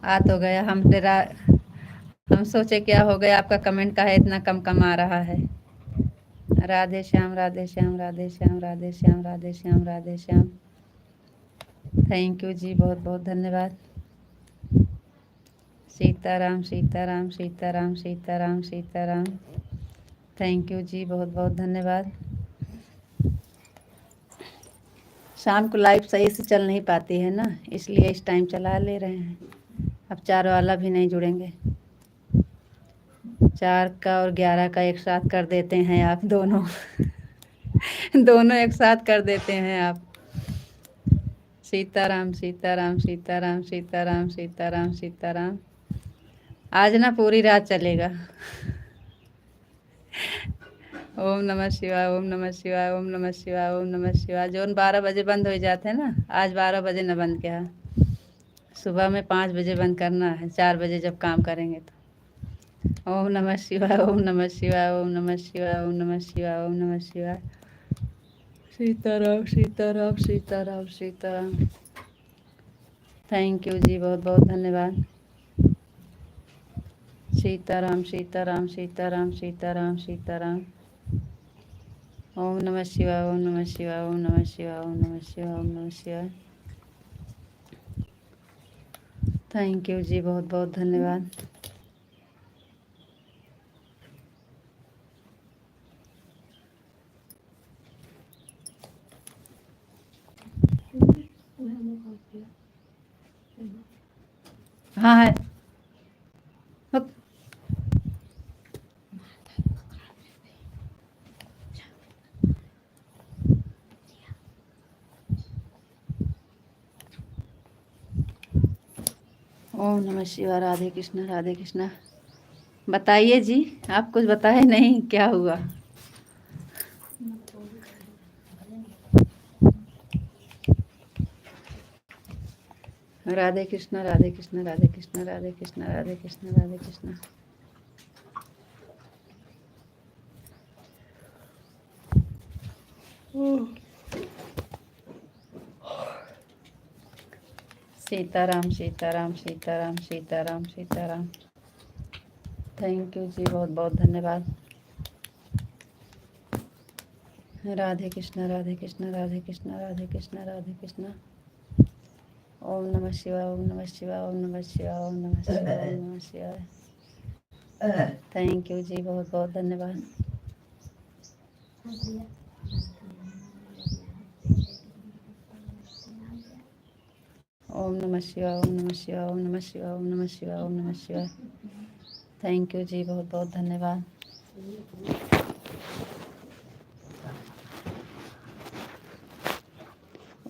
आ तो गया, हम सोचे क्या हो गया, आपका कमेंट का है इतना कम कम आ रहा है। राधे श्याम, राधे श्याम, राधे श्याम, राधे श्याम, राधे श्याम, राधे श्याम। थैंक यू जी, बहुत बहुत धन्यवाद। सीताराम सीताराम सीताराम सीताराम सीताराम। थैंक यू जी, बहुत बहुत धन्यवाद। शाम को लाइव सही से चल नहीं पाती है ना, इसलिए इस टाइम चला ले रहे हैं। अब 4 वाला भी नहीं जुड़ेंगे, 4 का और 11 का एक साथ कर देते हैं आप दोनों। दोनों एक साथ कर देते हैं आप। सीताराम सीताराम सीताराम सीताराम सीताराम सीताराम। आज ना पूरी रात चलेगा। ओम नमः शिवाय, ओम नमः शिवाय, ओम नमः शिवाय, ओम नमः शिवाय। जोन 12 बजे बंद हो जाते हैं ना, आज 12 बजे न बंद किया। सुबह में 5 बजे बंद करना है, 4 बजे जब काम करेंगे तो। ओम नमः शिवाय, ओम नमः शिवाय, ओम नमः शिवाय, ओम नमः शिवाय, ओम नमः शिवाय। सीताराम सीताराम सीताराम सीताराम। थैंक यू जी, बहुत बहुत धन्यवाद। सीताराम सीताराम सीताराम सीताराम सीताराम। ओम नमः शिवाय, ओम नमः शिवाय, ओम नमः शिवाय, ओम नमः शिवाय, ओम नमः शिवाय। थैंक यू जी, बहुत बहुत धन्यवाद। हाँ है। हुक। ओम नमः शिवाय। राधे कृष्णा, राधे कृष्णा। बताइए जी, आप कुछ बताए नहीं, क्या हुआ? राधे कृष्णा, राधे कृष्णा, राधे कृष्णा, राधे कृष्णा, राधे कृष्णा, राधे कृष्णा। सीताराम सीताराम सीताराम सीताराम सीताराम। थैंक यू जी, बहुत बहुत धन्यवाद। राधे कृष्णा, राधे कृष्णा, राधे कृष्णा, राधे कृष्णा, राधे कृष्णा। ओम नमः शिवाय, ओम नमः शिवाय, ओम नमः शिवाय, ओम नमः शिवाय, ओम नमः शिवाय। थैंक यू जी, बहुत बहुत धन्यवाद। ओम नमः शिवाय, ओम नमः शिवाय, ओम नमः शिवाय, ओम नमः शिवाय, ओम नमः शिवाय। थैंक यू जी, बहुत बहुत धन्यवाद।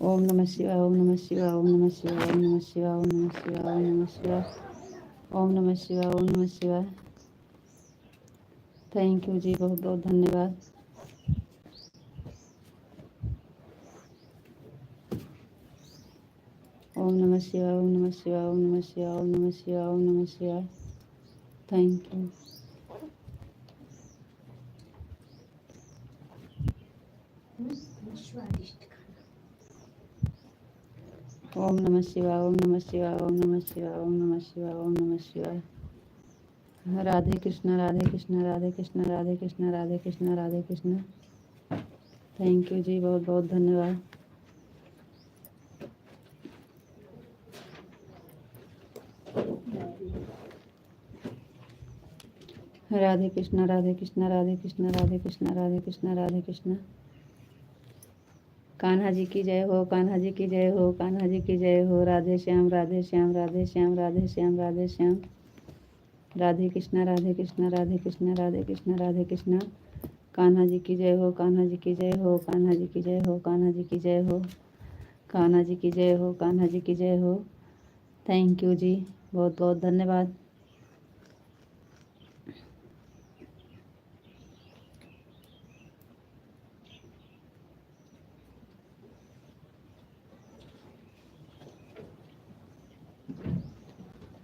ओम नमः शिवाय, ओम नमः शिवाय, ओम नमः शिवाय, ओम नमः शिवाय, ओम नमः शिवाय, ओम नमः शिवाय, ओम नमः शिवाय, ओम नमः शिवाय। थैंक यू जी, बहुत बहुत धन्यवाद। ओम नमः शिवाय, ओम नमः शिवाय, ओम नमः शिवाय, ओम नमः शिवाय, ओम नमः शिवाय। Thank you. ओम नमः शिवाय, ओम नमः शिवाय, ओम नमः शिवाय, ओम नमः शिवाय, ओम नमः शिवाय। राधे कृष्णा, राधे कृष्णा, राधे कृष्णा, राधे कृष्णा, राधे कृष्णा, राधे कृष्णा। थैंक यू जी, बहुत बहुत धन्यवाद। राधे कृष्णा, राधे कृष्णा, राधे कृष्णा, राधे कृष्णा, राधे कृष्णा, राधे कृष्णा। कान्हा जी की जय हो, कान्हा जी की जय हो, कान्हा जी की जय हो। राधे श्याम, राधे श्याम, राधे श्याम, राधे श्याम, राधे श्याम। राधे कृष्णा, राधे कृष्णा, राधे कृष्णा, राधे कृष्णा, राधे कृष्णा। कान्हा जी की जय हो, कान्हा जी की जय हो, कान्हा जी की जय हो, कान्हा जी की जय हो, कान्हा जी की जय हो, कान्हा जी की जय हो। थैंक यू जी, बहुत बहुत धन्यवाद।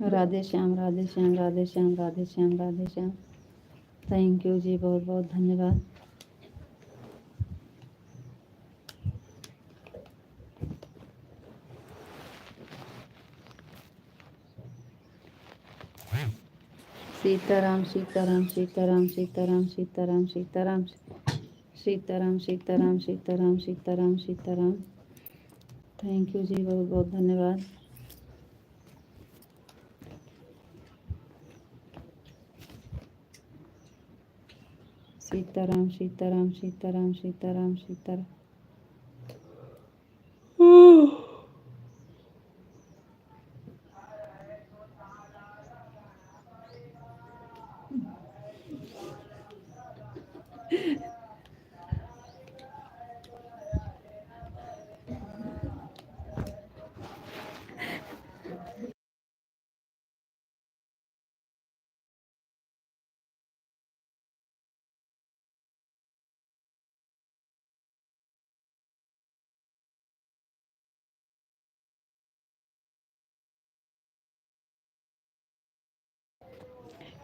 राधे श्याम, राधे श्याम, राधे श्याम, राधे श्याम, राधे श्याम। थैंक यू जी, बहुत बहुत धन्यवाद। सीताराम सीताराम सीताराम सीताराम सीताराम सीताराम सीताराम सीताराम सीताराम सीताराम सीताराम। थैंक यू जी, बहुत बहुत धन्यवाद। सीताराम सीताराम सीताराम सीताराम सीताराम।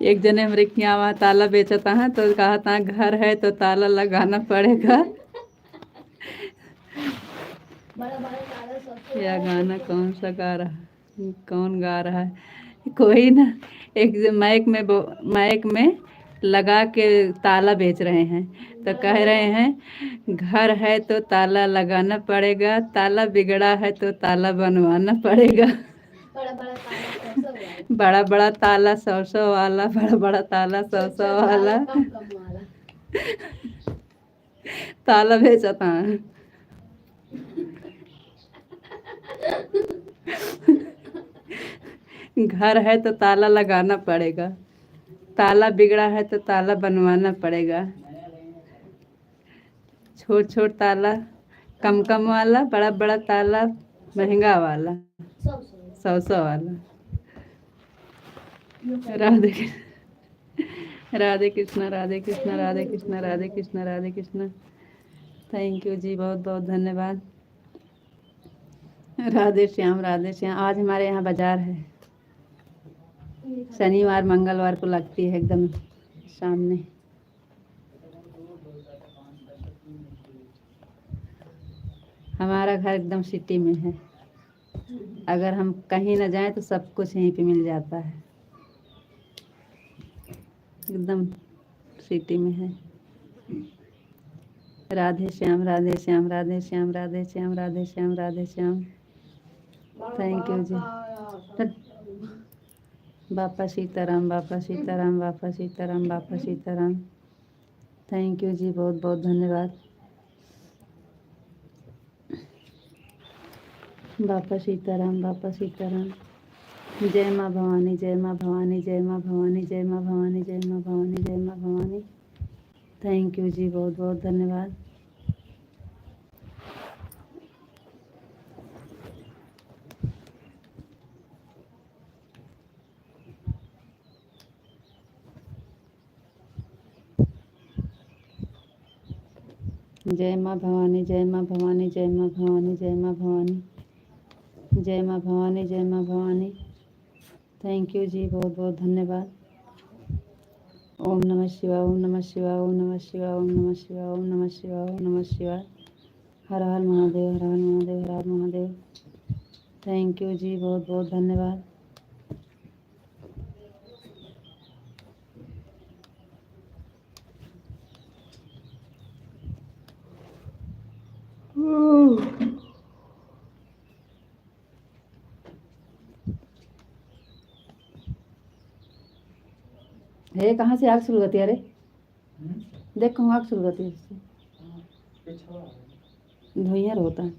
एक जने हमारे यहाँ वहाँ ताला बेचता है तो कहा था घर है तो ताला लगाना पड़ेगा। बड़ा बड़ा ताला सबसे यह गाना कौन सा गा रहा है, कौन गा रहा है? कोई ना, एक माइक में लगा के ताला बेच रहे हैं तो कह रहे हैं घर है तो ताला लगाना पड़ेगा, ताला बिगड़ा है तो ताला बनवाना पड़ेगा। बड़ा बड़ा ताला कैसा हुआ है? बड़ा बड़ा ताला 100 वाला, बड़ा बड़ा ताला 100 वाला कम कम वाला। ताला बेचता है। घर है तो ताला लगाना पड़ेगा, ताला बिगड़ा है तो ताला बनवाना पड़ेगा। छोट छोट ताला कम कम वाला, बड़ा बड़ा ताला महंगा वाला, सब 100 वाला। राधे राधे कृष्णा राधे कृष्णा राधे कृष्णा राधे कृष्णा राधे कृष्णा। थैंक यू जी, बहुत बहुत धन्यवाद। राधे श्याम राधे श्याम। आज हमारे यहाँ बाजार है, शनिवार मंगलवार को लगती है एकदम सामने। हमारा घर एकदम सिटी में है, अगर हम कहीं ना जाएं तो सब कुछ यहीं पे मिल जाता है, एकदम सिटी में है। राधे श्याम राधे श्याम राधे श्याम राधे श्याम राधे श्याम राधे श्याम। थैंक यू जी। बापा सीताराम बापा सीताराम बापा सीताराम बापा सीताराम। थैंक यू जी, बहुत बहुत धन्यवाद। बापा सीताराम बापा सीताराम। जय माँ भवानी जय माँ भवानी जय माँ भवानी जय माँ भवानी जय माँ भवानी जय माँ भवानी। थैंक यू जी, बहुत बहुत धन्यवाद। जय माँ भवानी जय माँ भवानी जय माँ भवानी जय माँ भवानी जय माँ भवानी जय माँ भवानी। थैंक यू जी, बहुत बहुत धन्यवाद। ओम नमः शिवाय ओम नमः शिवाय ओम नमः शिवाय ओम नमः शिवाय ओम नमः शिवाय ओम नमः शिवाय। हर हर महादेव हर हर महादेव हर हर महादेव। थैंक यू जी, बहुत बहुत धन्यवाद। हे कहाँ से आग शुरू होती है? अरे देख कहाँ आग शुरू होती है, धुइयार होता है।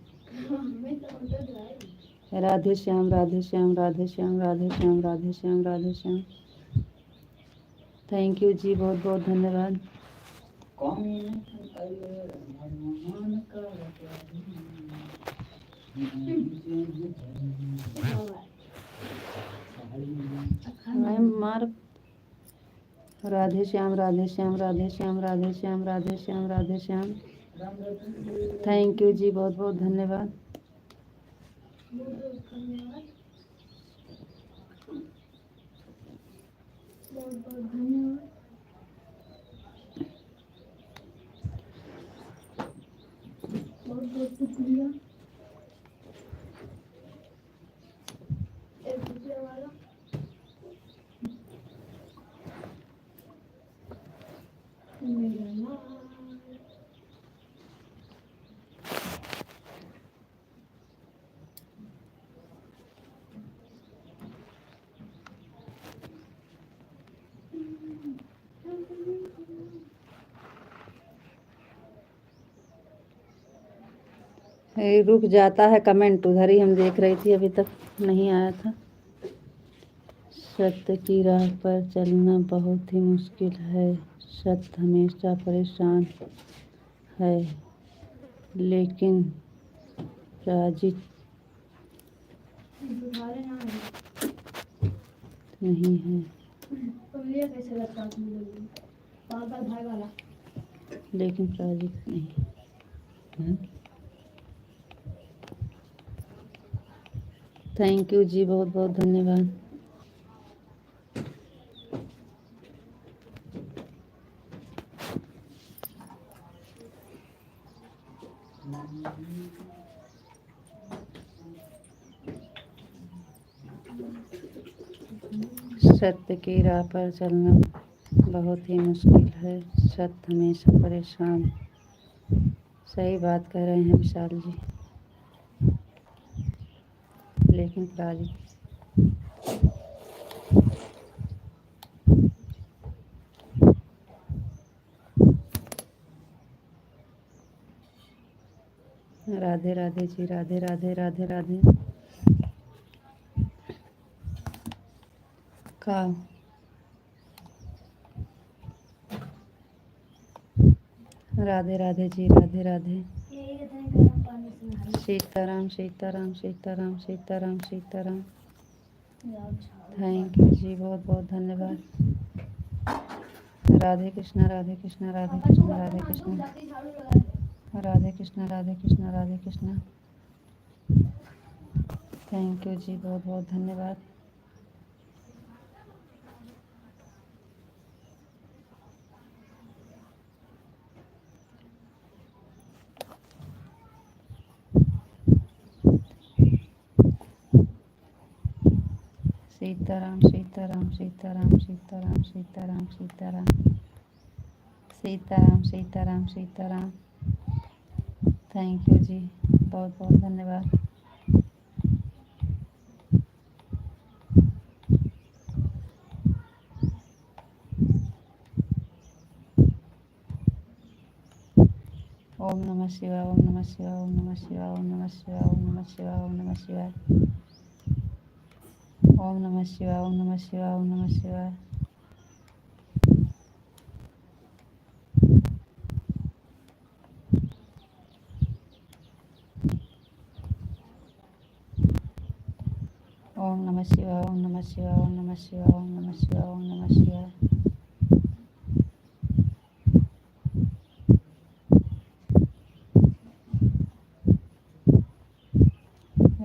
राधे श्याम राधे श्याम राधे श्याम राधे श्याम राधे श्याम राधे श्याम। थैंक यू जी, बहुत बहुत धन्यवाद। मार राधे श्याम राधे श्याम राधे श्याम राधे श्याम राधे श्याम राधे श्याम। थैंक यू जी, बहुत बहुत धन्यवाद। बहुत बहुत धन्यवाद। बहुत बहुत शुक्रिया। एक दूसरे वाला मेरा नाम ये रुक जाता है कमेंट, उधर ही हम देख रही थी, अभी तक नहीं आया था। सत्य की राह पर चलना बहुत ही मुश्किल है, सत्य हमेशा परेशान है, लेकिन पराजित नहीं है। लेकिन पराजित नहीं। थैंक यू जी, बहुत बहुत धन्यवाद। सत्य की राह पर चलना बहुत ही मुश्किल है, सत्य हमेशा परेशान। सही बात कह रहे हैं विशाल जी, लेकिन पराजित। राधे राधे जी, राधे राधे राधे राधे। का राधे राधे जी, राधे राधे। सीताराम सीताराम सीताराम सीताराम सीताराम। थैंक यू जी, बहुत बहुत धन्यवाद। राधे कृष्णा राधे कृष्णा राधे कृष्णा राधे कृष्णा राधे कृष्णा राधे कृष्णा राधे कृष्णा। थैंक यू जी, बहुत बहुत धन्यवाद। सीताराम सीताराम सीताराम सीताराम सीताराम सीताराम सीताराम सीताराम सीताराम। थैंक यू जी, बहुत बहुत धन्यवाद। ओम नमः शिवाय, ओम नमः शिवाय, ओम नमः शिवाय, ओम नमः शिवाय, ओम नमः शिवाय, ओम नमः शिवाय, ओम नमः शिवाय, ओम नमः शिवाय, ओम नमः शिवाय। ओम नमः शिवाय, ओम नमः शिवाय, ओम नमः शिवाय, ओम नमः शिवाय, ओम नमः शिवाय।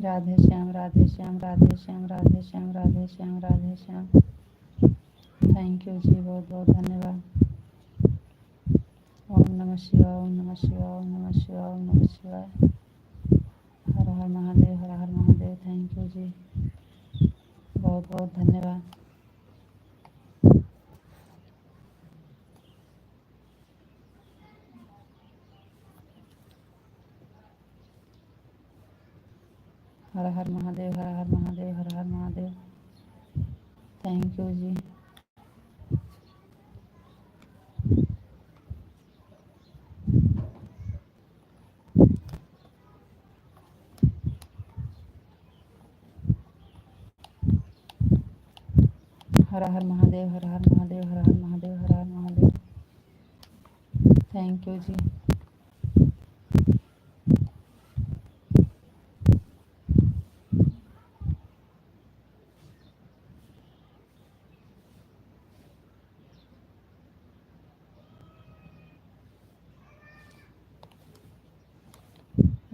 राधे श्याम राधे श्याम राधे श्याम राधे श्याम राधे श्याम राधे श्याम। थैंक यू जी, बहुत बहुत धन्यवाद। ओम नमः शिवाय, ओम नमः शिवाय, ओम नमः शिवाय, ओम नमः शिवाय। हर हर महादेव, हर हर महादेव। थैंक यू जी, बहुत बहुत धन्यवाद। हर हर महादेव, हर हर महादेव, हर हर महादेव। थैंक यू जी। हर हर महादेव, हर हर महादेव, हर हर महादेव, हर हर महादेव। थैंक यू जी।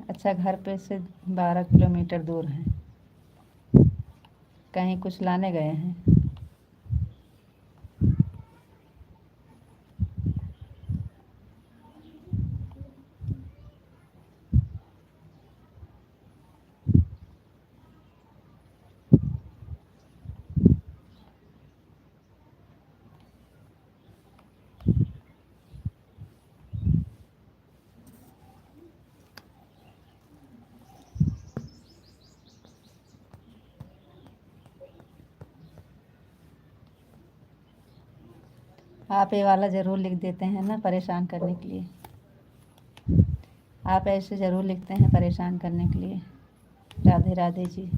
अच्छा, घर पे से 12 किलोमीटर दूर है, कहीं कुछ लाने गए हैं? आप ये वाला ज़रूर लिख देते हैं ना, परेशान करने के लिए। आप ऐसे ज़रूर लिखते हैं परेशान करने के लिए। राधे राधे जी,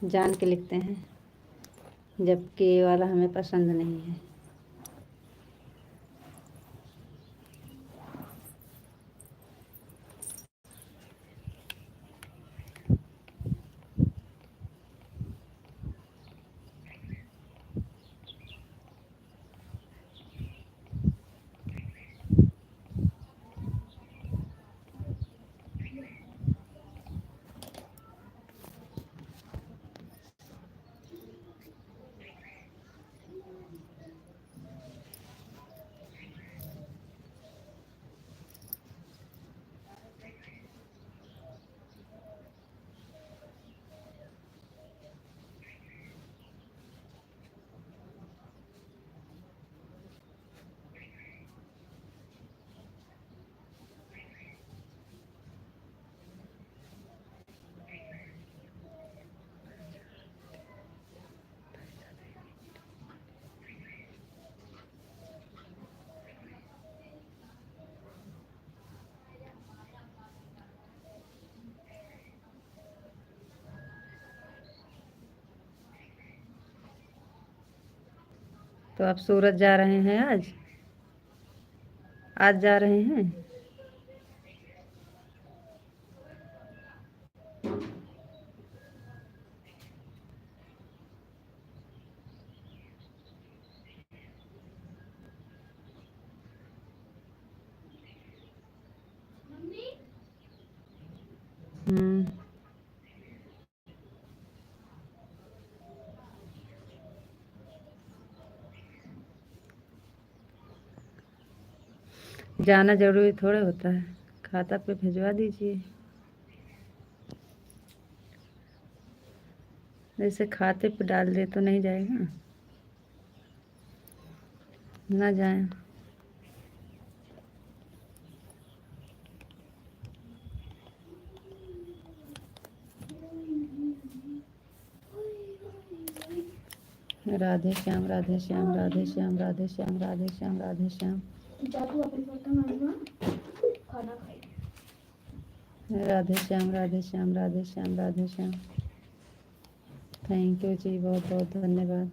जान के लिखते हैं, जबकि ये वाला हमें पसंद नहीं है। तो आप सूरत जा रहे हैं आज? आज जा रहे हैं? जाना ज़रूरी थोड़े होता है, खाता पे भिजवा दीजिए। जैसे खाते पे डाल दे तो नहीं जाएगा, ना जाए। राधे श्याम राधे श्याम राधे श्याम राधे श्याम राधे श्याम राधे श्याम। जादू अपने बर्तन में खाना खाए। राधे श्याम राधे श्याम राधे श्याम राधे श्याम। थैंक यू जी, बहुत बहुत धन्यवाद।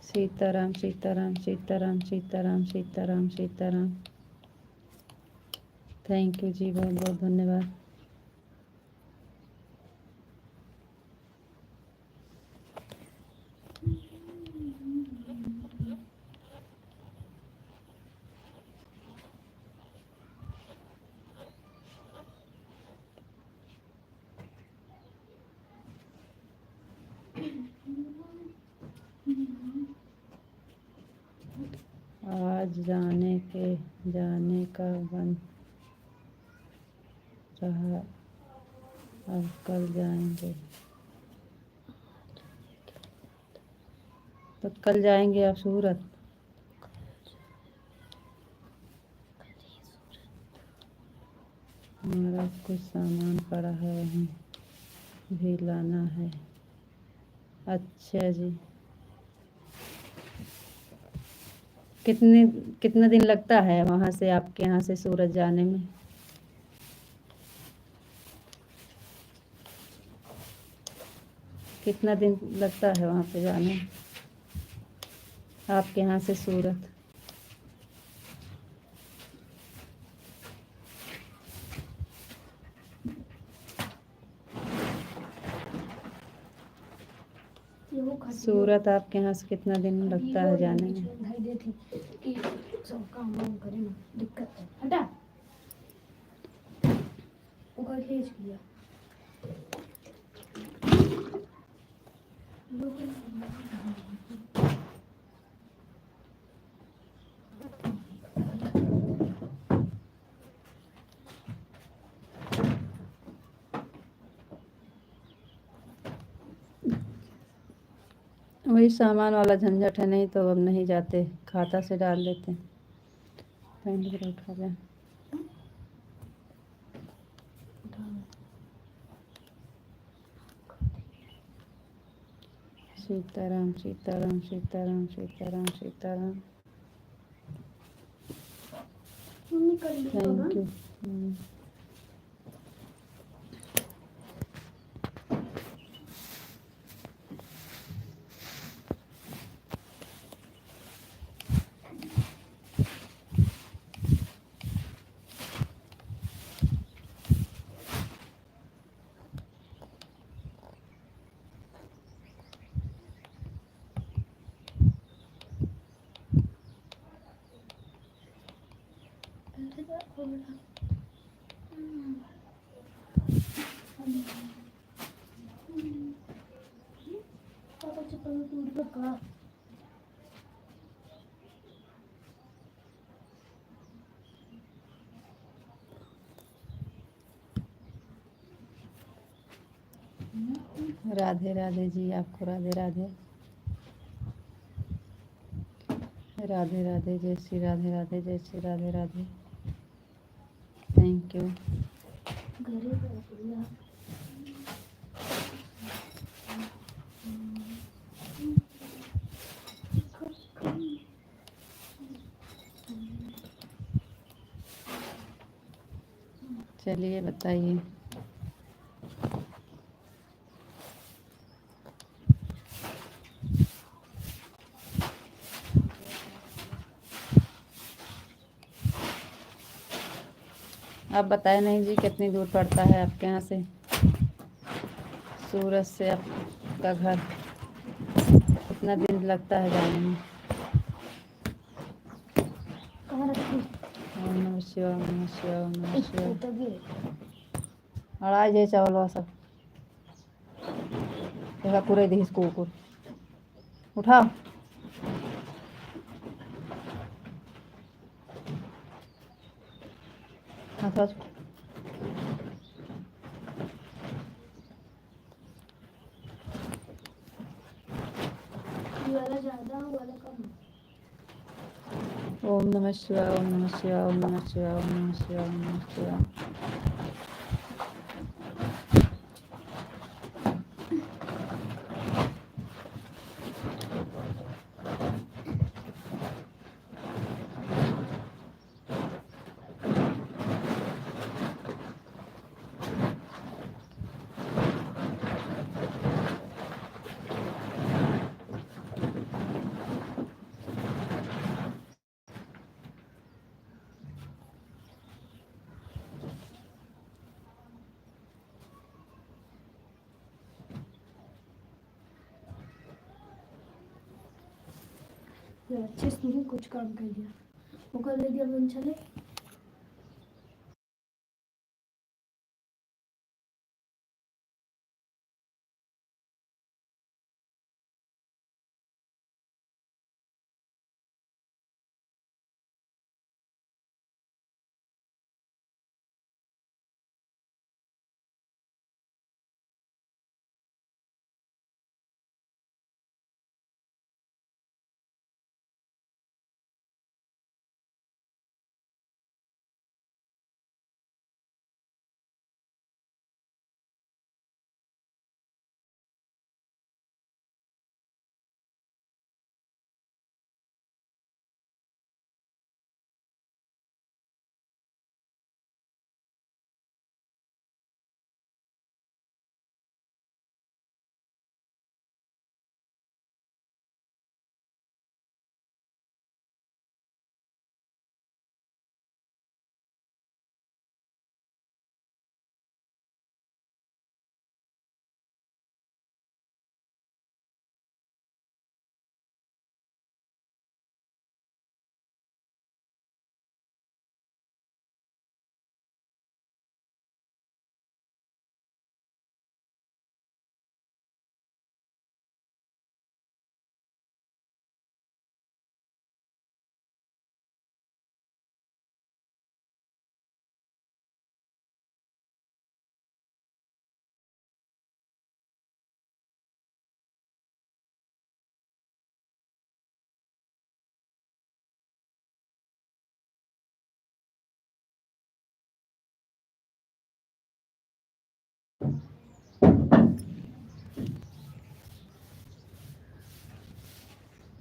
सीताराम सीताराम सीताराम सीताराम सीताराम सीताराम। थैंक यू जी, बहुत बहुत धन्यवाद। आज जाने का बन रहा, अब कल जाएंगे। तो कल जाएंगे आप सूरत? हमारा कुछ सामान पड़ा है, वहीं भी लाना है। अच्छा जी, कितना दिन लगता है वहाँ से, आपके यहाँ से सूरत जाने में? कितना दिन लगता है वहाँ पे जाने में, आपके यहाँ से सूरत? सूरत आपके यहाँ से कितना दिन लगता है जाने में? सब काम वाम करे ना, दिक्कत है। हटा उधर खींच लिया। वही सामान वाला झंझट है, नहीं तो अब नहीं जाते, खाता से डाल देते। पैंट पर उठा लें। सीताराम सीताराम सीताराम सीताराम सीताराम। मम्मी कर ली होगा। Thank you. पापा चप्पल टूट लगा। राधे राधे जी, आपको राधे राधे। राधे राधे, जय श्री राधे राधे, जय श्री राधे राधे। Thank you. घरे पर दिया। चलिए बताइए। आप बताए नहीं जी, कितनी दूर पड़ता है आपके यहाँ से, सूरत से आपका घर? कितना दिन लगता है जाने में? कहाँ रखी? ओम नमः शिवाय, ओम नमः शिवाय, ओम नमः शिवाय। तभी अड़ाई जे चावल सब देखा पूरे दी इसको ऊपर उठाओ। हाथ वाच ये वाला ज़्यादा, वो वाला कम। ओम नमः शिवाय, ओम नमः शिवाय, ओम नमः शिवाय, ओम नमः शिवाय, ओम नमः शिवाय। अच्छे से नहीं कुछ काम कर दिया, वो कर दिया बन चले।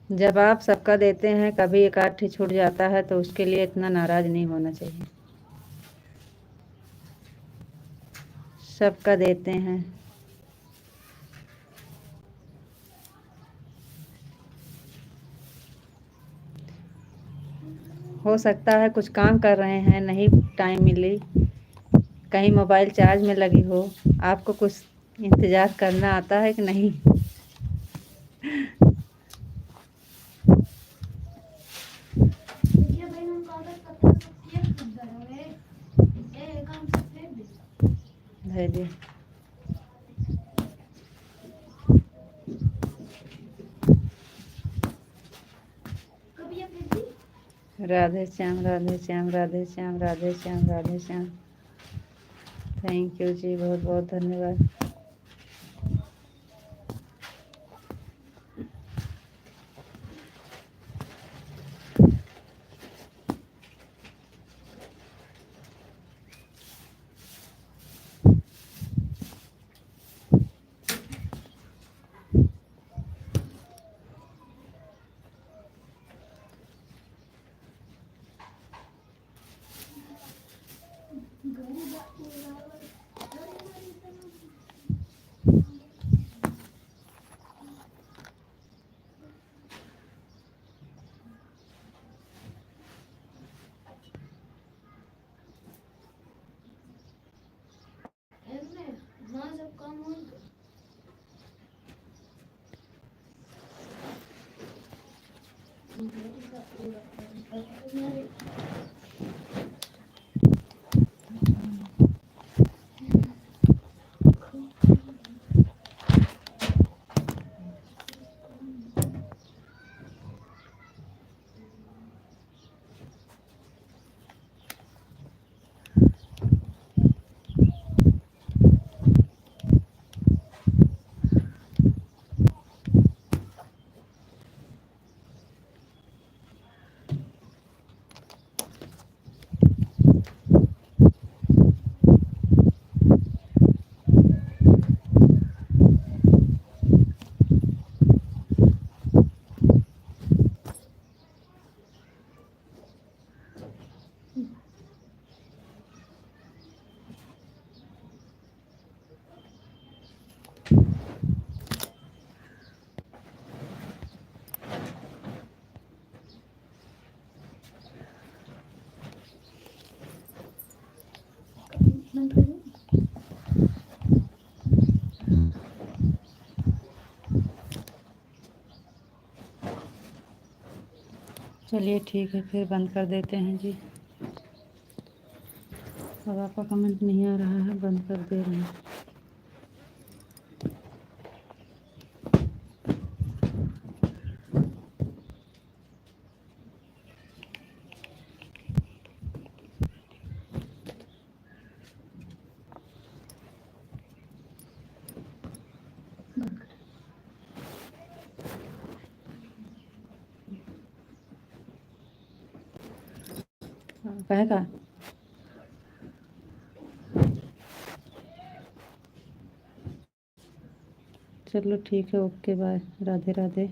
जब आप सबका देते हैं, कभी एक आध ठे छूट जाता है तो उसके लिए इतना नाराज नहीं होना चाहिए। सबका देते हैं। हो सकता है कुछ काम कर रहे हैं, नहीं टाइम मिली, कहीं मोबाइल चार्ज में लगी हो। आपको कुछ इंतज़ार करना आता है कि नहीं? देखिए भाई, हम कागज पत्थर सब फेंक किधर है? ए काम से फेंक दे। भेजिए। कभी ये फेंक दी। राधे श्याम, राधे श्याम, राधे श्याम, राधे श्याम, राधे श्याम। थैंक यू जी, बहुत बहुत धन्यवाद। ऐसे ना जब काम हो ना करूँ। चलिए ठीक है, फिर बंद कर देते हैं जी। अब आपका कमेंट नहीं आ रहा है, बंद कर दे रहे हैं। कहेगा। चलो ठीक है, ओके बाय, राधे राधे।